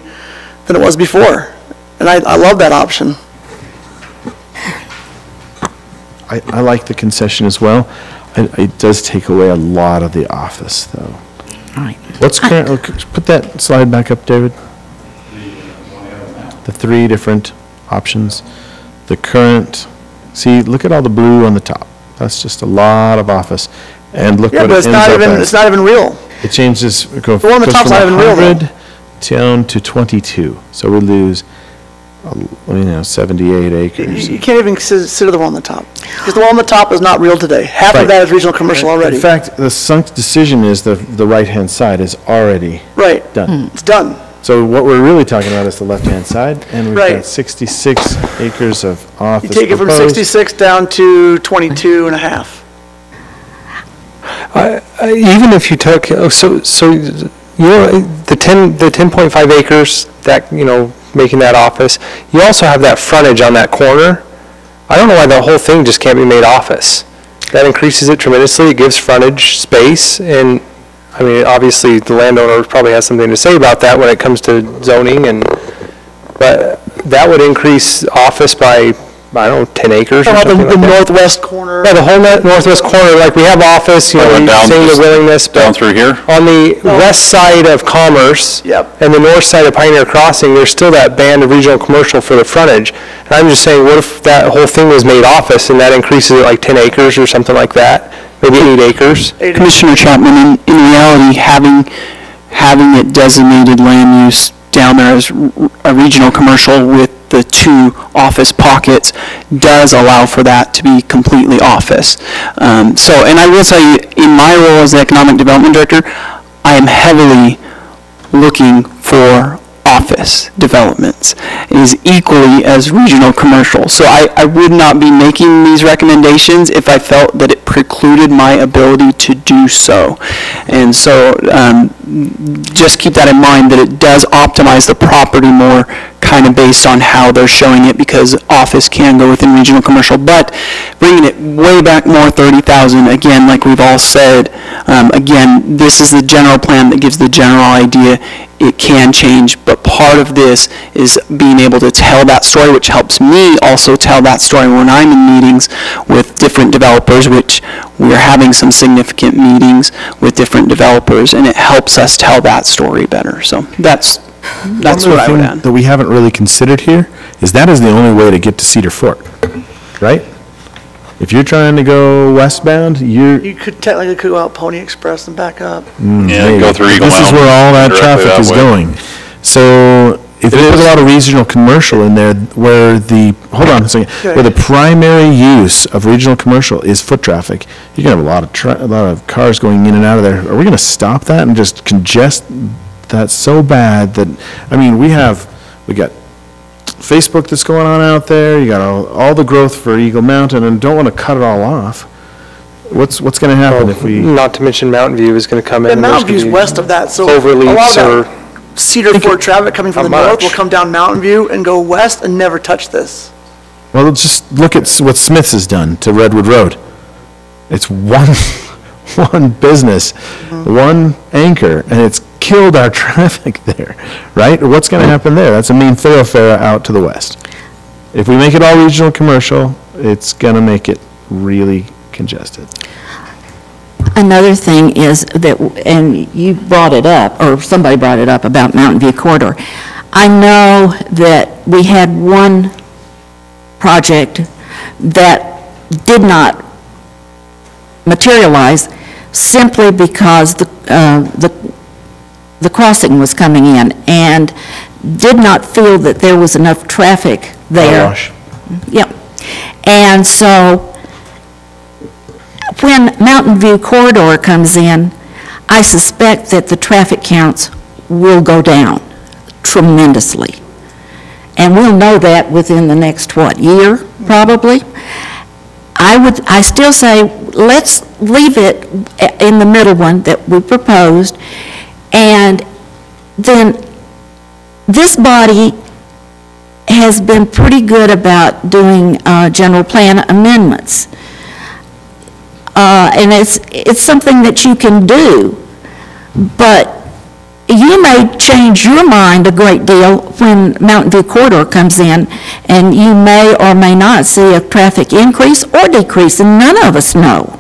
than it was before. And I love that option. I like the concession as well. It does take away a lot of the office, though. Right. What's current, put that slide back up, David. The 3 different options. The current, see, look at all the blue on the top. That's just a lot of office. And look Yeah, what but it it's ends not up even, as. it's not even real. It changes, The one on the top's not even real, though. 100 down to 22. So we lose, 78 acres. You can't even consider the one on the top. Because the one on the top is not real today. Half Right. of that is regional commercial already. In fact, the sunk decision is the right-hand side is already Right. done. It's done. So what we're really talking about is the left-hand side, and we've Right. got 66 acres of office You take it from proposed. 66 down to 22 and a half. Even if you took, the 10.5 acres, that, making that office, you also have that frontage on that corner. I don't know why the whole thing just can't be made office. That increases it tremendously, it gives frontage space, and, I mean, obviously, the landowner probably has something to say about that when it comes to zoning, but that would increase office by, I don't know, 10 acres or How about something the like that. northwest corner? Yeah, the whole northwest corner, like we have office, Down saying the just willingness, down but through here? on the west side of Commerce Yep. and the north side of Pioneer Crossing, there's still that band of regional commercial for the frontage. And I'm just saying, what if that whole thing was made office and that increases it like 10 acres or something like that? Maybe 8 acres? Commissioner Chapman, in reality, having it designated land use down there as a regional commercial with the 2 office pockets does allow for that to be completely office. And I will tell you, in my role as the Economic Development Director, I am heavily looking for office developments is equally as regional commercial. So I would not be making these recommendations if I felt that it precluded my ability to do so. And so just keep that in mind, that it does optimize the property more kind of based on how they're showing it, because office can go within regional commercial. But bringing it way back more, 30,000, again, like we've all said, again, this is the general plan that gives the general idea. It can change, but part of this is being able to tell that story, which helps me also tell that story when I'm in meetings with different developers, which we are having some significant meetings with different developers, and it helps us tell that story better. So that's what I would add. That we haven't really considered here is that is the only way to get to Cedar Fork, right? If you're trying to go westbound, You could technically go out Pony Express and back up. Yeah, go through Eagle This is Mountain, where all that directly traffic that is way. going. So if you put a lot of regional commercial in there where hold on a second, where the primary use of regional commercial is foot traffic, you're going to have a lot of cars going in and out of there. Are we going to stop that and just congest that so bad that, I mean, we got Facebook that's going on out there, you got all the growth for Eagle Mountain, and don't want to cut it all off. What's going to happen if we... Not to mention Mountain View is going to come in. And there's Mountain gonna View's be west of that, so a overleaps lot or of that Cedar Fork traffic coming from the Not north will much. come down Mountain View and go west and never touch this. Well, just look at what Smith's has done to Redwood Road. It's one business, one anchor, and it's killed our traffic there, right? What's going to happen there? That's a main thoroughfare out to the west. If we make it all regional commercial, it's going to make it really congested. Another thing is that, and you brought it up, or somebody brought it up about Mountain View Corridor. I know that we had one project that did not materialize simply because the crossing was coming in and did not feel that there was enough traffic there. Wash. Yep. And so when Mountain View Corridor comes in, I suspect that the traffic counts will go down tremendously. And we'll know that within the next, year, probably? I still say, let's leave it in the middle one that we proposed, and then this body has been pretty good about doing general plan amendments. And it's something that you can do, but you may change your mind a great deal when Mountain View Corridor comes in, and you may or may not see a traffic increase or decrease, and none of us know.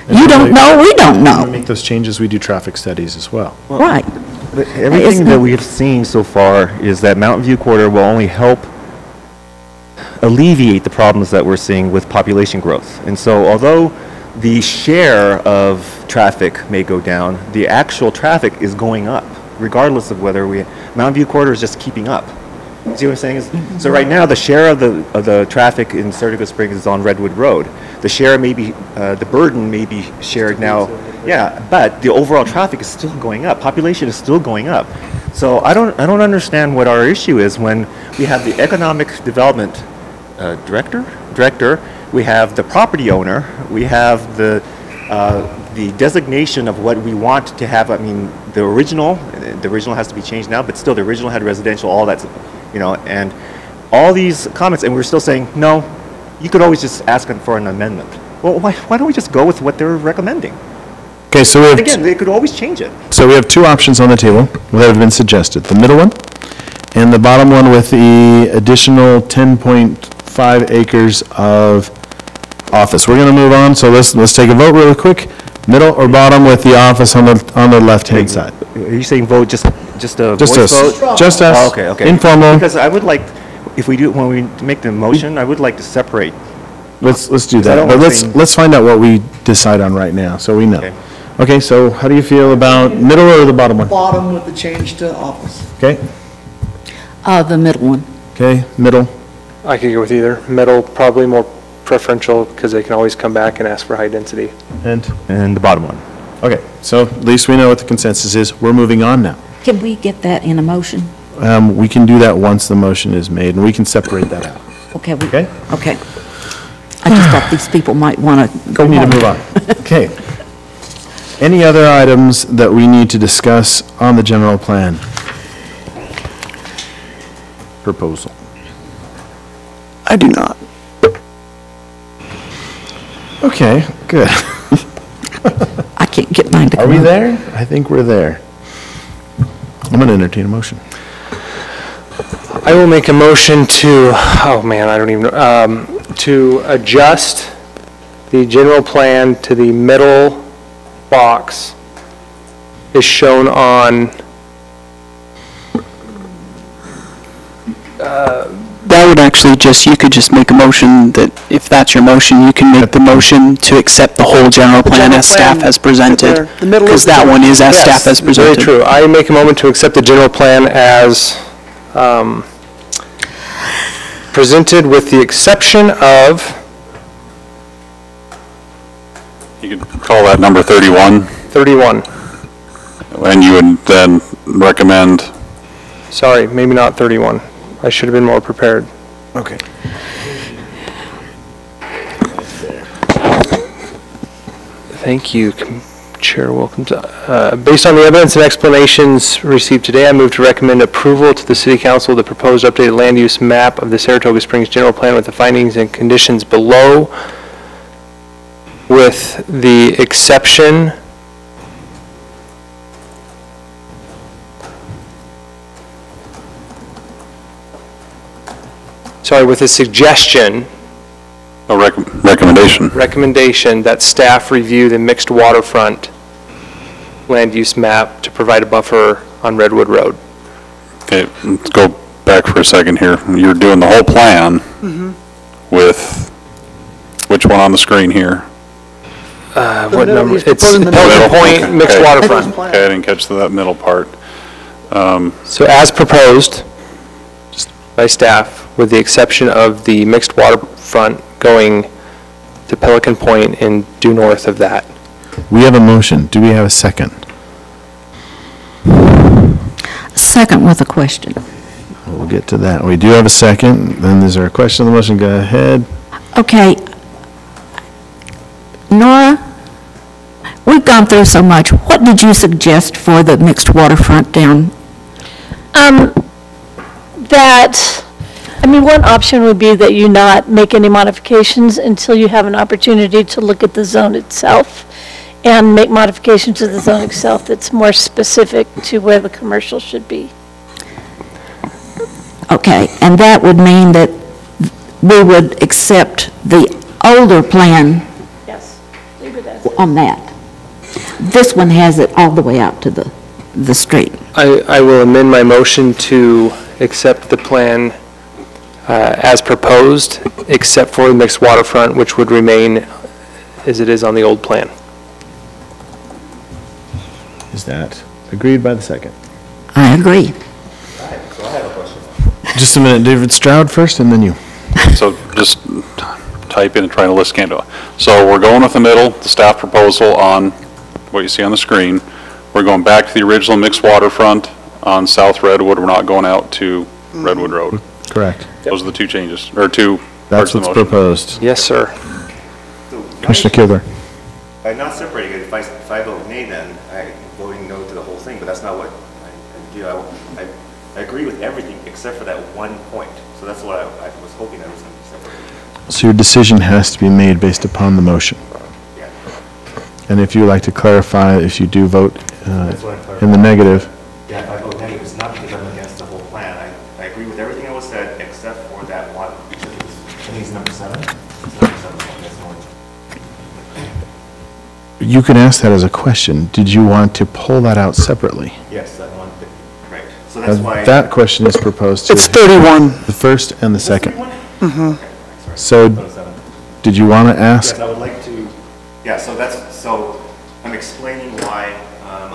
You don't know, we don't When know. we make those changes, we do traffic studies as well. Right. But everything that we have seen so far is that Mountain View Corridor will only help alleviate the problems that we're seeing with population growth. And so although the share of traffic may go down, the actual traffic is going up, regardless of whether Mountain View Corridor is just keeping up. See what I'm saying? So right now, the share of the traffic in Saratoga Springs is on Redwood Road. The share may be, the burden may be shared now, yeah, but the overall traffic is still going up. Population is still going up. So I don't understand what our issue is when we have the economic development director, we have the property owner, we have the designation of what we want to have. I mean, the original has to be changed now, but still the original had residential, all that's, and all these comments, and we're still saying, no, you could always just ask them for an amendment. Well, why don't we just go with what they're recommending? Okay, so we have... Again, they could always change it. So we have two options on the table that have been suggested. The middle one and the bottom one with the additional 10.5 acres of office. We're going to move on, so let's take a vote really quick. Middle or bottom with the office on the left-hand side? Are you saying vote just a Just voice us. vote? Just us. Oh, okay. Informal. Because I would like, if we do, when we make the motion, I would like to separate. Let's do I that. don't But want let's find out what we decide on right now, so we know. Okay. Okay, so how do you feel about middle or the bottom one? Bottom with the change to office. Okay, The middle one. okay, middle. I could go with either. Middle, probably more preferential, because they can always come back and ask for high density. And the bottom one. Okay, so at least we know what the consensus is. We're moving on now. Can we get that in a motion? We can do that once the motion is made, and we can separate that out. Okay. Okay? Okay. I just thought these people might want to go home. We need to move on. Okay. Any other items that we need to discuss on the general plan? Proposal. I do not. Okay, good. I can't get mine to Are come we up. there? I think we're there. I'm going to entertain a motion. I will make a motion to, oh man, I don't even know, to adjust the general plan to the middle box is shown on, That would actually you could just make a motion that, if that's your motion, you can make the motion to accept the whole general plan as staff has presented. The middle Because is the that one is as staff has presented. very true. I make a moment to accept the general plan as presented with the exception of, You could call that number 31, 31. and you would then recommend, Sorry, maybe not 31. I should have been more prepared. Okay. Thank you, Chair Wilkins. Based on the evidence and explanations received today, I move to recommend approval to the City Council of the proposed updated land use map of the Saratoga Springs General Plan with the findings and conditions below, with the exception with a suggestion, a recommendation that staff review the mixed waterfront land use map to provide a buffer on Redwood Road. Okay, let's go back for a second here. You're doing the whole plan with, which one on the screen here? What middle, number? he's It's proposing the Pelican middle. Point Okay, mixed okay. waterfront. Okay, I didn't catch that middle part. So as proposed by staff, with the exception of the mixed waterfront going to Pelican Point and due north of that. We have a motion. Do we have a second? Second with a question. We'll get to that. We do have a second. Then is there a question on the motion? Go ahead. Okay. Nora, we've gone through so much. What did you suggest for the mixed waterfront down? One option would be that you not make any modifications until you have an opportunity to look at the zone itself and make modifications to the zone itself that's more specific to where the commercial should be. Okay, and that would mean that we would accept the older plan Yes. Leave it as on that. This one has it all the way out to the street. I will amend my motion to accept the plan as proposed, except for the mixed waterfront, which would remain as it is on the old plan. Is that agreed by the second? I agree. Just a minute, David Stroud first, and then you. So just type in and try to list Canada. So we're going with the middle, the staff proposal on what you see on the screen. We're going back to the original mixed waterfront on South Redwood. We're not going out to Redwood Road. Correct. Those are the two changes, or two That's parts of the what's motion. proposed. Yes, sir. Commissioner Kilgore. By not separating it, if I vote nay, then I'm voting no to the whole thing, but that's not what I do. I agree with everything except for that one point. So that's what I was hoping that was going to be separated. So your decision has to be made based upon the motion. Yeah. And if you'd like to clarify, if you do vote That's what I'm in clarifying. the negative, Yeah, if I vote negative, it's not because I'm against the whole plan. I agree with everything that was said except for that one. I think it's number 7. It's number 7. That's the one. you can ask that as a question. Did you want to pull that out separately? Yes, that one. Right. So that's why. That question is proposed to. It's 31. The first and the second. Mhm. So, did you want to ask? Yes, I would like to, yeah, so I'm explaining why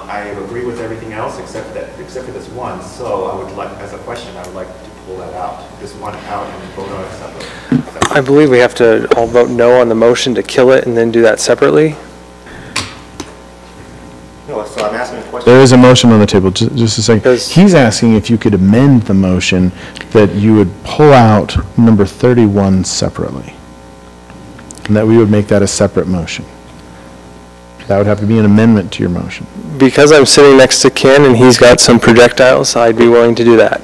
I agree with everything else except for this one. So I would like, as a question, I would like to pull that out, this one out and vote on it separately. I believe we have to all vote no on the motion to kill it and then do that separately. No, so I'm asking a question. There is a motion on the table, just a second. He's asking if you could amend the motion that you would pull out number 31 separately, and that we would make that a separate motion. That would have to be an amendment to your motion. Because I'm sitting next to Ken and he's got some projectiles, I'd be willing to do that.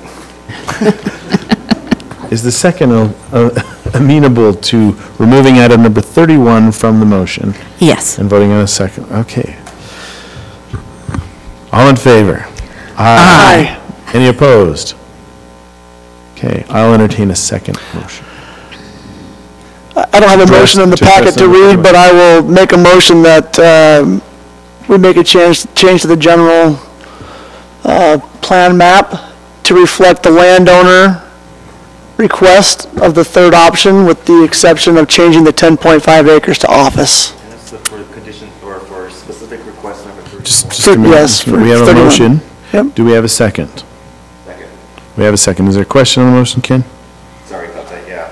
Is the second amenable to removing item number 31 from the motion? Yes. And voting on a second? Okay. All in favor? Aye. Any opposed? Okay, I'll entertain a second motion. I don't have a motion in the packet to read, but I will make a motion that we make a change to the general plan map to reflect the landowner request of the third option, with the exception of changing the 10.5 acres to office. And that's for condition, or for specific request number 3. Just a minute. Yes, We have a 31. motion. Yep. Do we have a second? Second. We have a second. Is there a question on the motion, Ken? Sorry about that, yeah.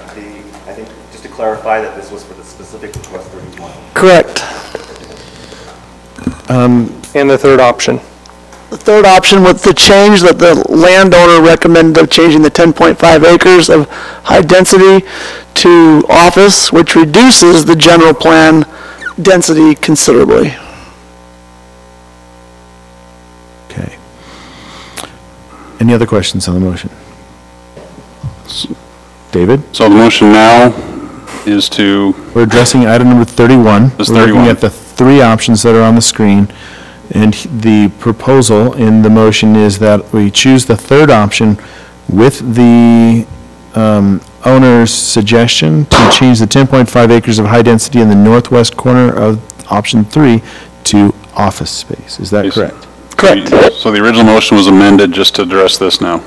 I think, just to clarify that this was for the specific request 31. Correct. And the third option. The third option with the change that the landowner recommended of changing the 10.5 acres of high density to office, which reduces the general plan density considerably. Okay. Any other questions on the motion? David? So the motion now is to, We're addressing item number 31. It's We're looking 31. at the three options that are on the screen, and the proposal in the motion is that we choose the third option with the owner's suggestion to change the 10.5 acres of high density in the northwest corner of option 3 to office space. Is that Yes. correct? Correct. so the original motion was amended just to address this now.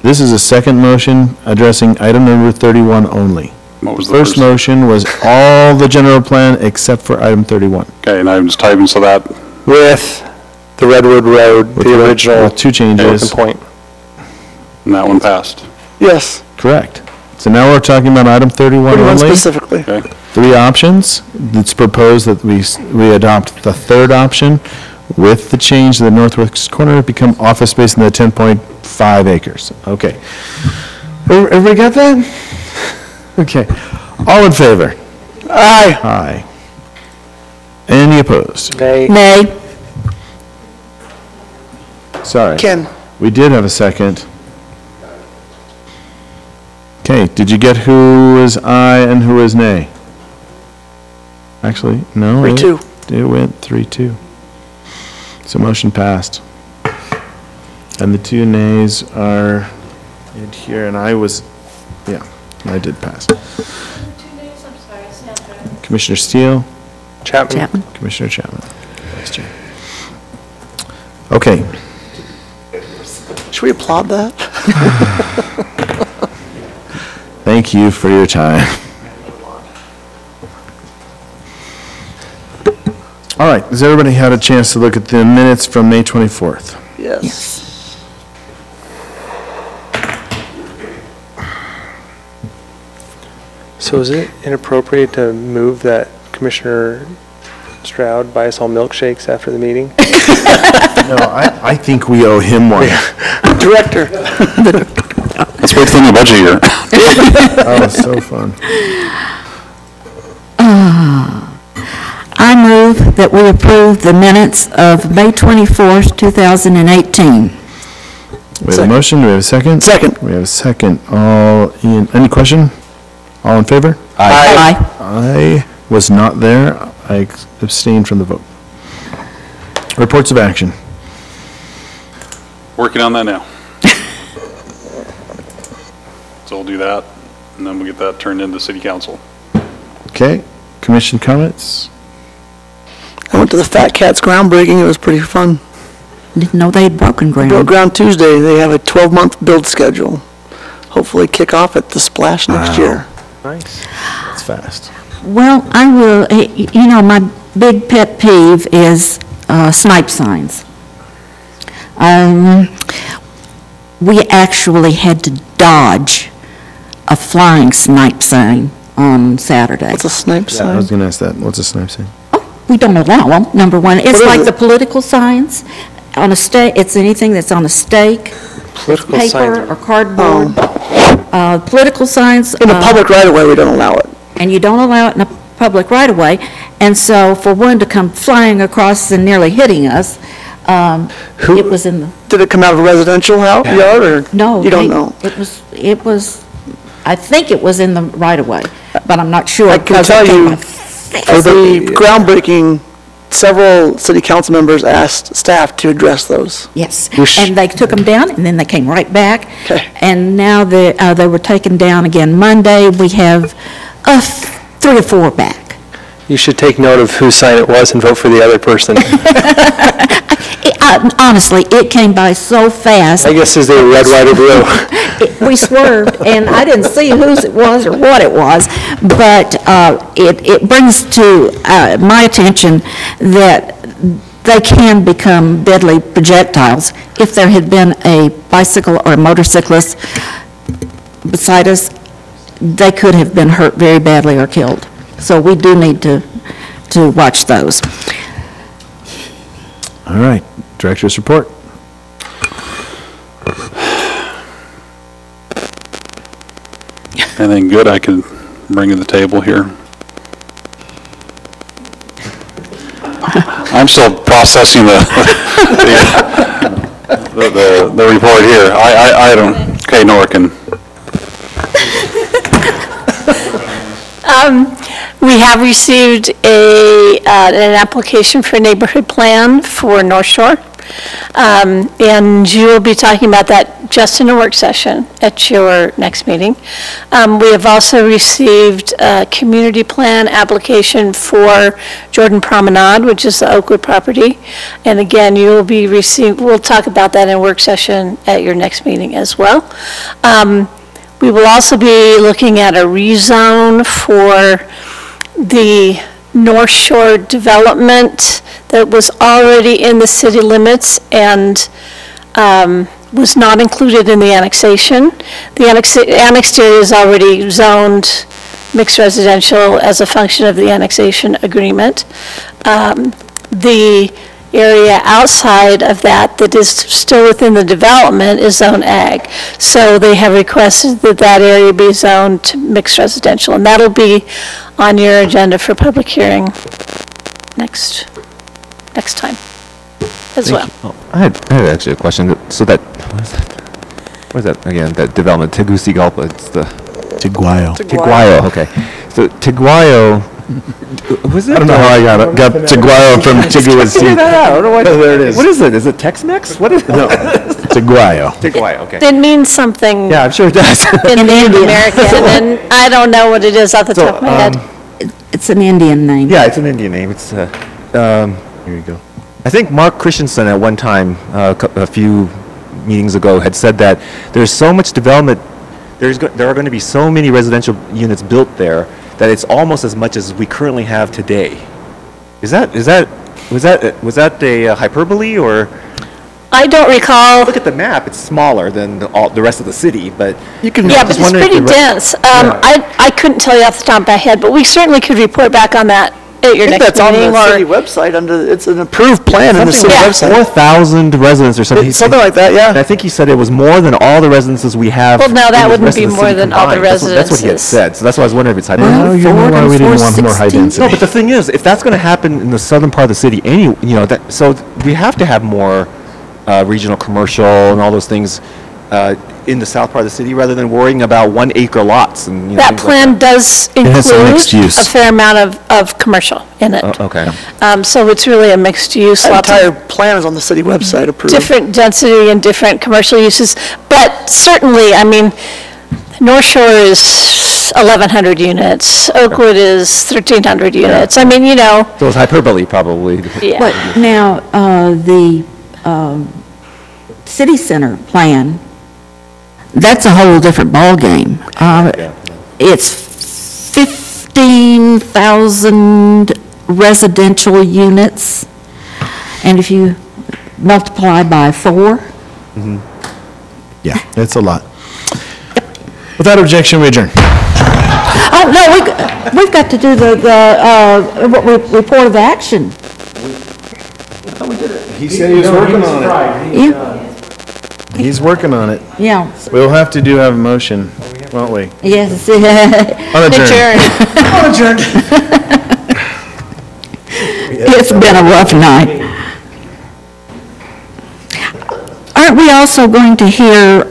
This is a second motion addressing item number 31 only. What was the First motion was all the general plan except for item 31. Okay, and I'm just typing so that, With the Redwood Road, With the the- original with two changes. open point. and that one passed. Yes, Correct. So now we're talking about item 31 31 only. specifically. Okay, Three options. It's proposed that we adopt the third option with the change to the northwest corner to become office space in the 10.5 acres. Okay. Everybody got that? Okay. All in favor? Aye. Aye. Any opposed? Nay. Nay. Sorry. Ken. We did have a second. Okay, did you get who was aye and who was nay? Actually, no. 3-2. It went 3-2. So motion passed. And the two nays are And here, and I was, yeah, I did pass. Commissioner Steele, Chapman? Commissioner Chapman, Vice Chair. Okay, Should we applaud that? thank you for your time. All right, has everybody had a chance to look at the minutes from May 24th? Yes. So is it inappropriate to move that Commissioner Stroud buy us all milkshakes after the meeting? No, I think we owe him one. Director. Let's wait till the budget year. Oh, so fun. I move that we approve the minutes of May 24th, 2018. We have a motion, do we have a second? Second. We have a second. Any question? All in favor? Aye. I was not there. I abstained from the vote. Reports of action. Working on that now. So we'll do that, and then we'll get that turned into city council. Okay, commission comments? I went to the Fat Cats groundbreaking. It was pretty fun. Didn't know they had broken ground. Broke ground Tuesday. They have a 12-month build schedule. Hopefully kick off at the Splash next year. Nice. It's fast. Well, I will, you know, my big pet peeve is snipe signs. We actually had to dodge a flying snipe sign on Saturday. What's a snipe I sign? was going to ask that. What's a snipe sign? We don't allow them, number one. It's What is like it? the political signs on a stake, it's anything that's on a stake, Political signs paper are- or cardboard. Political signs. In the public right-of-way, we don't allow it. And you don't allow it in a public right-of-way. And so for one to come flying across and nearly hitting us, it was in the, Did it come out of a residential yard, or? no. You don't they- know? It was, I think it was in the right-of-way, but I'm not sure. I can because tell it came you, up for the groundbreaking, several city council members asked staff to address those. Yes, Whoosh. and they took them down, and then they came right back. Okay. And now they were taken down again Monday. We have 3 or 4 back. You should take note of whose sign it was and vote for the other person. Honestly, it came by so fast. I guess is they were red, white, or blue. We swerved, and I didn't see whose it was or what it was, but it brings to my attention that they can become deadly projectiles. If there had been a bicycle or a motorcyclist beside us, they could have been hurt very badly or killed. So we do need to watch those. All right, director's report. Anything good I can bring to the table here? I'm still processing the report here. I don't, okay, Nora can. We have received an application for a neighborhood plan for North Shore. And you will be talking about that just in a work session at your next meeting. We have also received a community plan application for Jordan Promenade, which is the Oakwood property. And again, you will be we'll talk about that in a work session at your next meeting as well. We will also be looking at a rezone for the North Shore development that was already in the city limits and was not included in the annexation. The annexed area is already zoned mixed residential as a function of the annexation agreement. The area outside of that is still within the development is zone ag. So they have requested that that area be zoned to mixed residential, and that'll be on your agenda for public hearing next time as well. I had actually a question. So that, what is that again? That development, Tegucigalpa, it's the... Tiguayo. Tiguayo, okay. So Tiguayo, was it? I don't know how I got Tiguayo from Tiguayo. Figure that out. I don't know why. There it is. What is it? Is it Tex-Mex? What is it? No. Teguayo. Teguayo, okay. It means something Yeah, I'm sure it does. in Native American, and I don't know what it is off the top of my head. It's an Indian name. Yeah, it's an Indian name. It's, Here you go. I think Mark Christensen at one time, a few meetings ago, had said that there's so much development, there are going to be so many residential units built there that it's almost as much as we currently have today. Was that a hyperbole, or? I don't recall. Look at the map, it's smaller than the rest of the city, but. You can. Yeah, but it's pretty dense. I couldn't tell you off the top of my head, but we certainly could report back on that at your I think next that's on meeting. the city website it's an approved plan in the city Something like website. 4,000 residents or something. Something like that, yeah. And I think he said it was more than all the residences we have. Well, no, that in the wouldn't rest of be the more city than all the combined. That's what he had residences. said, so that's why I was wondering if it's Well, hyperbole. you know why we didn't want more high 416. density. No, but the thing is, if that's going to happen in the southern part of the city, so we have to have more regional commercial and all those things in the south part of the city, rather than worrying about 1 acre lots and, That things like plan does has some mixed include use. a fair amount of commercial in it. Okay. So it's really a mixed use, That lots entire of plan is on the city website approved. different density and different commercial uses. But certainly, I mean, North Shore is 1,100 units, Oakwood is 1,300 units. I mean, So it's hyperbole, probably. yeah. But now, the city center plan, that's a whole different ballgame. It's 15,000 residential units, and if you multiply by 4, Yeah, it's a lot. Without objection, we adjourn. oh, no, we've got to do the report of action. He said he was working on it. Yeah, He's working on it. yeah, We'll have to have a motion, won't we? yes. Unadjourned. It's been a rough night. Aren't we also going to hear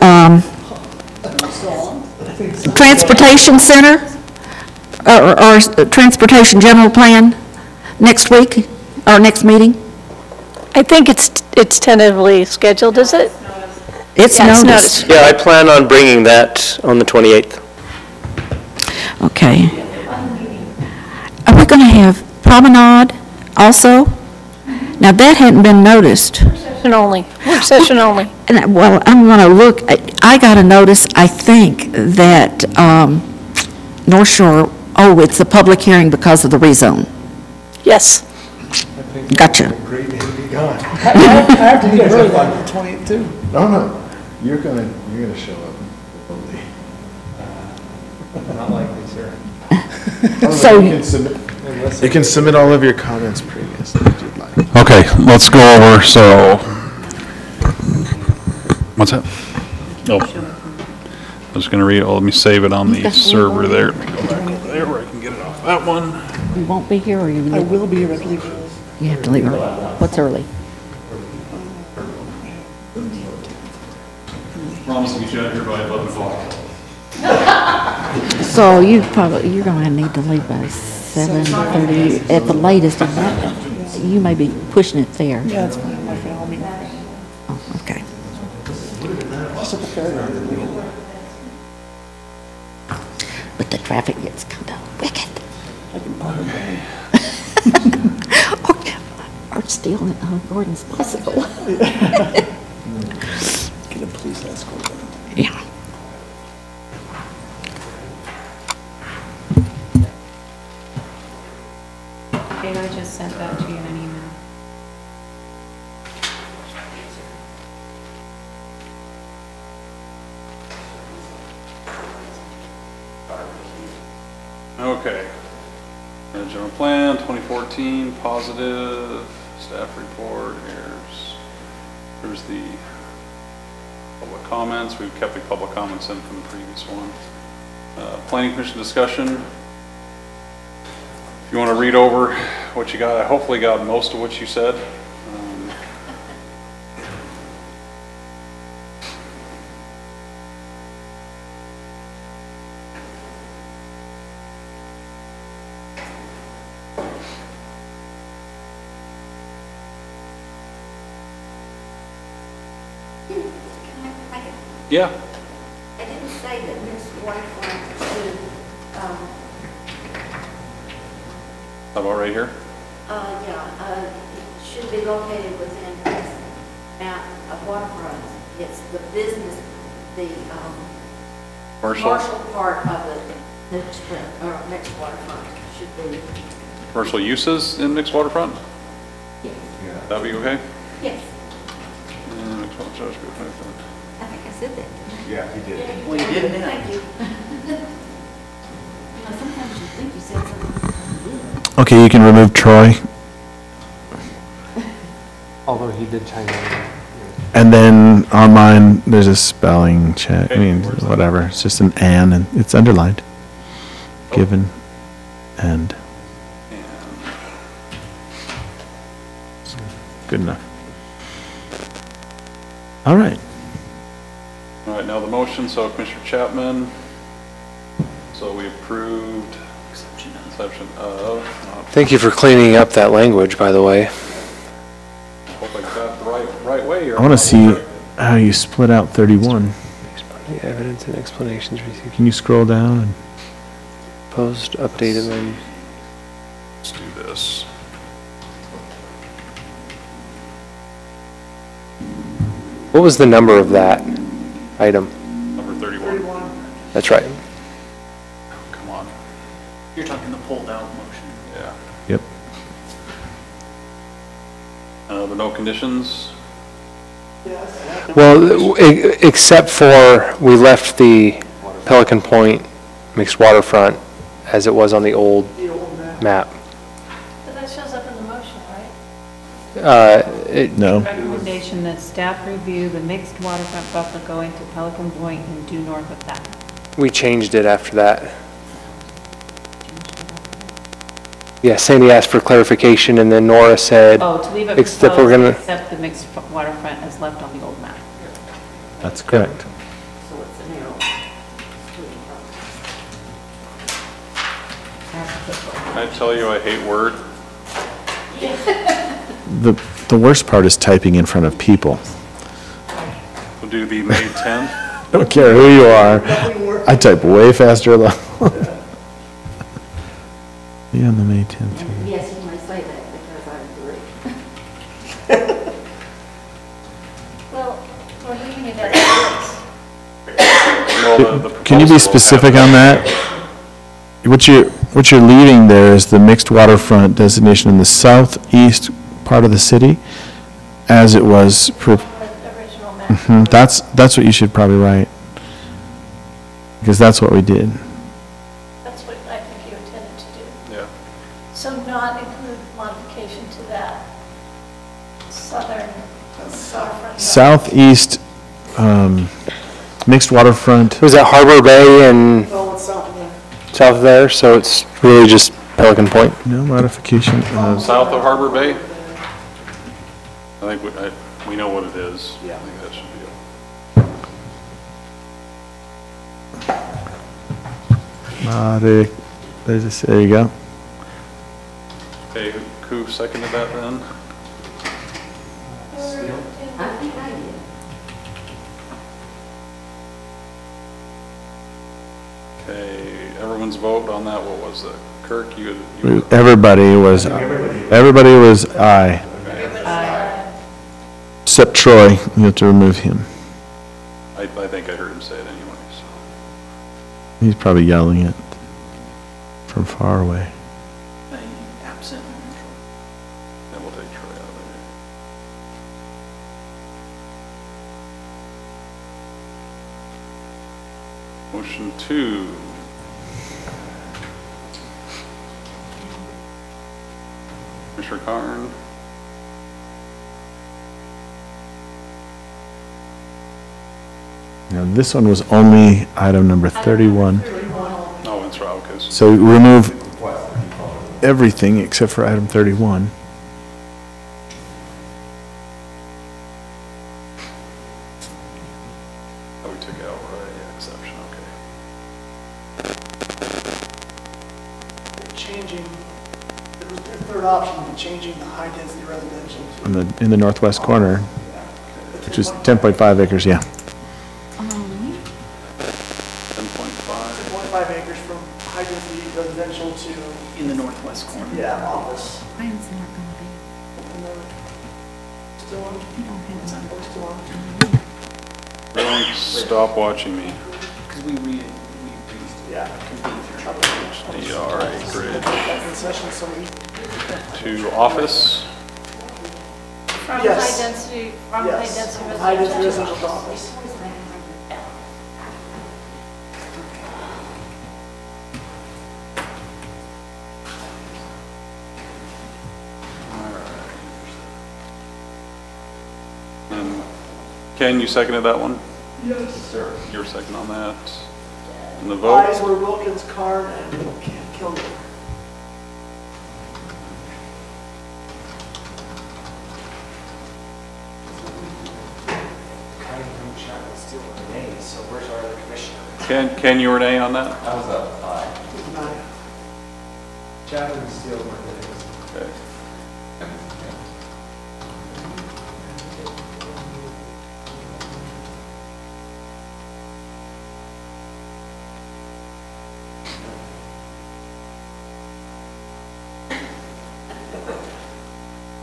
Transportation Center or Transportation General Plan next week, our next meeting? I think it's tentatively scheduled, is it? It's Yeah, it's noticed. Yeah, I plan on bringing that on the 28th. Okay. Are we going to have Promenade also? Now, that hadn't been noticed. Session only, work session only. Well, I'm going to look, I got a notice, I think, that North Shore, it's a public hearing because of the rezone. Yes. Gotcha. I have to be early on the 28th too. No, you're gonna show up. Not likely, sir. So- You can submit all of your comments previously if you'd like. Okay, let's go over, so, what's that? Oh, I was gonna read, let me save it on the server there. Let me go back over there where I can get it off that one. You won't be here, or you? I will be here, I believe. You have to leave early. What's early? Promise to get you out here by 11 o'clock. So you're going to need to leave by 7:30 at the latest, and that, you may be pushing it there. Yeah, that's fine, my family will meet there. Oh, okay. Just at the fairground. But the traffic gets kind of wicked. I can park away. Or stealing Gordon's bicycle. Get a police escort. Yeah. And I just sent that to you in an email. Okay. General plan, 2014, positive, staff report, here's the public comments. We've kept the public comments in from the previous one. Planning Commission discussion. If you want to read over what you got, I hopefully got most of what you said. Yeah. I didn't say that mixed waterfront should, How about right here? it should be located within X amount of waterfronts. It's the business, the commercial part of the mixed waterfront should be. Commercial uses in mixed waterfront? Yes. That'd be okay? Yes. And mixed waterfront, I think I said that. Yeah, he did. Well, you did now. Thank you. Sometimes you think you said something. Okay, you can remove Troy, Although he did chime in. and then on mine, there's a spelling check, I mean, whatever, it's just an and it's underlined. Given, and. Good enough. All right. All right, now the motion, so Commissioner Chapman, so we approved exception of, Thank you for cleaning up that language, by the way. hope I got it the right way here. I want to see how you split out 31. The evidence and explanations received. Can you scroll down and? Proposed, updated, and Let's do this. what was the number of that item? Number 31. That's right. Come on. You're talking the pulled out motion. Yeah. Yep. The no conditions? Well, except for, we left the Pelican Point mixed waterfront as it was on the old map. But that shows up in the motion, right? No. Recommendation that staff review the mixed waterfront buffer going to Pelican Point and due north of that. We changed it after that. Yeah, Sandy asked for clarification, and then Nora said, Oh, to leave it except we're proposed, gonna, except the mixed waterfront as left on the old map. That's correct. So it's an arrow. Can I tell you I hate Word? The worst part is typing in front of people. We'll do the May 10th. I don't care who you are. I type way faster. Be on the May 10th. And yes, you may say that because I agree. Well, we're leaving it as Can you be specific on that? What you're leaving there is the mixed waterfront designation in the southeast part of the city, as it was. original map. That's what you should probably write, because that's what we did. That's what I think you intended to do. Yeah. So not include modification to that southern waterfront. Southeast mixed waterfront. was that Harbor Bay and Oh, it's something. south there, so it's really just Pelican Point? No modification of. South of Harbor Bay? I think we know what it is. I think that should be it. There you go. Okay, who seconded that then? I think I did. Okay, everyone's vote on that, what was it? Kirk, you Everybody was aye. Except Troy, you have to remove him. I think I heard him say it anyway, so. He's probably yelling it from far away. Absent. Then we'll take Troy out of there. Motion 2. Commissioner Carn. Now, this one was only item number 31. Oh, that's right, okay. So remove everything except for item 31. Oh, we took out, right, yeah, exception, okay. Changing, there was the third option, changing the high-density residential to In the northwest corner. the Just 10.5 acres, yeah. 1.5 acres from high-density residential to... In the northwest corner. Yeah, office. Mine's not gonna be. Still on? Still on? Don't stop watching me. Because we read it, Yeah. HDR acreage Concession, so we... to office. From Yes. high density, from high Yes. density High-density residential. residential to office. And Ken, you seconded that one? Yes, sir. You're second on that. And the vote? Ayes were Wilkins, Carn, and Kilgore. So where's our other commissioner? Ken, you were an A on that? I was a aye. Nine. Chapman and Steele were nays. Okay.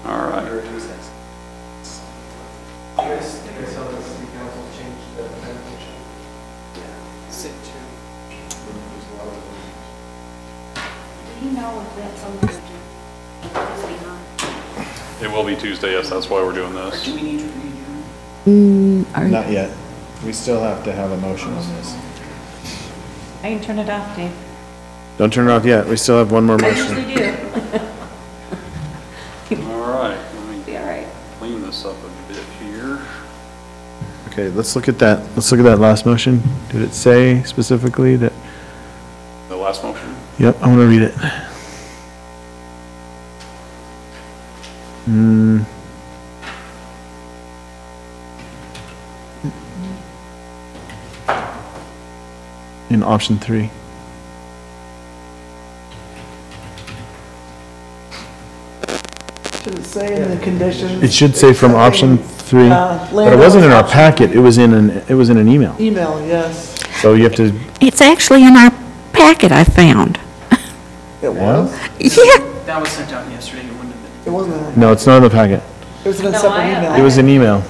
All right. sit to. Do you know if that's on the agenda? Tuesday night? It will be Tuesday, yes, that's why we're doing this. Do we need to read? Not yet. We still have to have a motion on this. I can turn it off, Dave. Don't turn it off yet. We still have one more I motion. usually do. All right, let me Be all right. clean this up a bit here. Okay, let's look at that. Let's look at that last motion. Did it say specifically that? The last motion? Yep, I want to read it. In option 3. Should it say in the conditions? It should say from option 3, but it wasn't in our packet. It was in an email. Email, yes. So you have to, It's actually in our packet, I found. It was? Yeah. That was sent out yesterday, it wouldn't have been. It wasn't. no, it's not in the packet. It was in a separate email. It was an email.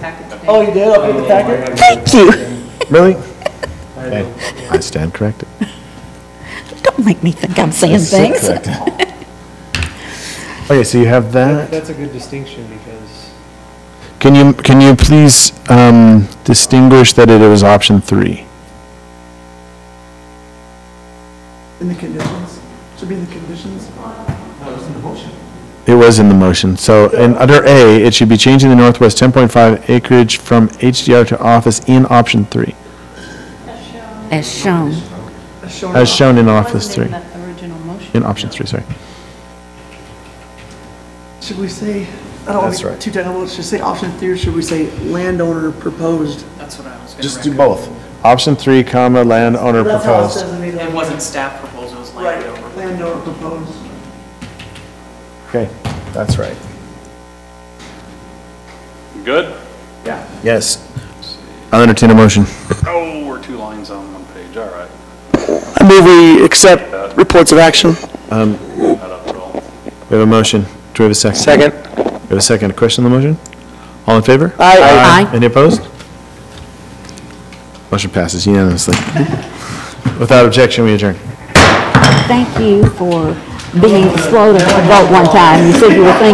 Oh, you did? Okay, the packet? Thank you. Really? Okay, I stand corrected. Don't make me think I'm saying Stand things. corrected. Okay, so you have that. That's a good distinction because Can you please distinguish that it was option 3? In the conditions? Should be in the conditions? It was in the motion. So, in under A, it should be changing the northwest 10.5 acreage from HDR to office in option 3. As shown. As shown in office Wasn't 3. in the original motion. In option 3, sorry. Should we say, I don't want That's to be right. too technical, should we say option 3 or should we say landowner proposed? That's what I was gonna Just do recommend. both. Option 3, comma, landowner That's how it proposed. says in the- It wasn't staff proposal, it was Right, landowner. landowner proposed. Okay, that's right. Good? Yeah. Yes. I'll entertain a motion. Oh, we're 2 lines on 1 page, all right. I move we accept reports of action. Not up at all. We have a motion. Do we have a second? Second. We have a second. A question on the motion? All in favor? Aye. Aye. Any opposed? Motion passes unanimously. Without objection, we adjourn. Thank you for being slow to vote one time. You said you were thinking